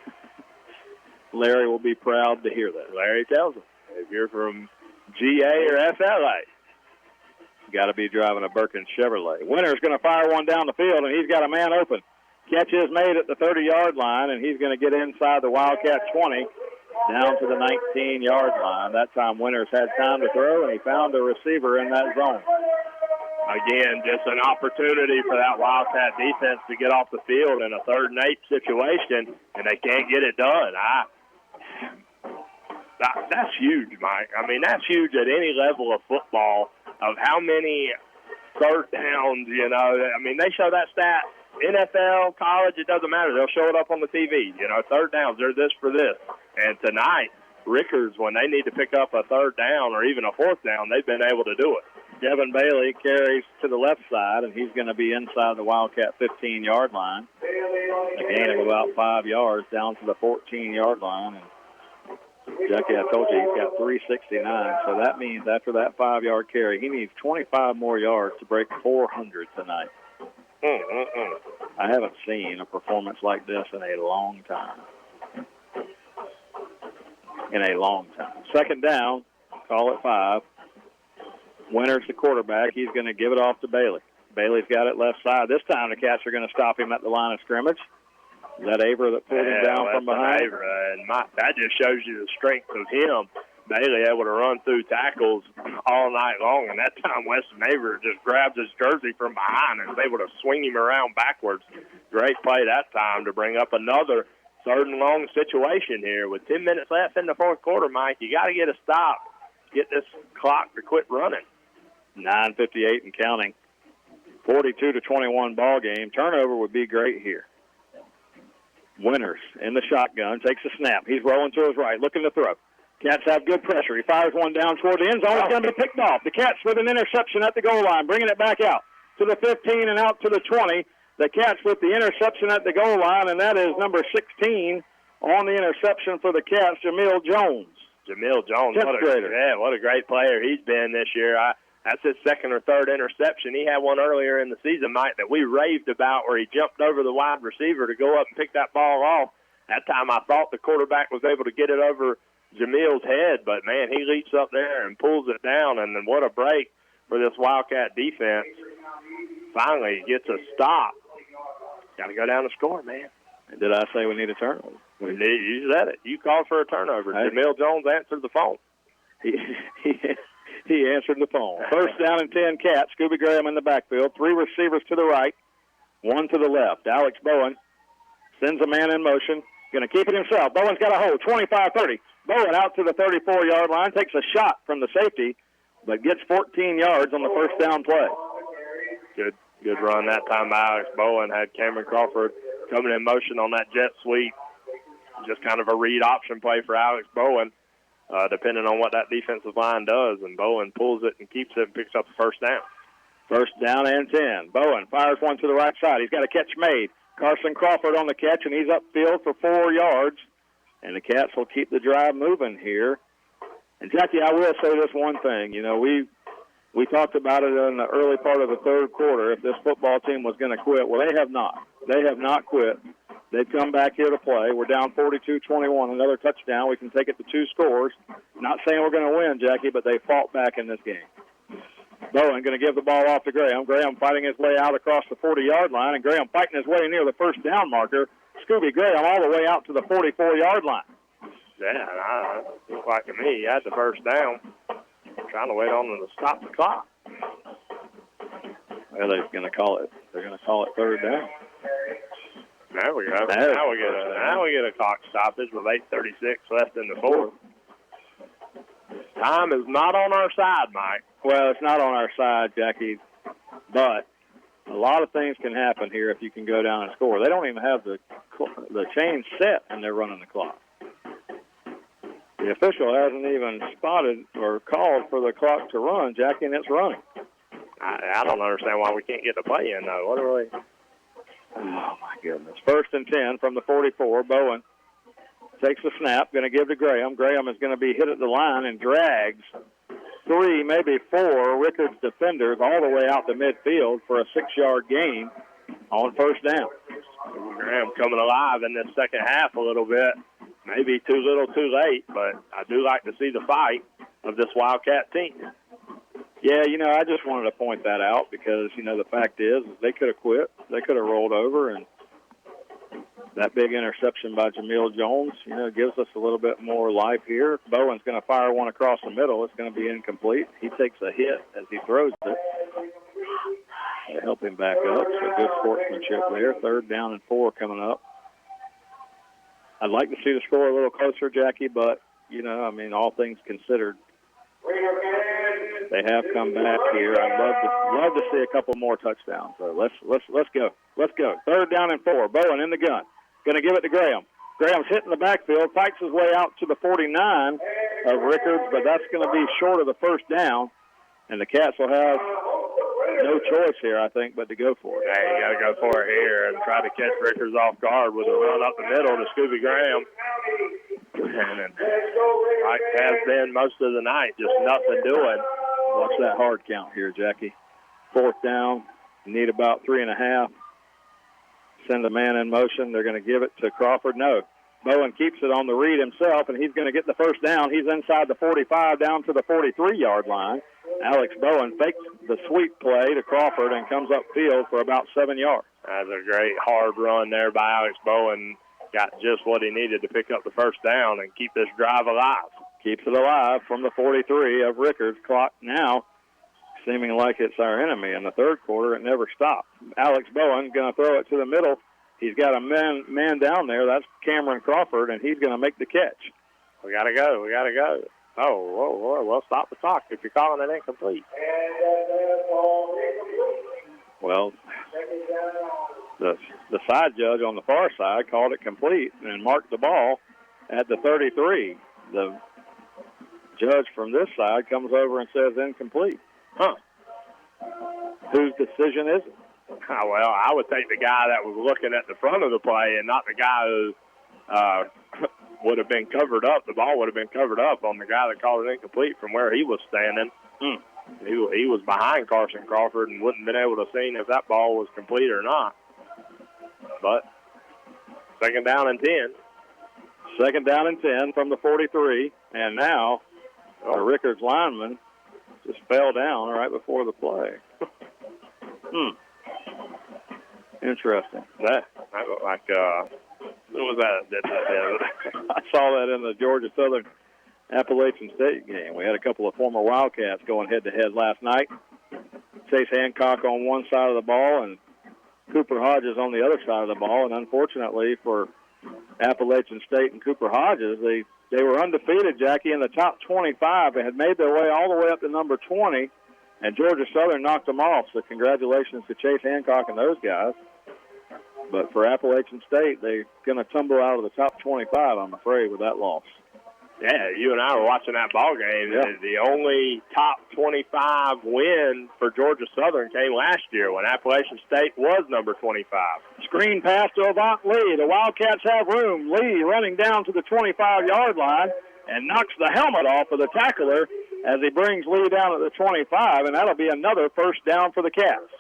Larry will be proud to hear that. Larry tells him, if you're from GA or FLA, you got to be driving a Birkin Chevrolet. Winter's going to fire one down the field, and he's got a man open. Catch is made at the 30-yard line, and he's going to get inside the Wildcat 20 down to the 19-yard line. That time Winters had time to throw, and he found a receiver in that zone. Again, just an opportunity for that Wildcat defense to get off the field in a 3rd and 8 situation, and they can't get it done. That's huge, Mike. I mean, that's huge at any level of football, of how many 3rd downs, you know. I mean, they show that stat, NFL, college, it doesn't matter. They'll show it up on the TV. You know, 3rd downs, they're this for this. And tonight, Rickards, when they need to pick up a 3rd down or even a 4th down, they've been able to do it. Devin Bailey carries to the left side, and he's going to be inside the Wildcat 15-yard line. A gain of about 5 yards down to the 14-yard line. And Jackie, I told you he's got 369, so that means after that 5-yard carry, he needs 25 more yards to break 400 tonight. I haven't seen a performance like this in a long time. In a long time. 2nd down, call it 5. Winters, the quarterback. He's going to give it off to Bailey. Bailey's got it left side. This time the Cats are going to stop him at the line of scrimmage. Is that Aver that pulled him down from behind? Aver, and that just shows you the strength of him. Bailey able to run through tackles all night long, and that time Weston Aver just grabs his jersey from behind and is able to swing him around backwards. Great play that time to bring up another 3rd and long situation here. With 10 minutes left in the 4th quarter, Mike, you got to get a stop. Get this clock to quit running. 9:58 and counting. 42-21 ball game. Turnover would be great here. Winters in the shotgun, takes a snap. He's rolling to his right, looking to throw. Cats have good pressure. He fires one down toward the end zone. It's going to be picked off. The Cats with an interception at the goal line, bringing it back out to the 15 and out to the 20. The Cats with the interception at the goal line, and that is number 16 on the interception for the Cats, Jamil Jones. Jamil Jones, what a great player he's been this year. That's his 2nd or 3rd interception. He had one earlier in the season, Mike, that we raved about where he jumped over the wide receiver to go up and pick that ball off. That time I thought the quarterback was able to get it over Jamil's head, but, man, he leaps up there and pulls it down, and then what a break for this Wildcat defense. Finally gets a stop. Got to go down and score, man. Did I say we need a turnover? You said it. You called for a turnover. Hey. Jamil Jones answered the phone. He answered the phone. 1st down and 10 Cats. Scooby Graham in the backfield. 3 receivers to the right, 1 to the left. Alex Bowen sends a man in motion. Going to keep it himself. Bowen's got a hold. 25-30. Bowen out to the 34-yard line. Takes a shot from the safety, but gets 14 yards on the 1st down play. Good run that time by Alex Bowen. Had Cameron Crawford coming in motion on that jet sweep. Just kind of a read option play for Alex Bowen. Depending on what that defensive line does, and Bowen pulls it and keeps it and picks up the 1st down. 1st down and 10. Bowen fires one to the right side. He's got a catch made. Carson Crawford on the catch, and he's upfield for 4 yards. And the Cats will keep the drive moving here. And, Jackie, I will say this one thing. You know, we talked about it in the early part of the 3rd quarter, if this football team was going to quit. Well, they have not. They have not quit. They've come back here to play. We're down 42-21, another touchdown. We can take it to 2 scores. Not saying we're going to win, Jackie, but they fought back in this game. Bowen going to give the ball off to Graham. Graham fighting his way out across the 40-yard line, and Graham fighting his way near the 1st down marker. Scooby Graham all the way out to the 44-yard line. Yeah, looked like to me he had the 1st down. Trying to wait on them to stop the clock. Well, they're going to call it. They're going to call it 3rd down. There we go. Now we get a clock stoppage with 8:36 left in the 4th. Time is not on our side, Mike. Well, it's not on our side, Jackie, but a lot of things can happen here if you can go down and score. They don't even have the chain set, and they're running the clock. The official hasn't even spotted or called for the clock to run, Jackie, and it's running. I don't understand why we can't get the play in, though. What are we... Oh, my goodness. 1st and 10 from the 44. Bowen takes the snap, going to give to Graham. Graham is going to be hit at the line and drags 3, maybe 4 Rickards defenders all the way out to midfield for a 6-yard gain on 1st down. Graham coming alive in this second half a little bit. Maybe too little, too late, but I do like to see the fight of this Wildcat team. Yeah, you know, I just wanted to point that out because, you know, the fact is they could have quit. They could have rolled over and That big interception by Jamil Jones, gives us a little bit more life here. Bowen's going to fire one across the middle. It's going to be incomplete. He takes a hit as he throws it. They help him back up, so good sportsmanship there. 3rd down and 4 coming up. I'd like to see the score a little closer, Jackie, but, all things considered, they have come back here. I'd love to see a couple more touchdowns. So let's go. Let's go. 3rd down and 4. Bowen in the gun. Going to give it to Graham. Graham's hitting the backfield, fights his way out to the 49 of Rickards, but that's going to be short of the 1st down, and the Cats will have no choice here, I think, but to go for it. Hey, you got to go for it here and try to catch Rickards off guard with a run up the middle to Scooby Graham. And like has been most of the night, just nothing doing. Watch that hard count here, Jackie. 4th down, need about 3.5. Send a man in motion. They're going to give it to Crawford. No. Bowen keeps it on the read himself, and he's going to get the 1st down. He's inside the 45 down to the 43-yard line. Alex Bowen fakes the sweep play to Crawford and comes upfield for about 7 yards. That's a great hard run there by Alex Bowen. Got just what he needed to pick up the 1st down and keep this drive alive. Keeps it alive from the 43 of Rickards. Clock now seeming like it's our enemy. In the 3rd quarter, it never stopped. Alex Bowen going to throw it to the middle. He's got a man down there. That's Cameron Crawford, and he's going to make the catch. We got to go. We got to go. Oh, whoa, well, stop the clock if you're calling it incomplete. Well, the side judge on the far side called it complete and marked the ball at the 33. The judge from this side comes over and says incomplete. Huh. Whose decision is it? Well, I would take the guy that was looking at the front of the play and not the guy who would have been covered up. The ball would have been covered up on the guy that called it incomplete from where he was standing. He was behind Carson Crawford and wouldn't have been able to see if that ball was complete or not. But 2nd down and 10. 2nd down and 10 from the 43. And now the Rickards lineman just fell down right before the play. Interesting. That looked like, who was that? I saw that in the Georgia Southern Appalachian State game. We had a couple of former Wildcats going head-to-head last night. Chase Hancock on one side of the ball and Cooper Hodges on the other side of the ball. And unfortunately for Appalachian State and Cooper Hodges, they were undefeated, Jackie, in the top 25. They had made their way all the way up to number 20, and Georgia Southern knocked them off. So congratulations to Chase Hancock and those guys. But for Appalachian State, they're going to tumble out of the top 25, I'm afraid, with that loss. Yeah, you and I were watching that ball game. Yeah. The only top 25 win for Georgia Southern came last year when Appalachian State was number 25. Screen pass to Avant Lee. The Wildcats have room. Lee running down to the 25-yard line and knocks the helmet off of the tackler as he brings Lee down at the 25, and that'll be another 1st down for the Cats.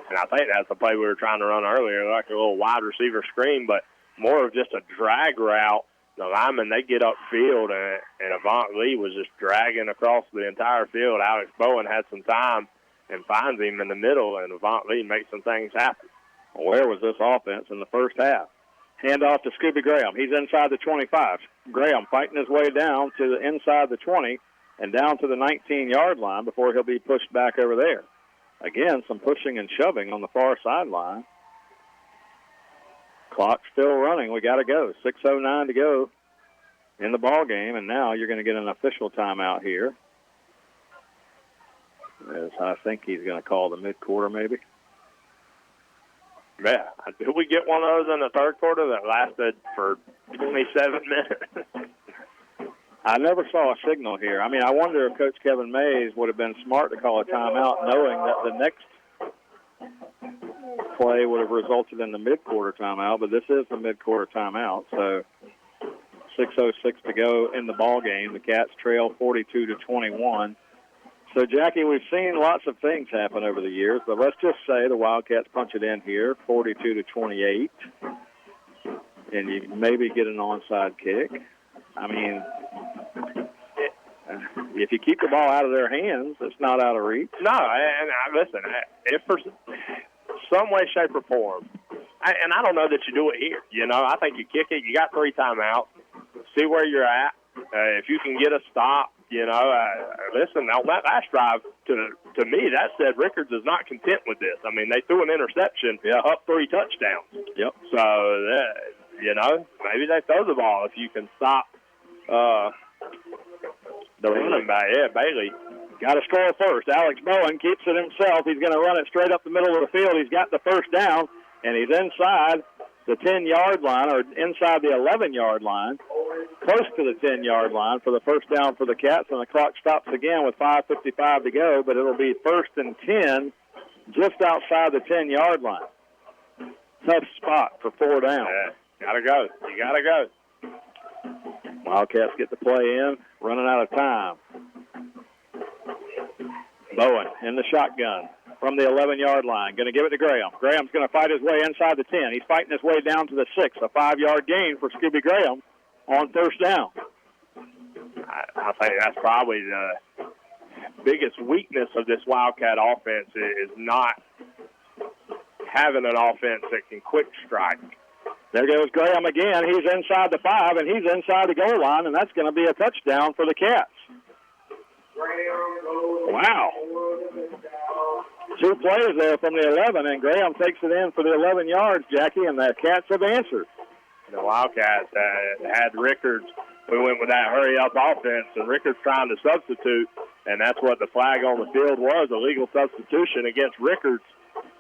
And I think that's the play we were trying to run earlier, like a little wide receiver screen, but more of just a drag route. The linemen, they get upfield, and Avant Lee was just dragging across the entire field. Alex Bowen had some time and finds him in the middle, and Avant Lee makes some things happen. Where was this offense in the first half? Handoff to Scooby Graham. He's inside the 25. Graham fighting his way down to the inside the 20 and down to the 19-yard line before he'll be pushed back over there. Again, some pushing and shoving on the far sideline. Clock's still running. We got to go. 6:09 to go in the ball game, and now you're going to get an official timeout here. As I think he's going to call the mid-quarter, maybe. Yeah. Did we get one of those in the 3rd quarter that lasted for 27 minutes? I never saw a signal here. I mean, I wonder if Coach Kevin Mays would have been smart to call a timeout knowing that the next play would have resulted in the mid-quarter timeout, but this is the mid-quarter timeout. So 6:06 to go in the ball game. The Cats trail 42-21. So, Jackie, we've seen lots of things happen over the years, but let's just say the Wildcats punch it in here, 42-28, and you maybe get an onside kick. I mean, if you keep the ball out of their hands, it's not out of reach. No, and listen, if for some way, shape, or form I don't know that you do it here. You know, I think you kick it. You got 3 timeouts. See where you're at. If you can get a stop, you know, listen, on that last drive, to me, that said Rickards is not content with this. I mean, they threw an interception, up 3 touchdowns. Yep. So, you know, maybe they throw the ball if you can stop the running back. Yeah, Bailey. Got to score first. Alex Bowen keeps it himself. He's going to run it straight up the middle of the field. He's got the first down, and he's inside the 10-yard line, or inside the 11-yard line, close to the 10-yard line for the first down for the Cats, and the clock stops again with 5:55 to go, but it'll be 1st and 10 just outside the 10-yard line. Tough spot for 4 down. Yeah, got to go. You got to go. Wildcats get the play in, running out of time. Bowen in the shotgun from the 11-yard line. Going to give it to Graham. Graham's going to fight his way inside the 10. He's fighting his way down to the 6. A 5-yard gain for Scooby Graham on first down. I think that's probably the biggest weakness of this Wildcat offense is not having an offense that can quick strike. There goes Graham again. He's inside the 5, and he's inside the goal line, and that's going to be a touchdown for the Cats. Wow. 2 plays there from the 11, and Graham takes it in for the 11 yards, Jackie, and the Cats have answered. The Wildcats had Rickards. We went with that hurry-up offense, and Rickards trying to substitute, and that's what the flag on the field was, a legal substitution against Rickards.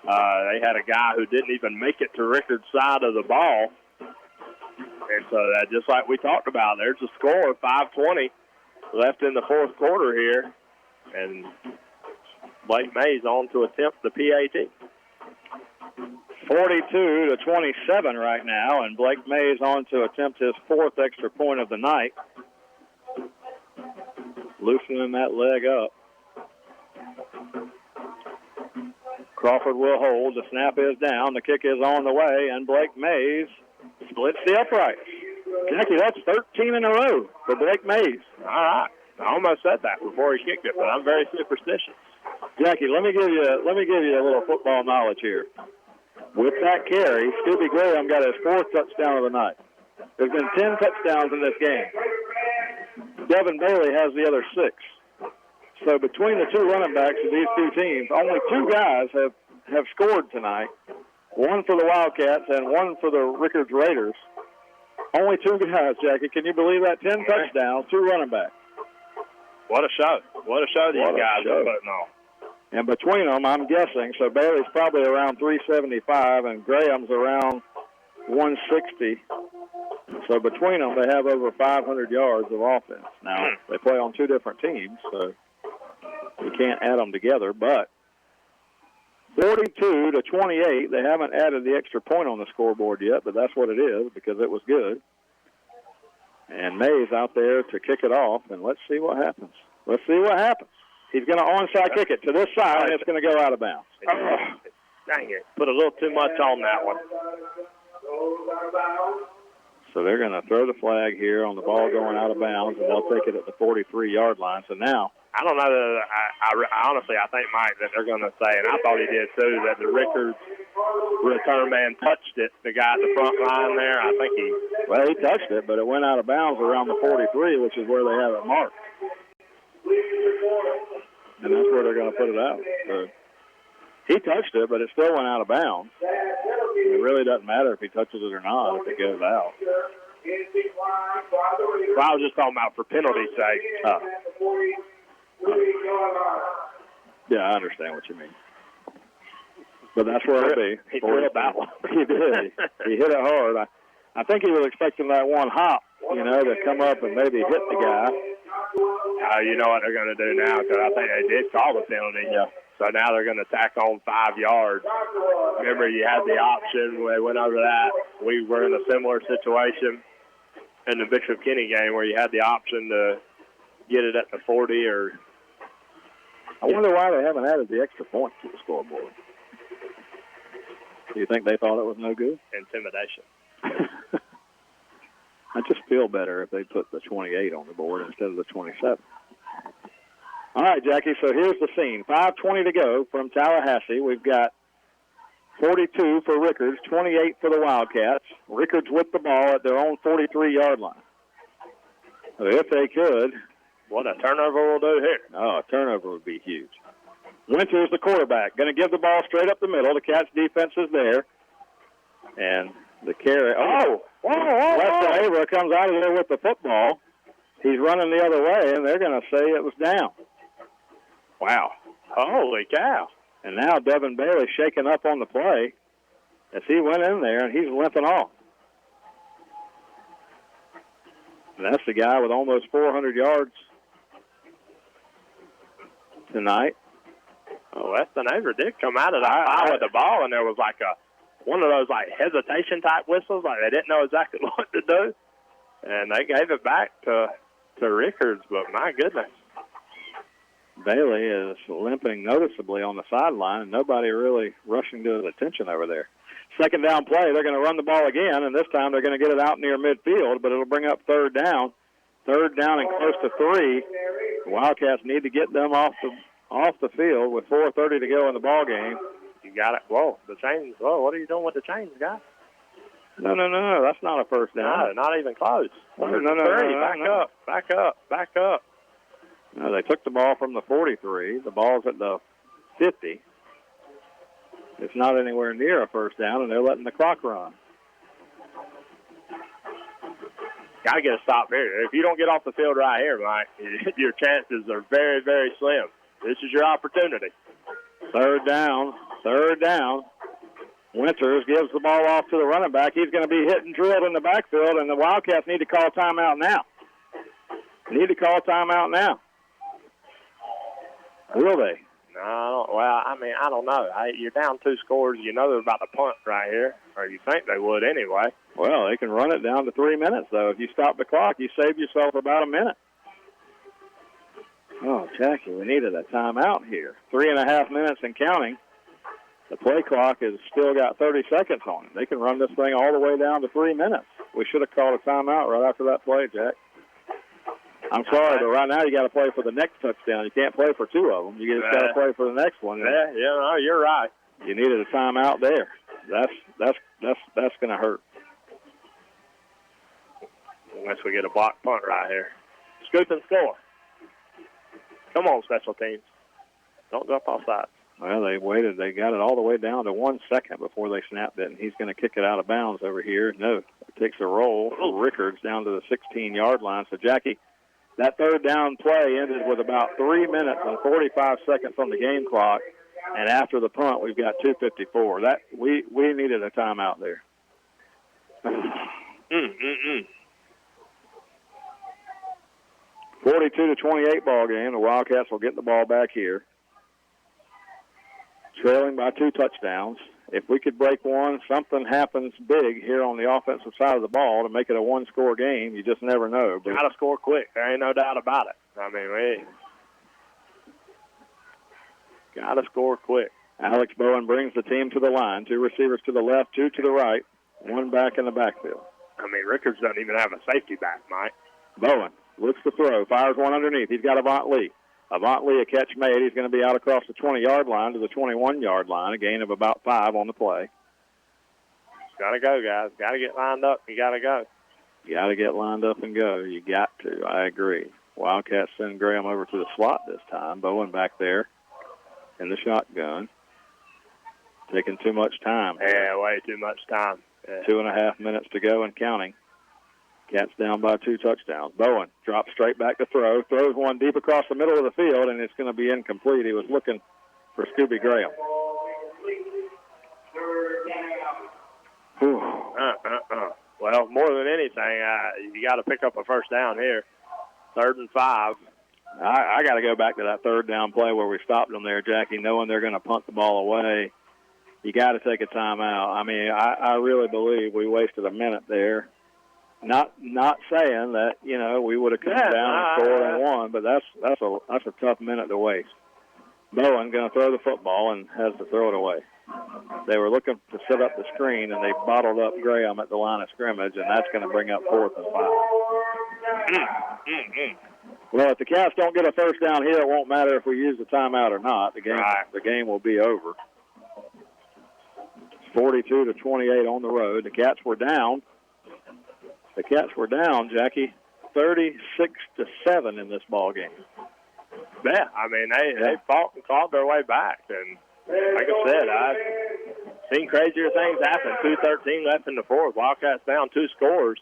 They had a guy who didn't even make it to Rickards' side of the ball. And so that, just like we talked about, there's a score, 5:20 left in the 4th quarter here. And Blake Mays on to attempt the PAT. 42-27 right now, and Blake Mays on to attempt his 4th extra point of the night. Loosening that leg up. Crawford will hold. The snap is down. The kick is on the way, and Blake Mays splits the uprights. Jackie, that's 13 in a row for Blake Mays. All right. I almost said that before he kicked it, but I'm very superstitious. Jackie, let me give you a little football knowledge here. With that carry, Scooby Graham got his 4th touchdown of the night. There's been 10 touchdowns in this game. Devin Bailey has the other 6. So between the 2 running backs of these 2 teams, only 2 guys have scored tonight. One for the Wildcats and one for the Rickards Raiders. Only 2 guys, Jackie. Can you believe that? 10 touchdowns, 2 running backs. What a show. What a show these guys are putting on. And between them, I'm guessing, so Bailey's probably around 375 and Graham's around 160. So between them, they have over 500 yards of offense. Now, they play on 2 different teams, so you can't add them together. But 42-28, they haven't added the extra point on the scoreboard yet, but that's what it is because it was good. And Mays out there to kick it off, and let's see what happens. Let's see what happens. He's going to onside kick it to this side, and it's going to go out of bounds. Dang it. Put a little too much on that one. So they're going to throw the flag here on the ball going out of bounds, and they'll take it at the 43-yard line. So now, I don't know that I honestly, I think, Mike, that they're going to say, and I thought he did too, that the Rickards return man touched it. The guy at the front line there, I think he touched it, but it went out of bounds around the 43, which is where they have it marked. And that's where they're going to put it out. So he touched it, but it still went out of bounds. It really doesn't matter if he touches it or not if it goes out. Well, I was just talking about for penalty's sake. Yeah, I understand what you mean. But that's where it'll be. He drilled that one. He did. He hit it hard. I think he was expecting that one hop, to come up and maybe hit the guy. You know what they're going to do now, because I think they did call the penalty. Yeah. So now they're going to tack on 5 yards. Remember, you had the option when they went over that. We were in a similar situation in the Bishop Kenny game where you had the option to get it at the 40 or... I wonder why they haven't added the extra point to the scoreboard. Do you think they thought it was no good? Intimidation. I just feel better if they put the 28 on the board instead of the 27. All right, Jackie, so here's the scene. 5:20 to go from Tallahassee. We've got 42 for Rickards, 28 for the Wildcats. Rickards with the ball at their own 43-yard line. So if they could. What a turnover will do here. Oh, a turnover would be huge. Winters, the quarterback, going to give the ball straight up the middle. The Cats' defense is there. And the carry. Oh! Weston Averill comes out of there with the football. He's running the other way, and they're going to say it was down. Wow. Holy cow. And now Devin Bailey shaking up on the play as he went in there, and he's limping off. And that's the guy with almost 400 yards tonight. Oh, Weston Averill did come out of that pile with the ball, and there was like one of those like hesitation-type whistles, like they didn't know exactly what to do. And they gave it back to Rickards, but my goodness. Bailey is limping noticeably on the sideline, and nobody really rushing to his attention over there. Second down play, they're going to run the ball again, and this time they're going to get it out near midfield, but it'll bring up third down. Third down and close to 3. The Wildcats need to get them off the field with 4:30 to go in the ball game. You got it. Whoa, the chains. Whoa, what are you doing with the chains, guy? No, that's not a first down. No, not even close. No. Back up. No, they took the ball from the 43. The ball's at the 50. It's not anywhere near a first down, and they're letting the clock run. Got to get a stop here. If you don't get off the field right here, Mike, your chances are very, very slim. This is your opportunity. Third down. Winters gives the ball off to the running back. He's going to be hit and drilled in the backfield, and the Wildcats need to call timeout now. Will they? No, I don't know. You're down 2 scores. You know they're about to punt right here, or you think they would anyway. Well, they can run it down to 3 minutes, though. If you stop the clock, you save yourself about a minute. Oh, Jackie, we needed a timeout here. 3.5 minutes and counting. The play clock has still got 30 seconds on it. They can run this thing all the way down to 3 minutes. We should have called a timeout right after that play, Jack. I'm sorry, but right now you got to play for the next touchdown. You can't play for 2 of them. You just got to play for the next one. Yeah, no, you're right. You needed a timeout there. That's going to hurt. Unless we get a block punt right here. Scoop and score. Come on, special teams. Don't jump off sides. Well, they waited. They got it all the way down to 1 second before they snapped it, and he's going to kick it out of bounds over here. No, it takes a roll for Rickards down to the 16-yard line. So, Jackie, that third down play ended with about 3 minutes and 45 seconds on the game clock, and after the punt, we've got 2:54. That we needed a timeout there. 42-28 ball game. The Wildcats will get the ball back here. Trailing by 2 touchdowns. If we could break one, something happens big here on the offensive side of the ball to make it a 1-score game. You just never know. Got to score quick. There ain't no doubt about it. I mean, we got to score quick. Alex Bowen brings the team to the line. 2 receivers to the left, 2 to the right, 1 back in the backfield. I mean, Rickards doesn't even have a safety back, Mike. Bowen looks to throw, fires one underneath. He's got Avant Lee. Avant Lee, a catch made. He's going to be out across the 20-yard line to the 21-yard line, a gain of about 5 on the play. Got to go, guys. Got to get lined up. You got to go. You got to get lined up and go. You got to. I agree. Wildcats send Graham over to the slot this time. Bowen back there in the shotgun. Taking too much time. Yeah, way too much time. Yeah. 2.5 minutes to go and counting. Cats down by 2 touchdowns. Bowen drops straight back to throw. Throws one deep across the middle of the field, and it's going to be incomplete. He was looking for Scooby Graham. Well, more than anything, you got to pick up a first down here. 3rd and 5. I got to go back to that third down play where we stopped them there, Jackie, knowing they're going to punt the ball away. You got to take a timeout. I mean, I really believe we wasted a minute there. Not saying that, you know, we would have come down and scored and won, but that's a tough minute to waste. Bowen going to throw the football and has to throw it away. They were looking to set up the screen, and they bottled up Graham at the line of scrimmage, and that's going to bring up 4th and 5. Well, if the Cats don't get a first down here, it won't matter if we use the timeout or not. The game will be over. 42-28 on the road. The Cats were down. Jackie, 36-7 in this ball game. Yeah, I mean, they fought and clawed their way back. And like I said, I've seen crazier things happen. 2:13 left in the fourth. Wildcats down 2 scores.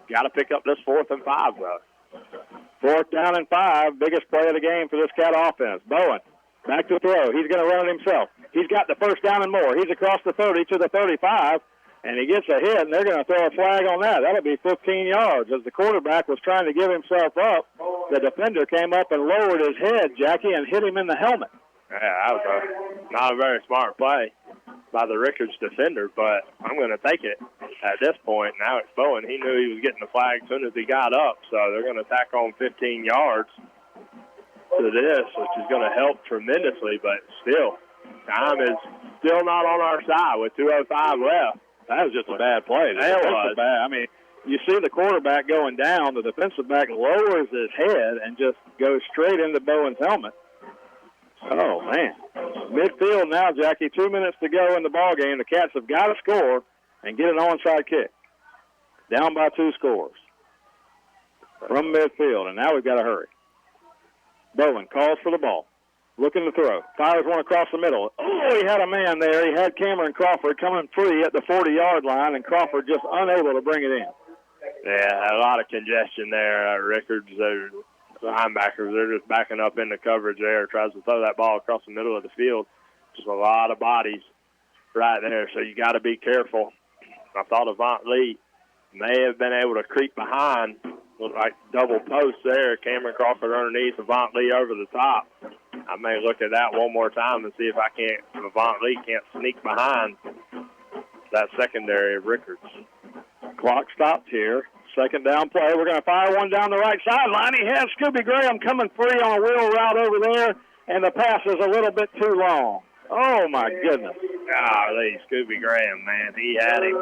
Got to pick up this 4th and 5, though. 4th down and 5, biggest play of the game for this Cat offense. Bowen, back to throw. He's going to run it himself. He's got the first down and more. He's across the 30 to the 35, and he gets a hit, and they're going to throw a flag on that. That'll be 15 yards. As the quarterback was trying to give himself up, the defender came up and lowered his head, Jackie, and hit him in the helmet. Yeah, that was not a very smart play by the Rickards defender, but I'm going to take it at this point. Alex Bowen, he knew he was getting the flag as soon as he got up, so they're going to tack on 15 yards to this, which is going to help tremendously, but still, time is still not on our side with 2:05 left. That was just a bad play. That was bad. I mean, you see the quarterback going down, the defensive back lowers his head and just goes straight into Bowen's helmet. Oh, man. Midfield now, Jackie, 2 minutes to go in the ball game. The Cats have got to score and get an onside kick. Down by 2 scores from midfield, and now we've got to hurry. Bowen calls for the ball. Looking to throw. Fires one across the middle. Oh, he had a man there. He had Cameron Crawford coming free at the 40-yard line, and Crawford just unable to bring it in. Yeah, a lot of congestion there. Rickards, the linebackers, they're just backing up into coverage there. Tries to throw that ball across the middle of the field. Just a lot of bodies right there, so you got to be careful. I thought Avant Lee may have been able to creep behind. Looked like double post there. Cameron Crawford underneath, Avant Lee over the top. I may look at that one more time and see if Avant Lee can't sneak behind that secondary of Rickards. Clock stopped here. Second down play. We're going to fire one down the right sideline. He has Scooby Graham coming free on a wheel route over there, and the pass is a little bit too long. Oh, my goodness. Golly, Scooby Graham, man. He had him.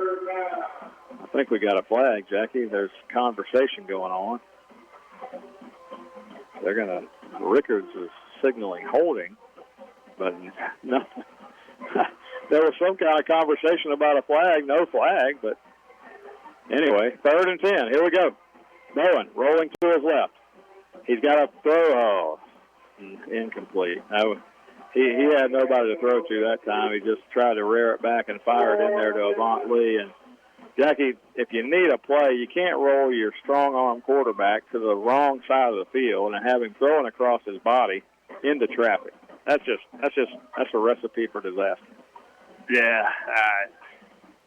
I think we got a flag, Jackie. There's conversation going on. They're going to, Rickards is signaling holding, but no. There was some kind of conversation about a flag, no flag, but anyway, 3rd and 10. Here we go. Bowen rolling to his left. He's got a throw. Oh, incomplete. He had nobody to throw to that time. He just tried to rear it back and fire it in there to Avant Lee. And Jackie, if you need a play, you can't roll your strong-arm quarterback to the wrong side of the field and have him throwing across his body into traffic. That's a recipe for disaster. Yeah,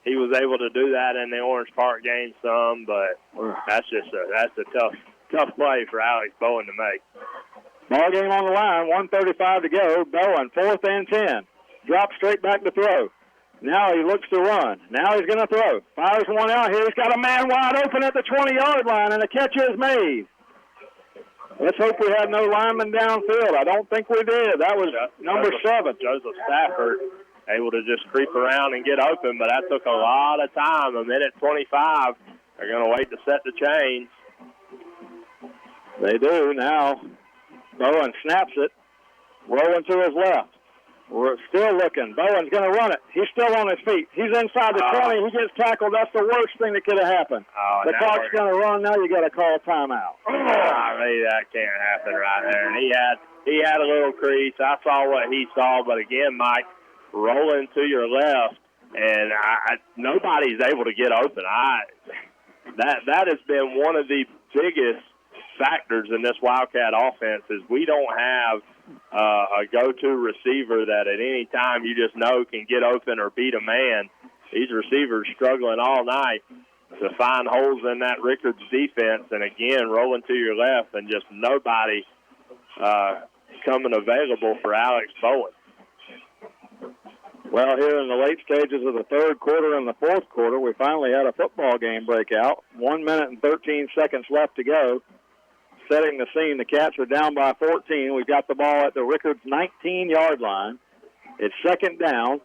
he was able to do that in the Orange Park game some, but that's a tough play for Alex Bowen to make. Ball game on the line, 1:35 to go. Bowen, 4th and 10. Drops straight back to throw. Now he looks to run. Now he's going to throw. Fires one out here. He's got a man wide open at the 20-yard line, and the catch is made. Let's hope we had no lineman downfield. I don't think we did. That was number 7. Joseph Stafford able to just creep around and get open, but that took a lot of time. 1:25. They're going to wait to set the chains. They do now. Bowen snaps it, rolling to his left. We're still looking. Bowen's going to run it. He's still on his feet. He's inside the 20. He gets tackled. That's the worst thing that could have happened. The clock's going to run. Now you got to call a timeout. That can't happen right there. And he had a little crease. I saw what he saw, but again, Mike, rolling to your left, and nobody's able to get open. That has been one of the biggest factors in this Wildcat offense is we don't have a go-to receiver that at any time you just know can get open or beat a man. These receivers struggling all night to find holes in that Rickards defense, and again, rolling to your left and just nobody coming available for Alex Bowen. Well, here in the late stages of the 3rd quarter and the 4th quarter, we finally had a football game break out. 1 minute and 13 seconds left to go. Setting the scene, the Cats are down by 14. We've got the ball at the Rickards 19-yard line. It's 2nd down.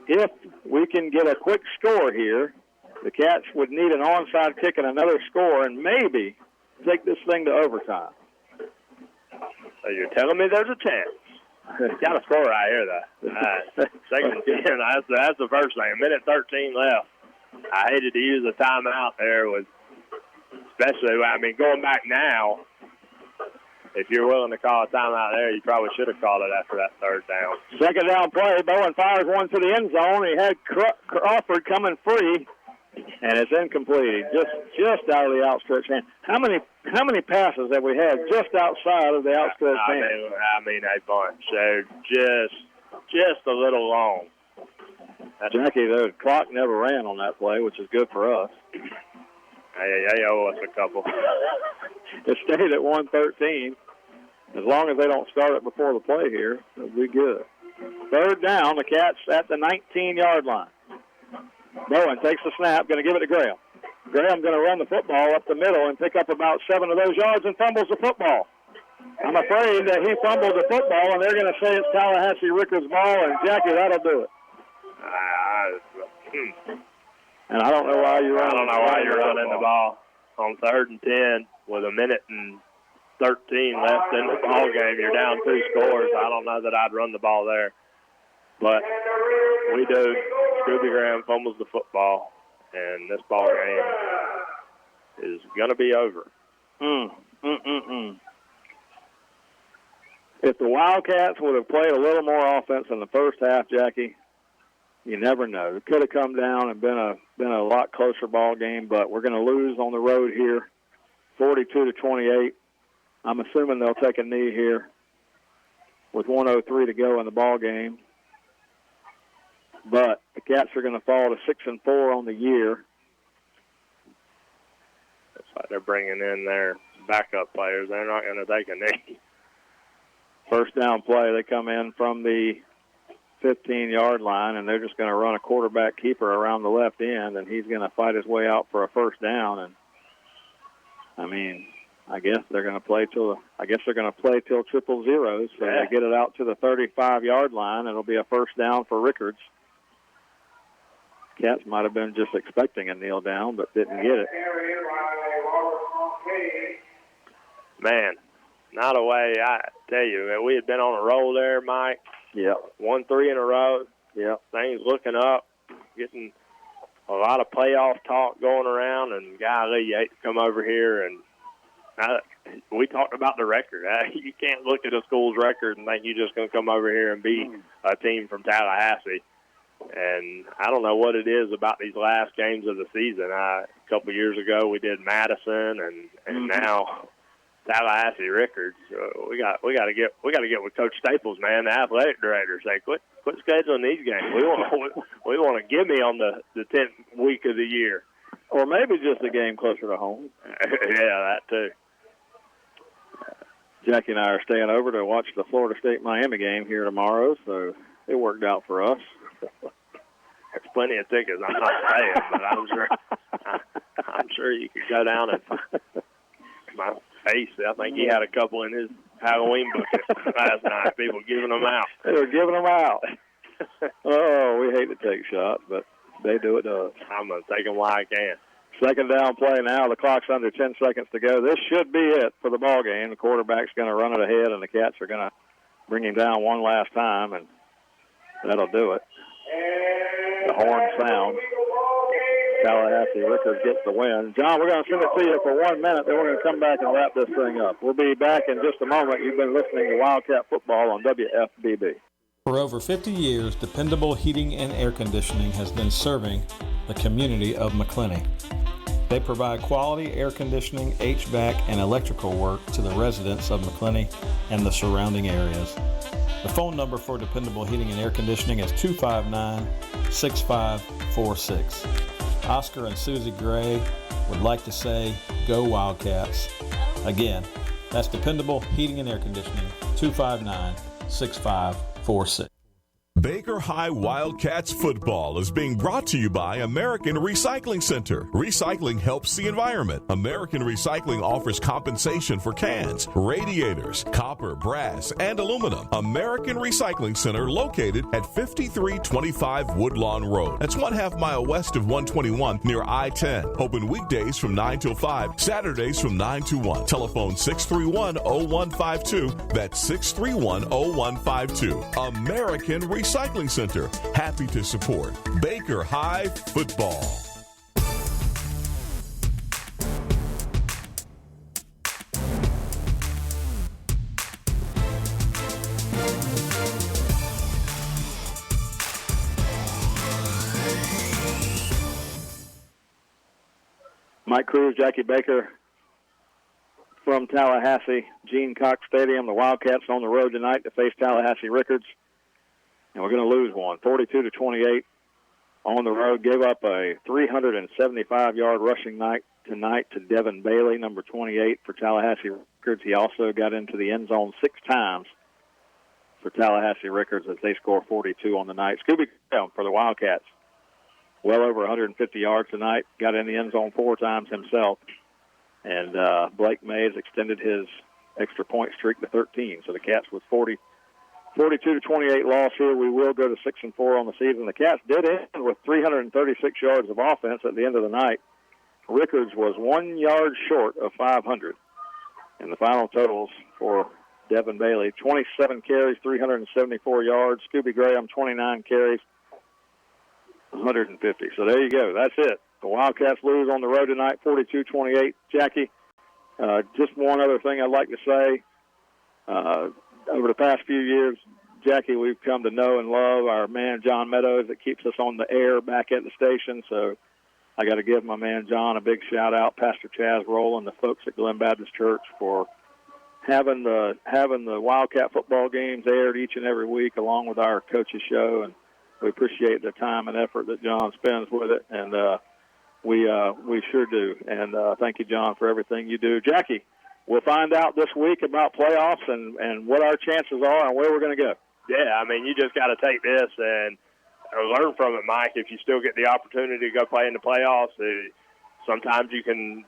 If we can get a quick score here, the Cats would need an onside kick and another score and maybe take this thing to overtime. So you're telling me there's a chance? Got a score right here, though. Second and 10. That's the first thing. A minute 13 left. I hated to use a timeout there, especially, going back now. If you're willing to call a timeout there, you probably should have called it after that third down. Second down play. Bowen fires one to the end zone. He had Crawford coming free, and it's incomplete. Just out of the outstretched hand. How many passes have we had just outside of the outstretched hand? A bunch. They're just a little long. Jackie, the clock never ran on that play, which is good for us. They owe us a couple. It stayed at 113. As long as they don't start it before the play here, it'll be good. Third down, the Cats at the 19-yard line. Bowen takes the snap, going to give it to Graham. Graham going to run the football up the middle and pick up about 7 of those yards and fumbles the football. I'm afraid that he fumbled the football, and they're going to say it's Tallahassee Rickards' ball, and Jackie, that'll do it. And I don't know why you're running. The ball on 3rd and 10 with a minute and 13 left in the ball game. You're down 2 scores. I don't know that I'd run the ball there, but we do. Scooby Graham fumbles the football, and this ball game is going to be over. If the Wildcats would have played a little more offense in the first half, Jackie, you never know. It could have come down and been a lot closer ball game, but we're going to lose on the road here, 42-28. I'm assuming they'll take a knee here with 1:03 to go in the ball game. But the Cats are going to fall to 6-4 on the year. It's like they're bringing in their backup players. They're not going to take a knee. First down play, they come in from the 15-yard line, and they're just going to run a quarterback keeper around the left end, and he's going to fight his way out for a first down. And I guess they're going to play till 000, so they get it out to the 35-yard line, and it'll be a first down for Rickards. Cats might have been just expecting a kneel down, but didn't get it. Man, not a way. I tell you, we had been on a roll there, Mike. Yeah. 1-3 in a row. Yeah. Things looking up, getting a lot of playoff talk going around, and golly, you hate to come over here and we talked about the record. You can't look at a school's record and think you're just going to come over here and beat a team from Tallahassee. And I don't know what it is about these last games of the season. A couple of years ago we did Madison, and now Tallahassee Rickards. We got to get with Coach Staples, man, the athletic director. Say quit scheduling these games. We want to give me on the 10th week of the year, or maybe just a game closer to home. Yeah, that too. Jackie and I are staying over to watch the Florida State-Miami game here tomorrow, so it worked out for us. There's plenty of tickets. I'm not saying, but I'm sure you could go down and my face. I think he had a couple in his Halloween bucket last night. People giving them out. They were giving them out. Oh, we hate to take shots, but they do it to us. I'm going to take them while I can. Second down play now. The clock's under 10 seconds to go. This should be it for the ball game. The quarterback's going to run it ahead, and the Cats are going to bring him down one last time, and that'll do it. The horn sounds. Tallahassee Rickards gets the win. John, we're going to send it to you for 1 minute, then we're going to come back and wrap this thing up. We'll be back in just a moment. You've been listening to Wildcat Football on WFBB. For over 50 years, Dependable Heating and Air Conditioning has been serving the community of McClenny. They provide quality air conditioning, HVAC, and electrical work to the residents of McClenny and the surrounding areas. The phone number for Dependable Heating and Air Conditioning is 259-6546. Oscar and Susie Gray would like to say, go Wildcats. Again, that's Dependable Heating and Air Conditioning, 259-6546. Baker High Wildcats football is being brought to you by American Recycling Center. Recycling helps the environment. American Recycling offers compensation for cans, radiators, copper, brass, and aluminum. American Recycling Center located at 5325 Woodlawn Road. That's 1/2 mile west of 121 near I-10. Open weekdays from 9 till 5, Saturdays from 9 to 1. Telephone 631-0152. That's 631-0152. American Recycling Center. Happy to support Baker High football. Mike Cruz, Jackie Baker from Tallahassee, Gene Cox Stadium. The Wildcats on the road tonight to face Tallahassee Rickards. And we're going to lose one, 42-28 on the road. Gave up a 375-yard rushing night tonight to Devin Bailey, number 28 for Tallahassee Rickards. He also got into the end zone 6 times for Tallahassee Rickards as they score 42 on the night. Scooby Graham for the Wildcats, well over 150 yards tonight. Got in the end zone 4 times himself. And Blake Mays extended his extra point streak to 13. So the Cats with 42-28 loss here. We will go to 6-4 on the season. The Cats did end with 336 yards of offense at the end of the night. Rickards was 1 yard short of 500. And the final totals for Devin Bailey, 27 carries, 374 yards. Scooby Graham, 29 carries, 150. So there you go. That's it. The Wildcats lose on the road tonight, 42-28. Jackie, just one other thing I'd like to say. Over the past few years, Jackie, we've come to know and love our man John Meadows that keeps us on the air back at the station. So I got to give my man John a big shout-out, Pastor Chaz Rowland, the folks at Glen Baptist Church, for having the Wildcat football games aired each and every week along with our coaches show, and we appreciate the time and effort that John spends with it, and we sure do. And thank you, John, for everything you do. Jackie, we'll find out this week about playoffs and what our chances are and where we're going to go. Yeah, I mean, you just got to take this and learn from it, Mike. If you still get the opportunity to go play in the playoffs, sometimes you can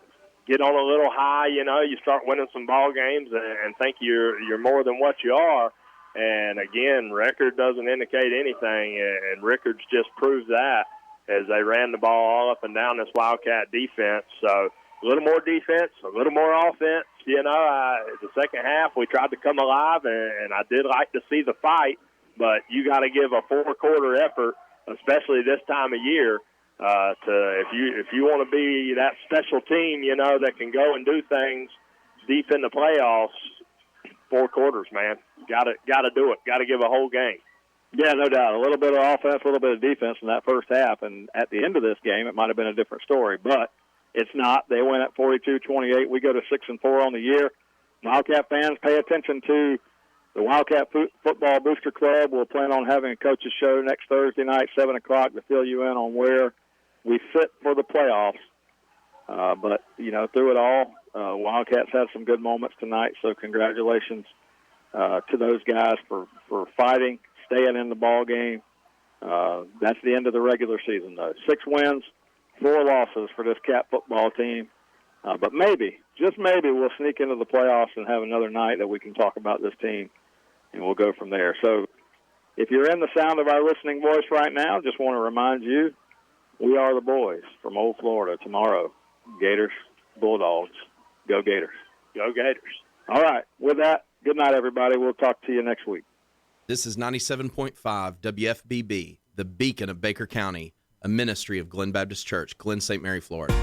get on a little high, you start winning some ball games and think you're more than what you are. And, again, record doesn't indicate anything, and Rickards just proves that as they ran the ball all up and down this Wildcat defense. So a little more defense, a little more offense. The second half we tried to come alive, and I did like to see the fight, but you got to give a 4-quarter effort, especially this time of year, if you want to be that special team, that can go and do things deep in the playoffs. 4 quarters, man. Got to do it. Got to give a whole game. Yeah, no doubt. A little bit of offense, a little bit of defense in that first half, and at the end of this game, it might have been a different story, but it's not. They win at 42-28. We go to 6-4 on the year. Wildcat fans, pay attention to the Wildcat Football Booster Club. We'll plan on having a coach's show next Thursday night, 7 o'clock, to fill you in on where we sit for the playoffs. But, through it all, Wildcats had some good moments tonight, so congratulations to those guys for fighting, staying in the ball game. That's the end of the regular season, though. 6 wins, 4 losses for this Cat football team. But maybe, just maybe, we'll sneak into the playoffs and have another night that we can talk about this team, and we'll go from there. So if you're in the sound of our listening voice right now, just want to remind you, we are the boys from Old Florida tomorrow. Gators, Bulldogs, go Gators. Go Gators. All right. With that, good night, everybody. We'll talk to you next week. This is 97.5 WFBB, the beacon of Baker County, a ministry of Glen Baptist Church, Glen St. Mary, Florida.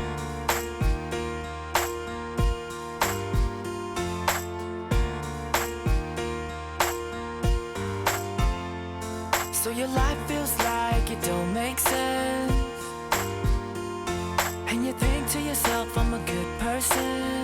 So your life feels like it don't make sense, and you think to yourself, I'm a good person.